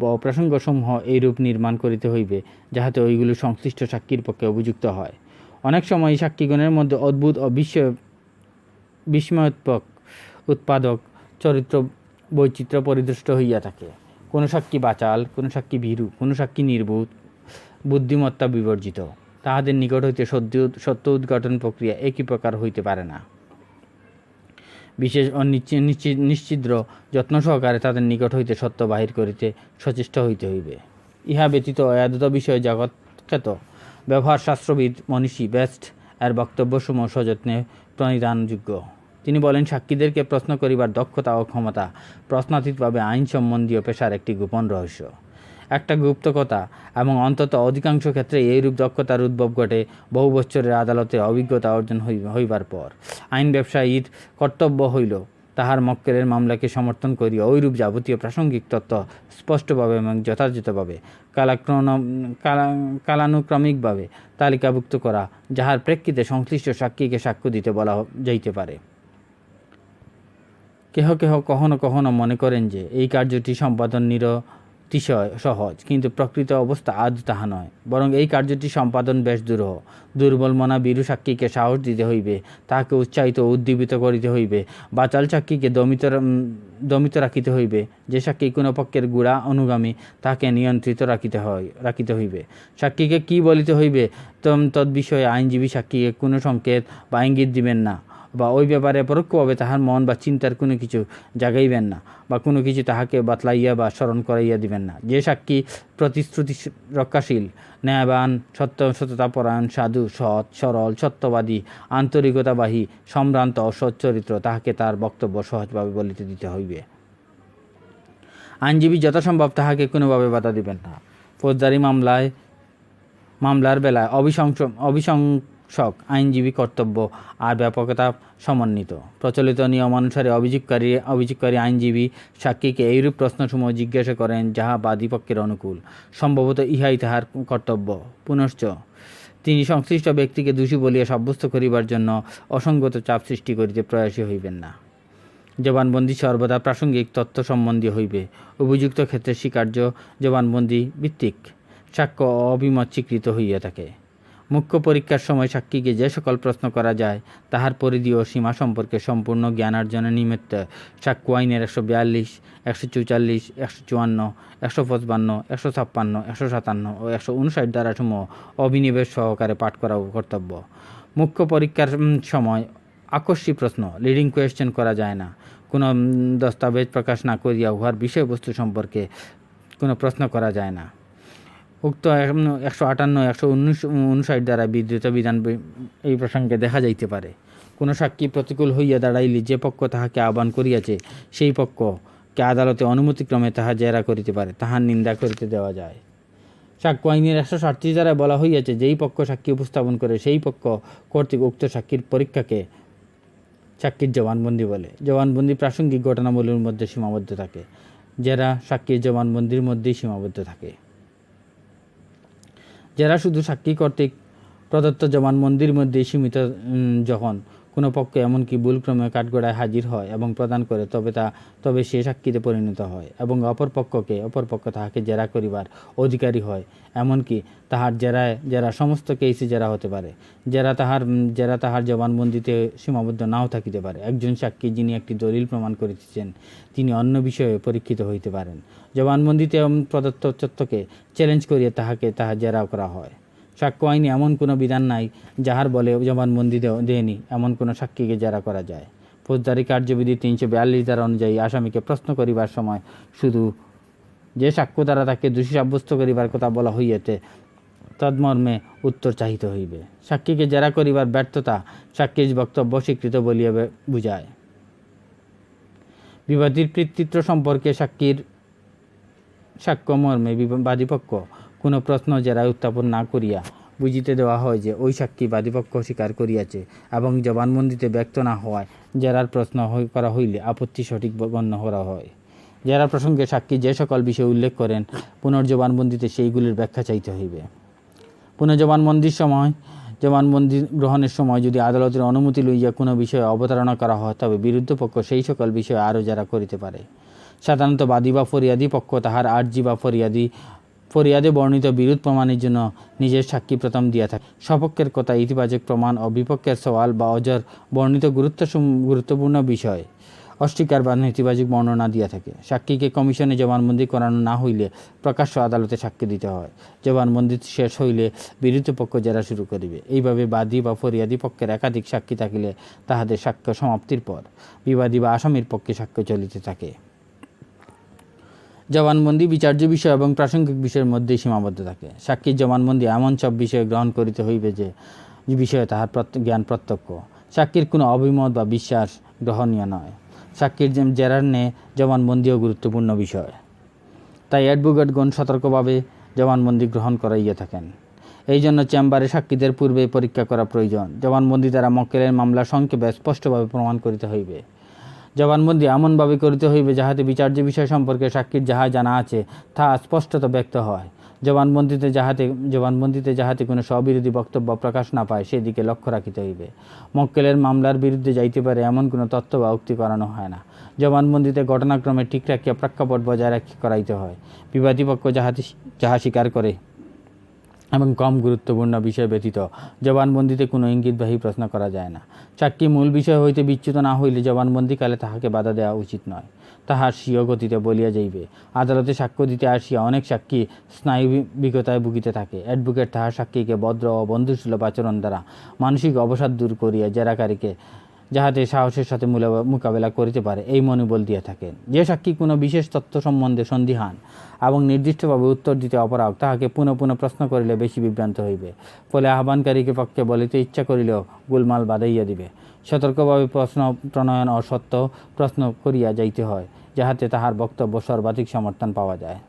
Speaker 1: বা প্রসঙ্গসমূহ এইরূপ নির্মাণ করিতে হইবে যাহাতে ওইগুলো সংশ্লিষ্ট সাক্ষীর পক্ষে উপযুক্ত হয়। অনেক সময় সাক্ষীগণের মধ্যে অদ্ভুত ও বিস্ময়োৎপক উৎপাদক চরিত্র বৈচিত্র্য পরিদৃষ্ট হইয়া থাকে। কোনো সাক্ষী বাচাল, কোনো সাক্ষী ভীরু, কোনো সাক্ষী নির্বোধ, বুদ্ধিমত্তা বিবর্জিত। তাহাদের নিকট হইতে সত্য উদ্ঘাটন প্রক্রিয়া একই প্রকার হইতে পারে না। বিশেষ ও নিশ্চিদ্র যত্ন সহকারে তাদের নিকট হইতে সত্য বাহির করিতে সচেষ্ট হইতে হইবে। ইহা ব্যতীত এতদ বিষয়ে জগৎখ্যাত ব্যবহার শাস্ত্রবিদ মনীষী বেস্ট এর বক্তব্যসমূহ সযত্নে প্রণিধানযোগ্য। তিনি বলেন, সাক্ষীদেরকে প্রশ্ন করিবার দক্ষতা ও ক্ষমতা প্রশ্নাতীতভাবে আইন সম্বন্ধীয় পেশার একটি গোপন রহস্য, একটা গুপ্ত কথা, এবং অন্তত অধিকাংশ ক্ষেত্রে এইরূপ দক্ষতার উদ্ভব ঘটে বহু বৎসরের আদালতে অভিজ্ঞতা অর্জন হইবার পর। আইন ব্যবসায়ীর কর্তব্য হইল তাহার মক্কেলের মামলাকে সমর্থন করিয়া ঐরূপ যাবতীয় প্রাসঙ্গিক তথ্য স্পষ্টভাবে এবং যথাযথভাবে কালানুক্রমিকভাবে তালিকাভুক্ত করা, যাহার প্রেক্ষিতে সংশ্লিষ্ট সাক্ষীকে সাক্ষ্য দিতে বলা যাইতে পারে। কেহ কখনো কখনো মনে করেন যে এই কার্যটি সম্পাদন নিরতিশয় সহজ, কিন্তু প্রকৃত অবস্থা আদৌ তাহা নয়। বরং এই কার্যটি সম্পাদন বেশ দুরূহ। দুর্বল মনা বীরু সাক্ষীকে সাহস দিতে হইবে, তাহাকে উৎসাহিত ও উদ্দীপিত করিতে হইবে। বাচাল সাক্ষীকে দমিত রাখিতে হইবে। যে সাক্ষী কোনো পক্ষের গুড়া অনুগামী তাহাকে নিয়ন্ত্রিত রাখিতে হইবে। সাক্ষীকে কি বলিতে হইবে তদ্বিষয়ে আইনজীবী সাক্ষীকে কোনো সংকেত বা ইঙ্গিত দিবেন না, বা ওই ব্যাপারে পরোক্ষভাবে তাহার মন বা চিন্তার কোনো কিছু জাগাইবেন না, বা কোনো কিছু তাহাকে বাতলাইয়া বা স্মরণ করাইয়া দিবেন না। যে সাক্ষী প্রতিশ্রুতি রক্ষাশীল, ন্যায়বান, সততাপরায়ণ, সাধু, সৎ, সরল, সত্যবাদী, আন্তরিকতাবাহী, সম্ভ্রান্ত ও সচ্চরিত্র, তাহাকে তাহার বক্তব্য সহজভাবে বলিতে দিতে হইবে। আইনজীবী যথাসম্ভব তাহাকে কোনোভাবে বাধা দিবেন না। ফৌজদারি মামলার বেলায় অভিশংসক আইনজীবী কর্তব্য আর ব্যাপকতা সমন্বিত। প্রচলিত নিয়মানুসারে অভিযোগকারী আইনজীবী সাক্ষীকে এইরূপ প্রশ্নসমূহ জিজ্ঞাসা করেন যাহা বাদীপক্ষের অনুকূল। সম্ভবত ইহাই তাহার কর্তব্য। পুনশ্চ তিনি সংশ্লিষ্ট ব্যক্তিকে দোষী বলিয়া সাব্যস্ত করিবার জন্য অসঙ্গত চাপ সৃষ্টি করিতে প্রয়াসী হইবেন না। জবানবন্দি সর্বদা প্রাসঙ্গিক তথ্য সম্বন্ধীয় হইবে। উপযুক্ত ক্ষেত্রে স্বীকার্য জবানবন্দি ভিত্তিক সাক্ষ্য অভিমত স্বীকৃত হইয়া থাকে। মুখ্য পরীক্ষার সময় সাক্ষীকে যে সকল প্রশ্ন করা যায় তাহার পরিধি ও সীমা সম্পর্কে সম্পূর্ণ জ্ঞানার্জনের নিমিত্ত সাক্ষ্য আইনের 142, 144, 154, 155, 156, 157 ও 159 ধারাসমূহ অভিনিবেশ সহকারে পাঠ করা কর্তব্য। মুখ্য পরীক্ষার সময় আকস্মিক প্রশ্ন লিডিং কোয়েশ্চেন করা যায় না। কোনো দস্তাবেজ প্রকাশ না করিয়া উহার বিষয়বস্তু সম্পর্কে কোনো প্রশ্ন করা যায় না। উক্ত 158, 159 দ্বারা বিধৃত বিধান এই প্রসঙ্গে দেখা যাইতে পারে। কোনো সাক্ষী প্রতিকূল হইয়া দাঁড়াইলে যে পক্ষ তাহাকে আহ্বান করিয়াছে সেই পক্ষকে আদালতে অনুমতিক্রমে তাহা জেরা করিতে পারে, তাহার নিন্দা করিতে দেওয়া যায়। সাক্ষ্য আইনের 137 দ্বারা বলা হইয়াছে, যেই পক্ষ সাক্ষী উপস্থাপন করে সেই পক্ষ কর্তৃক উক্ত সাক্ষীর পরীক্ষাকে সাক্ষীর জবানবন্দি বলে। জবানবন্দি প্রাসঙ্গিক ঘটনাবলীর মধ্যে সীমাবদ্ধ থাকে, যারা সাক্ষীর জবানবন্দির মধ্যেই সীমাবদ্ধ থাকে। যারা শুধু সাক্ষী কর্তৃক প্রদত্ত জবানবন্দির মধ্যেই সীমিত, যখন কোনো পক্ষ এমনকি ভুলক্রমে কাঠগড়ায় হাজির হয় এবং প্রদান করে তবে সে সাক্ষীতে পরিণত হয় এবং অপর পক্ষ তাহাকে জেরা করিবার অধিকারী হয়। এমনকি তাহার জেরা সমস্ত কেসে জেরা হতে পারে। জেরা তাহার জবানবন্দিতে সীমাবদ্ধ নাও থাকিতে পারে। একজন সাক্ষী যিনি একটি দলিল প্রমাণ করিতেছেন তিনি অন্য বিষয়ে পরীক্ষিত হইতে পারেন। জবানবন্দিতে প্রদত্ত তথ্যকে চ্যালেঞ্জ করিয়া তাহা জেরা করা হয়। সাক্ষ্য আইনে এমন কোনো বিধান নাই যাহার বলে জবানবন্দি দেয়নি এমন কোনো সাক্ষীকে জেরা করা যায়। ফৌজদারি কার্যবিধি 342 ধারা অনুযায়ী আসামিকে প্রশ্ন করিবার সময় শুধু যে সাক্ষ্য দ্বারা তাকে দোষী সাব্যস্ত করিবার কথা বলা হইয়াছে তন্মর্মে উত্তর চাহিতে হইবে। সাক্ষীকে জেরা করিবার ব্যর্থতা সাক্ষীর বক্তব্য স্বীকৃত বলিয়া বুঝায়। বিবাদীর কৃতিত্ব সম্পর্কে সাক্ষ্য মর্মে বাদীপক্ষ কোনো প্রশ্ন জেরায় উত্থাপন না করিয়া বুঝিতে দেওয়া হয় যে ওই সাক্ষী বাদীপক্ষ স্বীকার করিয়াছে এবং জবানবন্দিতে ব্যক্ত না হওয়ায় জেরার প্রশ্ন করা হইলে আপত্তি সঠিক গণ্য করা হয়। জেরা প্রসঙ্গে সাক্ষী যে সকল বিষয় উল্লেখ করেন পুনর্জবানবন্দিতে সেইগুলির ব্যাখ্যা চাইতে হইবে। জবানবন্দি গ্রহণের সময় যদি আদালতের অনুমতি লইয়া কোনো বিষয়ে অবতারণা করা হয় তবে বিরুদ্ধ পক্ষ সেই সকল বিষয়ে আরও জেরা করিতে পারে। সাধারণত বাদী বা ফরিয়াদি পক্ষ তাহার আর্জি বা ফরিয়াদে বর্ণিত বিরোধ প্রমাণের জন্য নিজের সাক্ষী প্রথম দিয়া থাকে। সপক্ষের কথা ইতিবাচক প্রমাণ ও বিপক্ষের সওয়াল বা অজর বর্ণিত গুরুত্বপূর্ণ বিষয় অস্বীকার বা নেতিবাচক বর্ণনা দিয়া থাকে। সাক্ষীকে কমিশনে জবানবন্দি করানো না হইলে প্রকাশ্য আদালতে সাক্ষী দিতে হয়। জবানবন্দি শেষ হইলে বিরোধী পক্ষ জেরা শুরু করিবে। এইভাবে বাদী বা ফরিয়াদি পক্ষের একাধিক সাক্ষী থাকিলে তাহাদের সাক্ষ্য সমাপ্তির পর বিবাদী বা আসামির পক্ষে সাক্ষ্য চলিতে থাকে। জবানবন্দি বিচার্য বিষয় এবং প্রাসঙ্গিক বিষয়ের মধ্যেই সীমাবদ্ধ থাকে। সাক্ষীর জবানবন্দি এমন সব বিষয় গ্রহণ করিতে হইবে যে বিষয়ে তাহার জ্ঞান প্রত্যক্ষ। সাক্ষীর কোনো অভিমত বা বিশ্বাস গ্রহণীয় নয়। সাক্ষীর জেরার ন্যায় জবানবন্দিও গুরুত্বপূর্ণ বিষয়। তাই অ্যাডভোকেটগণ সতর্কভাবে জবানবন্দি গ্রহণ করাইয়া থাকেন। এই জন্য চেম্বারে সাক্ষীদের পূর্বে পরীক্ষা করা প্রয়োজন। জবানবন্দি দ্বারা মক্কেলের মামলা সংক্ষেপে স্পষ্টভাবে প্রমাণ করিতে হইবে। জবানবন্দি এমনভাবে করিতে হইবে যাহাতে বিচার্য বিষয় সম্পর্কে সাক্ষীর যাহা জানা আছে তাহা স্পষ্টত ব্যক্ত হয়। জবানবন্দিতে যাহাতে কোনো স্ববিরোধী বক্তব্য প্রকাশ না পায় সেদিকে লক্ষ্য রাখিতে হইবে। মক্কেলের মামলার বিরুদ্ধে যাইতে পারে এমন কোনো তথ্য বা উক্তি করানো হয় না। জবানবন্দিতে ঘটনাক্রমে ঠিক রাখিয়া প্রেক্ষাপট বজায় করাইতে হয়। বিবাদী পক্ষ যাহা স্বীকার করে এবং কম গুরুত্বপূর্ণ বিষয় ব্যতীত জবানবন্দিতে কোনো ইঙ্গিতবাহী প্রশ্ন করা যায় না। সাক্ষী মূল বিষয় হইতে বিচ্যুত না হইলে জবানবন্দিকালে তাহাকে বাধা দেওয়া উচিত নয়। তাহার স্বীয় গতিতে বলিয়া যাইবে। আদালতে সাক্ষ্য দিতে আসিয়া অনেক সাক্ষী স্নায়ুবিকতায় ভুগিতে থাকে। অ্যাডভোকেট তাহার সাক্ষীকে ভদ্র ও বন্ধুসুলভ আচরণ দ্বারা মানসিক অবসাদ দূর করিয়া জেরাকারীকে যাহাতে সাহসের সাথে মোকাবেলা করিতে পারে এই মনোবল দিয়া থাকেন। যে সাক্ষী কোনো বিশেষ তথ্য সম্বন্ধে সন্দিহান এবং নির্দিষ্টভাবে উত্তর দিতে অপারগ তাহাকে পুনঃ প্রশ্ন করিলে বেশি বিভ্রান্ত হইবে। ফলে আহ্বানকারীকে পক্ষে বলিতে ইচ্ছা করিলেও গোলমাল বাঁধাইয়া দিবে। সতর্কভাবে প্রশ্ন প্রণয়ন ও সত্য প্রশ্ন করিয়া যাইতে হয় যাহাতে তাহার বক্তব্য সর্বাধিক সমর্থন পাওয়া যায়।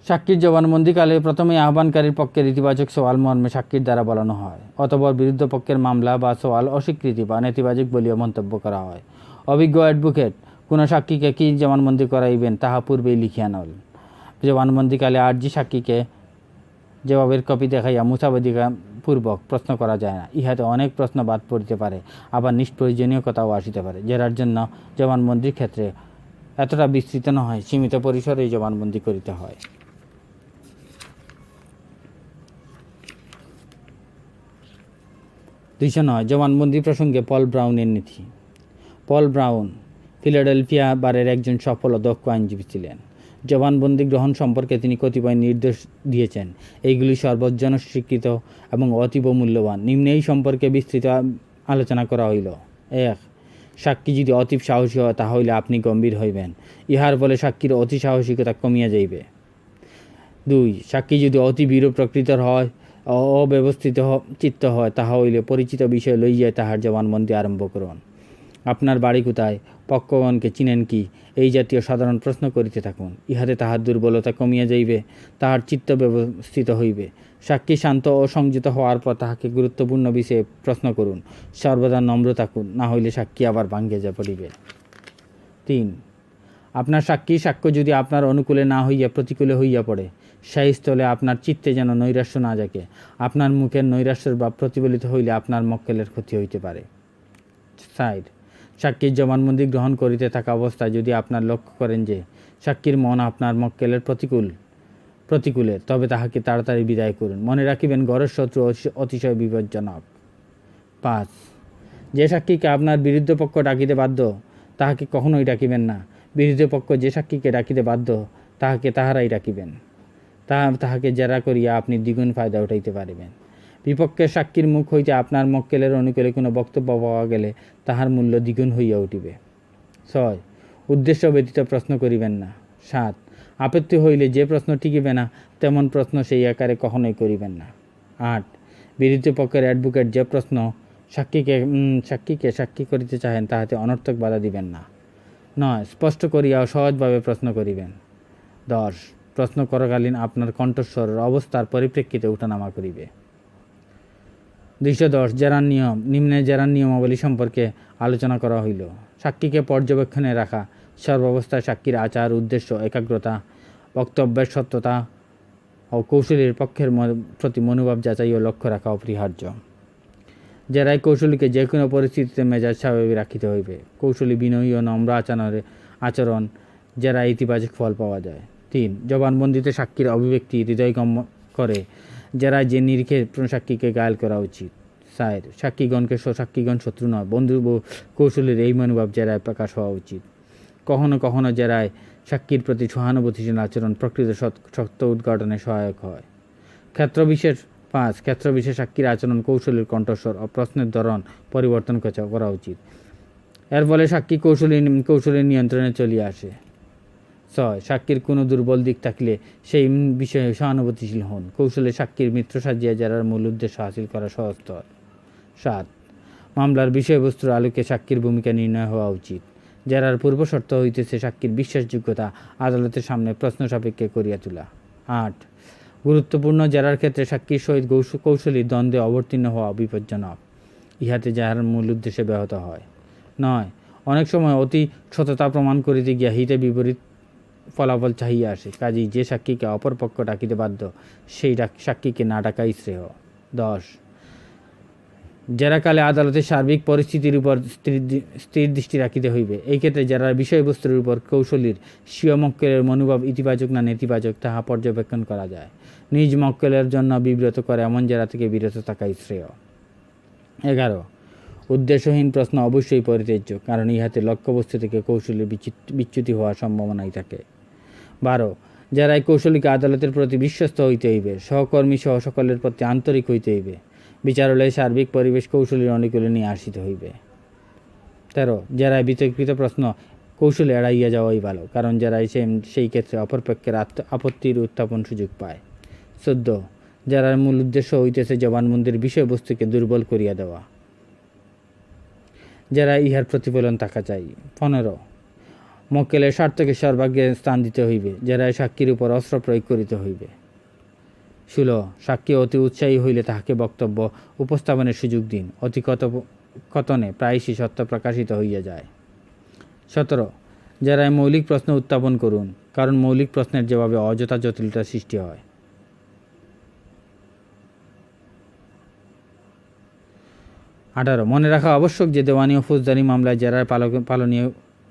Speaker 1: সাক্ষীর জবানবন্দিকালে প্রথমে আহ্বানকারীর পক্ষের ইতিবাচক সওয়াল মর্মে সাক্ষীর দ্বারা বলানো হয়। অতঃপর বিরুদ্ধ পক্ষের মামলা বা সওয়াল অস্বীকৃতি বা নেতিবাচক বলিয়া মন্তব্য করা হয়। অভিজ্ঞ অ্যাডভোকেট কোনো সাক্ষীকে কি জবানবন্দি করাইবেন তাহা পূর্বেই লিখিয়া নন। জবানবন্দিকালে আর্জি সাক্ষীকে জবাবের কপি দেখাইয়া মুসাবাদিকা পূর্বক প্রশ্ন করা যায় না। ইহাতে অনেক প্রশ্ন বাদ পড়িতে পারে, আবার নিষ্প্রয়োজনীয় কথাও আসিতে পারে, যেটার জন্য জবানবন্দির ক্ষেত্রে এতটা বিস্তৃত নয়, সীমিত পরিসরেই জবানবন্দি করিতে হয়। 209 জবানবন্দি প্রসঙ্গে পল ব্রাউনের নীতি। পল ব্রাউন ফিলাডেলফিয়া বারের একজন সফল ও দক্ষ আইনজীবী ছিলেন। জবানবন্দি গ্রহণ সম্পর্কে তিনি কতিপয় নির্দেশ দিয়েছেন। এইগুলি সর্বজন স্বীকৃত এবং অতীব মূল্যবান। নিম্নে এই সম্পর্কে বিস্তৃত আলোচনা করা হইল। 1. সাক্ষী যদি অতীব সাহসী হয়, তাহলে আপনি গম্ভীর হইবেন, ইহার ফলে সাক্ষীর অতি সাহসিকতা কমিয়া যাইবে। 2. সাক্ষী যদি অতি বীর প্রকৃতির হয়, অব্যবস্থিত চিত্ত হয়, তাহা হইলে পরিচিত বিষয় লইয়া তাহার জবানবন্দি আরম্ভ করুন। আপনার বাড়ি কোথায়, পক্ষগণকে চিনেন কি, এই জাতীয় সাধারণ প্রশ্ন করিতে থাকুন। ইহাতে তাহার দুর্বলতা কমিয়া যাইবে, তাহার চিত্ত ব্যবস্থিত হইবে। সাক্ষী শান্ত ও সংযত হওয়ার পর তাহাকে গুরুত্বপূর্ণ বিষয়ে প্রশ্ন করুন। সর্বদা নম্র থাকুন, না হইলে সাক্ষী আবার ভাঙ্গিয়া যা পড়িবে। 3. আপনার সাক্ষ্য যদি আপনার অনুকূলে না হইয়া প্রতিকূলে হইয়া পড়ে, সেই স্থলে আপনার চিত্তে যেন নৈরাশ্য না জাগে। আপনার মুখের নৈরাশ্যের ভাব প্রতিফলিত হইলে আপনার মক্কেলের ক্ষতি হইতে পারে। 4. সাক্ষীর জবানবন্দি গ্রহণ করিতে থাকা অবস্থায় যদি আপনার লক্ষ্য করেন যে সাক্ষীর মন আপনার মক্কেলের প্রতিকূলে, তবে তাহাকে তাড়াতাড়ি বিদায় করুন। মনে রাখিবেন, ঘরের শত্রু অতিশয় বিপজ্জনক। 5. যে সাক্ষীকে আপনার বিরুদ্ধ পক্ষ ডাকিতে বাধ্য, তাহাকে কখনোই ডাকিবেন না। বিরুদ্ধ পক্ষ যে সাক্ষীকে ডাকিতে বাধ্য, তাহারাই ডাকিবেন। তাহাকে জেরা করিয়া আপনি দ্বিগুণ ফায়দা উঠাইতে পারিবেন। বিপক্ষের সাক্ষীর মুখ হইতে আপনার মক্কেলের অনুকূলে কোনো বক্তব্য পাওয়া গেলে তাহার মূল্য দ্বিগুণ হইয়া উঠিবে। 6. উদ্দেশ্য ব্যতীত প্রশ্ন করিবেন না। 7. আপত্তি হইলে যে প্রশ্ন টিকিবে না, তেমন প্রশ্ন সেই আকারে কখনোই করিবেন না। 8. বিরুদ্ধ পক্ষের অ্যাডভোকেট যে প্রশ্ন সাক্ষীকে সাক্ষী করিতে চাহেন, তাহাতে অনর্থক বাধা দিবেন না। 9. স্পষ্ট করিয়া সহজভাবে প্রশ্ন করিবেন। 10. প্রশ্ন করাকালীন আপনার কণ্ঠস্বরের অবস্থার পরিপ্রেক্ষিতে উঠানামা করিবে। 210 জেরার নিয়ম। নিম্নে জেরার নিয়মাবলী সম্পর্কে আলোচনা করা হইল। সাক্ষীকে পর্যবেক্ষণে রাখা, সর্বাবস্থায় সাক্ষীর আচার, উদ্দেশ্য, একাগ্রতা, বক্তব্যের সত্যতা ও কৌশলীর পক্ষের প্রতি মনোভাব যাচাই ও লক্ষ্য রাখা অপরিহার্য। জেরায় কৌশলীকে যে কোনো পরিস্থিতিতে মেজাজ স্বাভাবিক রাখিতে হইবে। কৌশলী বিনয়ী ও নম্র আচরণ জেরায় ইতিবাচক ফল পাওয়া যায়। 3. জবানবন্দিতে সাক্ষীর অভিব্যক্তি হৃদয়গম্য করে জেরায় যে নিরিখে সাক্ষীকে ঘায়েল করা উচিত। 4. সাক্ষীগণ শত্রু নয়, বন্ধু কৌশলীর এই মনোভাব জেরায় প্রকাশ হওয়া উচিত। কখনো কখনো জেরায় সাক্ষীর প্রতি সহানুভূতিশীল আচরণ প্রকৃত সত্য উদ্ঘাটনে সহায়ক হয়। ক্ষেত্রবিশেষ 5. ক্ষেত্রবিশেষ সাক্ষীর আচরণ, কৌশলীর কণ্ঠস্বর ও প্রশ্নের ধরন পরিবর্তন করা উচিত। এর ফলে সাক্ষী কৌশলীর নিয়ন্ত্রণে চলিয়ে আসে। 6. সাক্ষীর কোনো দুর্বল দিক থাকলে সেই বিষয়ে সহানুভূতিশীল হন। কৌশলে সাক্ষীর মিত্র সাজিয়া জেরার মূল উদ্দেশ্য হাসিল করা সহজতর। 7. মামলার বিষয়বস্তুর আলোকে সাক্ষীর ভূমিকা নির্ণয় হওয়া উচিত। জেরার পূর্বশর্ত হইতেছে সাক্ষীর বিশ্বাসযোগ্যতা আদালতের সামনে প্রশ্ন সাপেক্ষে করিয়া তোলা। 8. গুরুত্বপূর্ণ জেরার ক্ষেত্রে সাক্ষীর সহিত কৌশলীর দ্বন্দ্বে অবতীর্ণ হওয়া বিপজ্জনক। ইহাতে জেরার মূল উদ্দেশ্যে ব্যাহত হয়। 9. অনেক সময় অতি সততা প্রমাণ করিতে গিয়া হিতে বিপরীত ফলাফল চাহিয়া আসে। কাজেই যে সাক্ষীকে অপর পক্ষ ডাকিতে বাধ্য, সেই সাক্ষীকে না ডাকাই শ্রেয়। 10. জেরাকালে আদালতের সার্বিক পরিস্থিতির উপর স্থির দৃষ্টি রাখিতে হইবে। এই ক্ষেত্রে জেরার বিষয়বস্তুর উপর কৌশলীর স্বীয় মক্কেলের মনোভাব ইতিবাচক না নেতিবাচক, তাহা পর্যবেক্ষণ করা যায়। নিজ মক্কেলের জন্য বিব্রত করে এমন জেরা থেকে বিরত থাকাই শ্রেয়। 11. উদ্দেশ্যহীন প্রশ্ন অবশ্যই পরিত্যাজ্য, কারণ ইহাতে লক্ষ্যবস্তু থেকে কৌশলীর বিচ্যুতি হওয়ার সম্ভাবনাই থাকে। 12. জেরায় কৌশলীকে আদালতের প্রতি বিশ্বস্ত হইতে হইবে, সহকর্মী সহ সকলের প্রতি আন্তরিক হইতে হইবে। বিচারালয়ে সার্বিক পরিবেশ কৌশলীর অনুকূলে নিয়ে আসিতে হইবে। 13. জেরায় বিতর্কিত প্রশ্ন কৌশলে এড়াইয়া যাওয়াই ভালো, কারণ জেরায় সেই ক্ষেত্রে অপরপক্ষের আপত্তির উত্থাপন সুযোগ পায়। 14. জেরার মূল উদ্দেশ্য হইতেছে জবানবন্দির বিষয়বস্তুকে দুর্বল করিয়া দেওয়া। জেরায় ইহার প্রতিফলন থাকা চাই। 15. মক্কেলের স্বার্থকে সর্বাগ্রে স্থান দিতে হইবে। জেরায় সাক্ষীর উপর অস্ত্র প্রয়োগ করিতে হইবে। 16. সাক্ষী অতি উৎসাহী হইলে তাহাকে বক্তব্য উপস্থাপনের সুযোগ দিন। অতি কথনে প্রায়শই সত্য প্রকাশিত হইয়া যায়। 17. জেরায় মৌলিক প্রশ্ন উত্থাপন করুন, কারণ মৌলিক প্রশ্নের জবাবে অযথা জটিলতার সৃষ্টি হয়। 18 মনে রাখা আবশ্যক যে দেওয়ানি ও ফৌজদারি মামলায় জেরার পালনীয়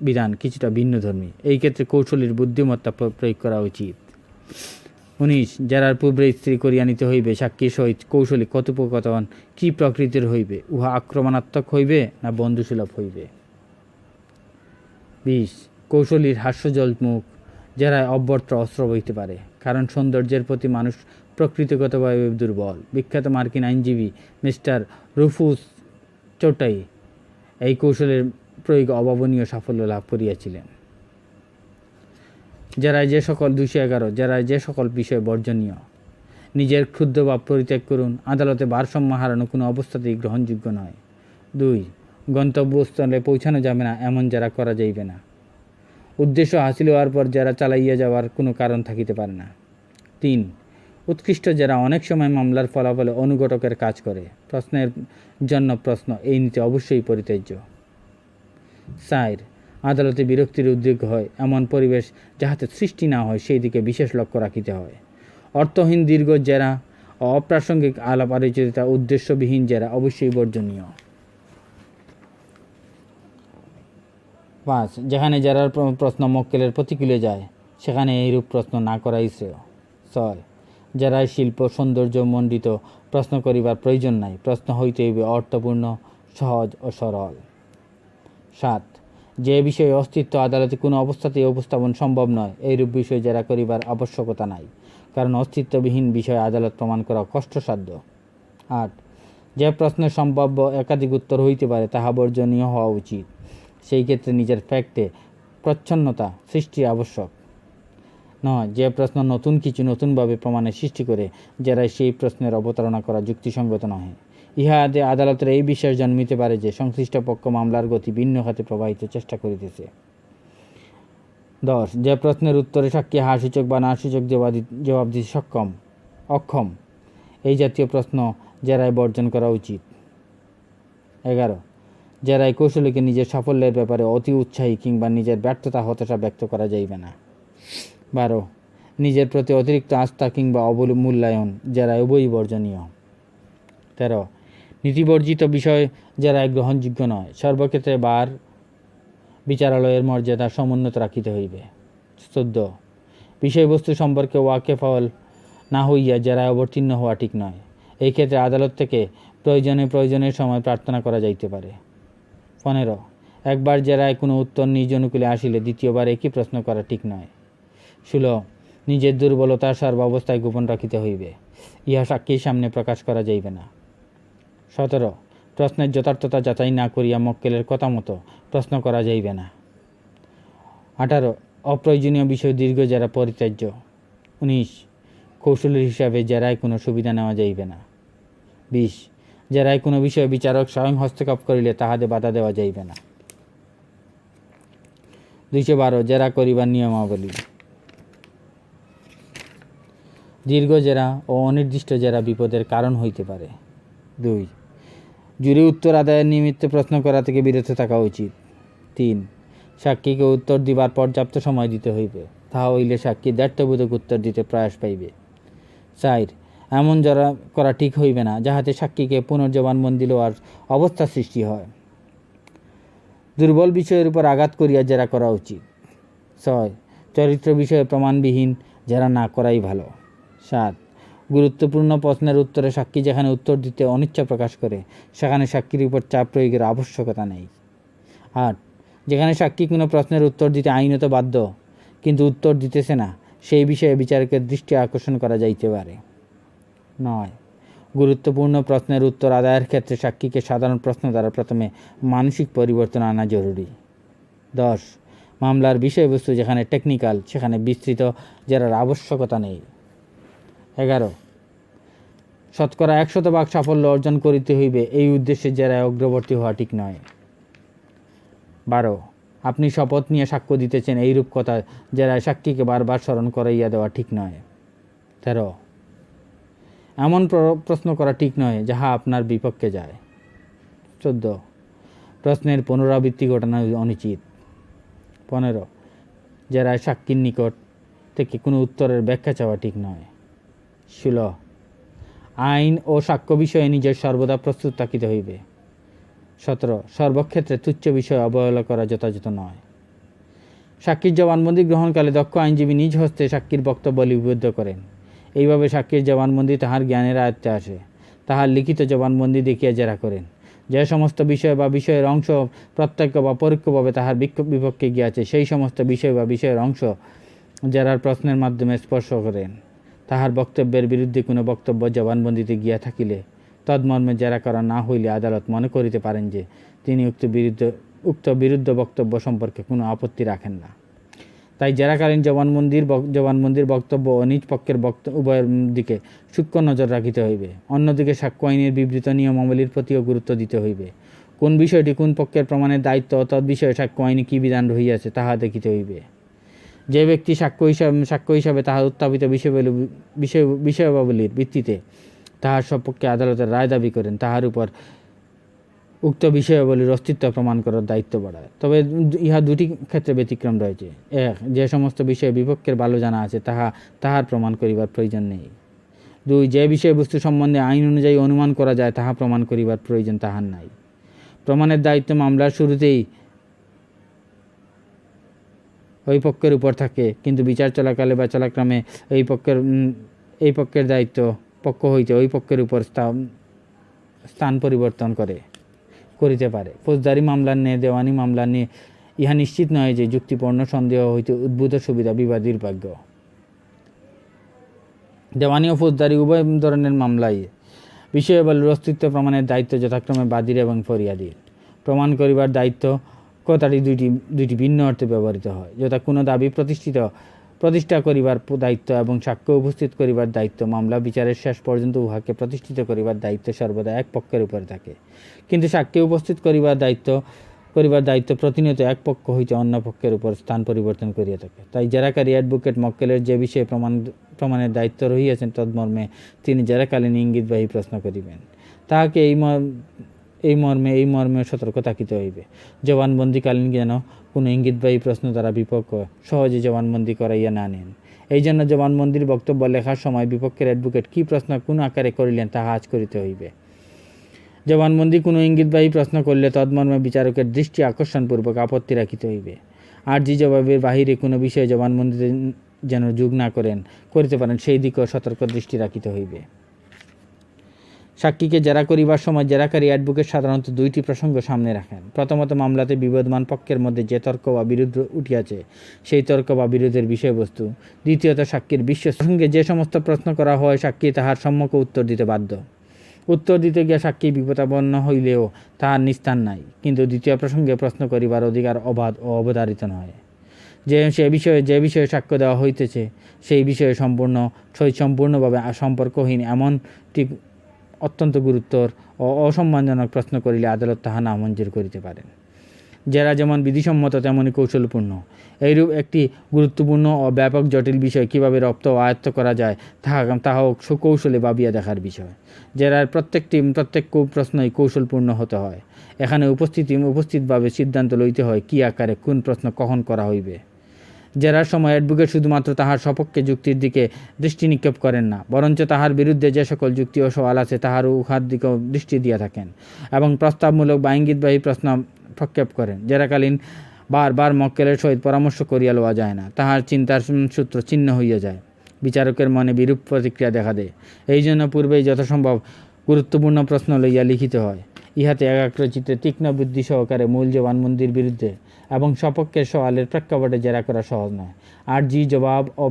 Speaker 1: বিধান কিছুটা ভিন্নধর্মী। এই ক্ষেত্রে কৌশলীর বুদ্ধিমত্তা প্রয়োগ করা উচিত। 19 জেরার পূর্বে স্থির করিয়া নিতে হইবে সাক্ষীর সহিত কৌশলী কথোপকথন কি প্রকৃতির হইবে, উহা আক্রমণাত্মক হইবে না বন্ধুসুলভ হইবে। 20 কৌশলীর হাস্যজল মুখ জেরায় অব্যর্থ অস্ত্র বইতে পারে, কারণ সৌন্দর্যের প্রতি মানুষ প্রকৃতিগতভাবে দুর্বল। বিখ্যাত মার্কিন আইনজীবী মিস্টার রুফুস চোটাই এই কৌশলের প্রয়োগ অভাবনীয় সাফল্য লাভ করিয়াছিলেন। জেরায় যে সকল 211 জেরায় যে সকল বিষয় বর্জনীয়। নিজের ক্ষুদ্র ভাব পরিত্যাগ করুন। আদালতে ভারসাম্য হারানো কোনো অবস্থাতেই গ্রহণযোগ্য নয়। 2 গন্তব্যস্থলে পৌঁছানো যাবে না এমন জেরা করা যাইবে না। উদ্দেশ্য হাসিল হওয়ার পর জেরা চালাইয়া যাওয়ার কোনো কারণ থাকিতে পারে না। 3 উৎকৃষ্ট জেরা অনেক সময় মামলার ফলাফলে অনুঘটকের কাজ করে। প্রশ্নের জন্য প্রশ্ন এই নীতি অবশ্যই পরিত্যাজ্য। 4 আদালতে বিরক্তির উদ্বেগ হয় এমন পরিবেশ যাহাতে সৃষ্টি না হয় সেই দিকে বিশেষ লক্ষ্য রাখিতে হয়। অর্থহীন দীর্ঘ জেরা ও অপ্রাসঙ্গিক আলাপ আলোচনা উদ্দেশ্যবিহীন জেরা অবশ্যই বর্জনীয়। 5 যেখানে জেরার প্রশ্ন মক্কেলের প্রতিকূলে যায় সেখানে এইরূপ প্রশ্ন না করাই শ্রেয়। 6 জেরায় শিল্প সৌন্দর্য মণ্ডিত প্রশ্ন করিবার প্রয়োজন নাই। প্রশ্ন হইতে হইবে অর্থপূর্ণ, সহজ ও সরল। 7 যে বিষয়ে অস্তিত্ব আদালতে কোনো অবস্থাতেই উপস্থাপন সম্ভব নয় এইরূপ বিষয় জেরা করিবার আবশ্যকতা নাই, কারণ অস্তিত্ববিহীন বিষয় আদালত প্রমাণ করা কষ্টসাধ্য। 8 যে প্রশ্নের সম্ভাব্য একাধিক উত্তর হইতে পারে তাহা বর্জনীয় হওয়া উচিত। সেই ক্ষেত্রে নিজের ফ্যাক্টে প্রচ্ছন্নতা সৃষ্টি আবশ্যক নয়। যে প্রশ্ন নতুন কিছু নতুনভাবে প্রমাণের সৃষ্টি করে জেরায় সেই প্রশ্নের অবতারণা করা যুক্তিসঙ্গত নহে। ইহাতে আদালতের এই বিশ্বাস জন্মিতে পারে যে সংশ্লিষ্ট পক্ষ মামলার গতি ভিন্ন খাতে প্রবাহিত চেষ্টা করিতেছে। 10 যে প্রশ্নের উত্তরে সাক্ষী হা সূচক বা না সূচক জবাব দিতে অক্ষম এই জাতীয় প্রশ্ন জেরায় বর্জন করা উচিত। 11 জেরায় কৌশলীকে নিজের সাফল্যের ব্যাপারে অতি উৎসাহী কিংবা নিজের ব্যর্থতা হতাশা ব্যক্ত করা যাইবে না। 12 নিজের প্রতি অতিরিক্ত আস্থা কিংবা অবমূল্যায়ন জেরায় উভয়ই বর্জনীয়। 13 নীতিবর্জিত বিষয় জেরায় গ্রহণযোগ্য নয়। সর্বক্ষেত্রে বার বিচারালয়ের মর্যাদা সমুন্নত রাখিতে হইবে। 14 বিষয়বস্তু সম্পর্কে ওয়াকেফল না হইয়া জেরায় অবতীর্ণ হওয়া ঠিক নয়। এই ক্ষেত্রে আদালত থেকে প্রয়োজনের সময় প্রার্থনা করা যাইতে পারে। 15 একবার জেরায় কোনো উত্তর নিজ অনুকূলে আসিলে দ্বিতীয়বার একই প্রশ্ন করা ঠিক নয়। 16 নিজের দুর্বলতা সর্বাবস্থায় গোপন রাখিতে হইবে, ইহা সাক্ষীর সামনে প্রকাশ করা যাইবে না। 17 প্রশ্নের যথার্থতা যাচাই না করিয়া মক্কেলের কথা মতো প্রশ্ন করা যাইবে না। 18 অপ্রয়োজনীয় বিষয় দীর্ঘ জেরা পরিত্যাজ্য। 19 কৌশলের হিসাবে জেরায় কোনো সুবিধা নেওয়া যাইবে না। 20 জেরায় কোনো বিষয়ে বিচারক স্বয়ং হস্তক্ষেপ করিলে তাহাতে বাধা দেওয়া যাইবে না। 212 জেরা করিবার নিয়মাবলী। দীর্ঘ জেরা ও অনির্দিষ্ট জেরা বিপদের কারণ হইতে পারে। 2 জুরি উত্তর আদায়ের নিমিত্তে প্রশ্ন করা থেকে বিরত থাকা উচিত। 3 সাক্ষীকে উত্তর দিবার পর্যাপ্ত সময় দিতে হইবে, তাহা হইলে সাক্ষী দ্ব্যর্থবোধক উত্তর দিতে প্রয়াস পাইবে। 4 এমন জেরা করা ঠিক হইবে না যাহাতে সাক্ষীকে পুনর্জবানবন্দি লওয়ার অবস্থা সৃষ্টি হয়। দুর্বল বিষয়ের উপর আঘাত করিয়া জেরা করা উচিত। 6 চরিত্র বিষয়ে প্রমাণবিহীন জেরা না করাই ভালো। 7 গুরুত্বপূর্ণ প্রশ্নের উত্তরে সাক্ষী যেখানে উত্তর দিতে অনিচ্ছা প্রকাশ করে সেখানে সাক্ষীর উপর চাপ প্রয়োগের আবশ্যকতা নেই। 8 যেখানে সাক্ষী কোনো প্রশ্নের উত্তর দিতে আইনত বাধ্য কিন্তু উত্তর দিতেছে না সেই বিষয়ে বিচারকের দৃষ্টি আকর্ষণ করা যাইতে পারে। 9 গুরুত্বপূর্ণ প্রশ্নের উত্তর আদায়ের ক্ষেত্রে সাক্ষীকে সাধারণ প্রশ্ন দ্বারা প্রথমে মানসিক পরিবর্তন আনা জরুরি। 10 মামলার বিষয়বস্তু যেখানে টেকনিক্যাল সেখানে বিস্তৃত জেরার আবশ্যকতা নেই। 11 শতকরা 100% সাফল্য অর্জন করিতে হইবে এই উদ্দেশ্যে জেরায় অগ্রবর্তী হওয়া ঠিক নয়। 12 আপনি শপথ নিয়ে সাক্ষ্য দিতেছেন এইরূপ কথা জেরায় সাক্ষীকে বারবার স্মরণ করাইয়া দেওয়া ঠিক নয়। 13 এমন প্রশ্ন করা ঠিক নয় যাহা আপনার বিপক্ষে যায়। 14 প্রশ্নের পুনরাবৃত্তি ঘটানো অনুচিত। 15 জেরায় সাক্ষীর নিকট থেকে কোনো উত্তরের ব্যাখ্যা চাওয়া ঠিক নয়। 16 আইন ও সাক্ষ্য বিষয়ে নিজের সর্বদা প্রস্তুত থাকিতে হইবে। 17 সর্বক্ষেত্রে তুচ্ছ বিষয় অবহেলা করা যথাযথ নয়। সাক্ষীর জবানবন্দি গ্রহণকালে দক্ষ আইনজীবী নিজ হস্তে সাক্ষীর বক্তব্য লিপিবদ্ধ করেন। এইভাবে সাক্ষীর জবানবন্দি তাহার জ্ঞানের আয়ত্তে আসে। তাহার লিখিত জবানবন্দি দেখিয়া জেরা করেন। যে সমস্ত বিষয় বা বিষয়ের অংশ প্রত্যক্ষ বা পরোক্ষভাবে তাহার বিপক্ষে গিয়াছে, সেই সমস্ত বিষয় বা বিষয়ের অংশ জেরার প্রশ্নের মাধ্যমে স্পর্শ করেন। তাহার বক্তব্যের বিরুদ্ধে কোনো বক্তব্য জবানবন্দিতে গিয়া থাকিলে তদমর্মে জেরা করা না হইলে আদালত মনে করিতে পারেন যে তিনি উক্ত বিরুদ্ধ বক্তব্য সম্পর্কে কোনো আপত্তি রাখেন না। তাই জেরাকালীন জবানবন্দির বক্তব্য ও নিজ পক্ষের উভয়ের দিকে সূক্ষ্ম নজর রাখিতে হইবে। অন্যদিকে সাক্ষ্য আইনের বিবৃত নিয়মাবলীর প্রতিও গুরুত্ব দিতে হইবে। কোন বিষয়টি কোন পক্ষের প্রমাণের দায়িত্ব তদ্বিষয়ে সাক্ষ্য আইনে কী বিধান রহিয়াছে তাহা দেখিতে হইবে। যে ব্যক্তি সাক্ষ্য হিসাবে তাহার উত্থাপিত বিষয়াবলীর ভিত্তিতে তাহার সপক্ষে আদালতের রায় দাবি করেন, তাহার উপর উক্ত বিষয়াবলীর অস্তিত্ব প্রমাণ করার দায়িত্ব বাড়ায়। তবে ইহা দুটি ক্ষেত্রে ব্যতিক্রম রয়েছে। 1. যে সমস্ত বিষয়ে বিপক্ষের ভালো জানা আছে তাহার প্রমাণ করিবার প্রয়োজন নেই। 2. যে বিষয়বস্তু সম্বন্ধে আইন অনুযায়ী অনুমান করা যায় তাহা প্রমাণ করিবার প্রয়োজন তাহার নাই। প্রমাণের দায়িত্ব মামলার শুরুতেই ওই পক্ষের উপর থাকে, কিন্তু বিচার চলাকালে বা চলাক্রমে এই পক্ষের দায়িত্ব পক্ষ হইতে ওই পক্ষের উপর স্থান পরিবর্তন করিতে পারে। ফৌজদারি মামলার ন্যায় দেওয়ানি মামলার নিয়ে ইহা নিশ্চিত নয় যে যুক্তিপূর্ণ সন্দেহ হইতে উদ্ভূত সুবিধা বিবাদীর ভাগ্য। দেওয়ানি ও ফৌজদারি উভয় ধরনের মামলায় বিষয়াবলীর অস্তিত্ব প্রমাণের দায়িত্ব যথাক্রমে বাদীর এবং ফরিয়াদীর। প্রমাণ করিবার দায়িত্ব কথাটি দুইটি ভিন্ন অর্থে ব্যবহৃত হয়, যথা কোনো দাবি প্রতিষ্ঠা করিবার দায়িত্ব এবং সাক্ষ্য উপস্থিত করিবার দায়িত্ব। মামলা বিচারের শেষ পর্যন্ত উহাকে প্রতিষ্ঠিত করিবার দায়িত্ব সর্বদা এক পক্ষের উপরে থাকে, কিন্তু সাক্ষ্য উপস্থিত করিবার দায়িত্ব প্রতিনিয়ত এক পক্ষ হইতে অন্য পক্ষের উপর স্থান পরিবর্তন করিয়া থাকে। তাই জেরাকারী অ্যাডভোকেট মক্কেলের যে বিষয়ে প্রমাণের দায়িত্ব রহিয়াছেন তন্মর্মে তিনি জেরাকালীন ইঙ্গিতবাহী প্রশ্ন করিবেন। তাহাকে এই মর্মে সতর্ক থাকিতে হইবে। জবানবন্দিকালীন যেন কোনো ইঙ্গিতবাহী প্রশ্ন দ্বারা বিপক্ষ সহজে জবানবন্দি করাইয়া না নেন। এই জন্য জবানবন্দির বক্তব্য লেখার সময় বিপক্ষের অ্যাডভোকেট কী প্রশ্ন কোন আকারে করিলেন তাহা আজ করিতে হইবে। জবানবন্দি কোনো ইঙ্গিতবাহী প্রশ্ন করলে তদমর্মে বিচারকের দৃষ্টি আকর্ষণপূর্বক আপত্তি রাখিতে হইবে। আর্জি জবাবের বাহিরে কোনো বিষয়ে জবানবন্দিতে যেন যোগ না করিতে পারেন সেই দিকেও সতর্ক দৃষ্টি রাখিতে হইবে। সাক্ষীকে জেরা করিবার সময় জেরাকারী অ্যাডভোকেট সাধারণত দুইটি প্রসঙ্গ সামনে রাখেন। প্রথমত, মামলাতে বিবাদমান পক্ষের মধ্যে যে তর্ক বা বিরোধ উঠিয়াছে সেই তর্ক বা বিরোধের বিষয়বস্তু। দ্বিতীয়ত, সাক্ষীর প্রসঙ্গে যে সমস্ত প্রশ্ন করা হয় সাক্ষী তাহার সম্মুখে উত্তর দিতে বাধ্য। উত্তর দিতে গিয়া সাক্ষী বিপদাপন্ন হইলেও তাহার নিস্তার নাই, কিন্তু দ্বিতীয় প্রসঙ্গে প্রশ্ন করিবার অধিকার অবাধ ও অবধারিত নয়। যে বিষয়ে সাক্ষ্য দেওয়া হইতেছে সেই বিষয়ে সম্পূর্ণভাবে সম্পর্কহীন এমনটি অত্যন্ত গুরুতর ও অসম্মানজনক প্রশ্ন করিলে আদালত তাহা নামঞ্জুর করিতে পারেন। জেরা যেমন বিধিসম্মত তেমনি কৌশলপূর্ণ। এইরূপ একটি গুরুত্বপূর্ণ ও ব্যাপক জটিল বিষয় কীভাবে রপ্ত ও আয়ত্ত করা যায় তাহাও সুকৌশলে ভাবিয়া দেখার বিষয়। জেরার প্রত্যেক প্রশ্নই কৌশলপূর্ণ হতে হয়। এখানে উপস্থিতভাবে সিদ্ধান্ত লইতে হয় কী আকারে কোন প্রশ্ন কখন করা হইবে। জেরার সময় অ্যাডভোকেট শুধুমাত্র তাহার সপক্ষে যুক্তির দিকে দৃষ্টি নিক্ষেপ করেন না, বরঞ্চ তাহার বিরুদ্ধে যে সকল যুক্তি ও সওয়াল আছে তাহার উহার দিকেও দৃষ্টি দিয়া থাকেন এবং প্রস্তাবমূলক বা ইঙ্গিতবাহী প্রশ্ন প্রক্ষেপ করেন। জেরাকালীন বারবার মক্কেলের সহিত পরামর্শ করিয়া লওয়া যায় না, তাহার চিন্তার সূত্র ছিন্ন হইয়া যায়। বিচারকের মনে বিরূপ প্রতিক্রিয়া দেখা দেয়। এই জন্য পূর্বেই যথাসম্ভব গুরুত্বপূর্ণ প্রশ্ন লইয়া লিখিতে হয়। ইহাতে একাগ্রচিত্তে তীক্ষ্ণ বুদ্ধি সহকারে মূল জবানবন্দির বিরুদ্ধে এবং সপক্ষের সওয়ালের প্রেক্ষাপটে জেরা করা সহজ নয়। আর্জি জবাব ও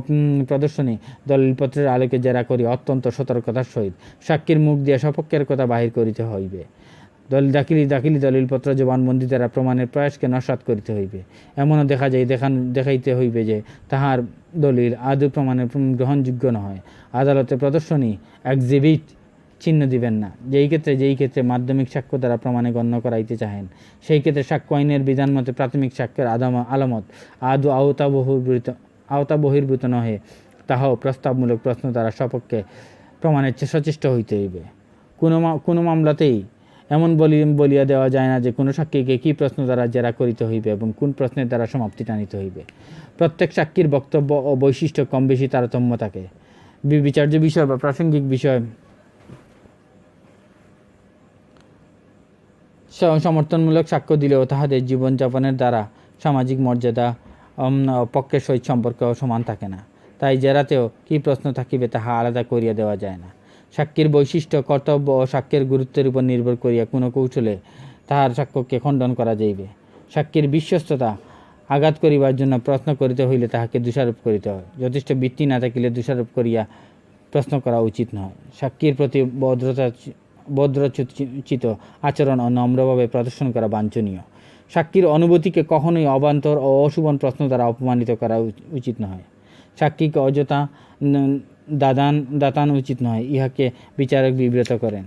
Speaker 1: প্রদর্শনী দলিলপত্রের আলোকে জেরা করি অত্যন্ত সতর্কতার সহিত সাক্ষীর মুখ দিয়া সপক্ষের কথা বাহির করিতে হইবে। দাখিলি দলিলপত্র জবানবন্দি দ্বারা প্রমাণের প্রয়াসকে নস্যাৎ করিতে হইবে। এমনও দেখাইতে হইবে যে তাহার দলিল আদৌ প্রমাণের গ্রহণযোগ্য নয়। আদালতে প্রদর্শনী এক্সিবিট চিহ্ন দিবেন না। যেই ক্ষেত্রে মাধ্যমিক সাক্ষ্য দ্বারা প্রমাণে গণ্য করাইতে চাহেন সেই ক্ষেত্রে সাক্ষ্য আইনের বিধান মতে প্রাথমিক সাক্ষ্যের আলামত আদৌ আওতা বহির্ভূত নহে তাহাও প্রস্তাবমূলক প্রশ্ন দ্বারা সপক্ষে প্রমাণের সচেষ্ট হইতে হইবে। কোনো মামলাতেই এমন বলিয়া দেওয়া যায় না যে কোনো সাক্ষীকে কী প্রশ্ন দ্বারা জেরা করিতে হইবে এবং কোন প্রশ্নের দ্বারা সমাপ্তি টানিতে হইবে। প্রত্যেক সাক্ষীর বক্তব্য ও বৈশিষ্ট্য কম বেশি তারতম্য থাকে। বিচার্য বিষয় বা প্রাসঙ্গিক বিষয় সমর্থনমূলক সাক্ষ্য দিলেও তাহাদের জীবনযাপনের দ্বারা সামাজিক মর্যাদা পক্ষের সহিত সম্পর্ক সমান থাকে না। তাই জেরাতেও কী প্রশ্ন থাকিবে তাহা আলাদা করিয়া দেওয়া যায় না। সাক্ষীর বৈশিষ্ট্য, কর্তব্য ও সাক্ষ্যের গুরুত্বের উপর নির্ভর করিয়া কোনো কৌশলে তাহার সাক্ষ্যকে খণ্ডন করা যাইবে। সাক্ষীর বিশ্বস্ততা আঘাত করিবার জন্য প্রশ্ন করিতে হইলে তাহাকে দোষারোপ করিতে হয়। যথেষ্ট ভিত্তি না থাকিলে দোষারোপ করিয়া প্রশ্ন করা উচিত নয়। সাক্ষীর প্রতি ভদ্রচিত আচরণ ও নম্রভাবে প্রদর্শন করা বাঞ্ছনীয়। সাক্ষীর অনুভূতিকে কখনোই অবান্তর ও অশুভন প্রশ্ন দ্বারা অপমানিত করা উচিত নয়। সাক্ষীকে অযথা দাতান উচিত নয়, ইহাকে বিচারক বিব্রত করেন।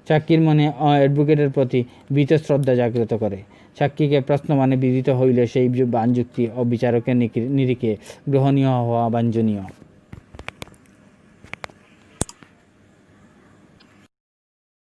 Speaker 1: সাক্ষীর মনে অ্যাডভোকেটের প্রতি ভীত শ্রদ্ধা জাগ্রত করে। সাক্ষীকে প্রশ্নমানে বিদিত হইলে সেই বানযুক্তি ও বিচারকের নিরিখে গ্রহণীয় হওয়া বাঞ্ছনীয়।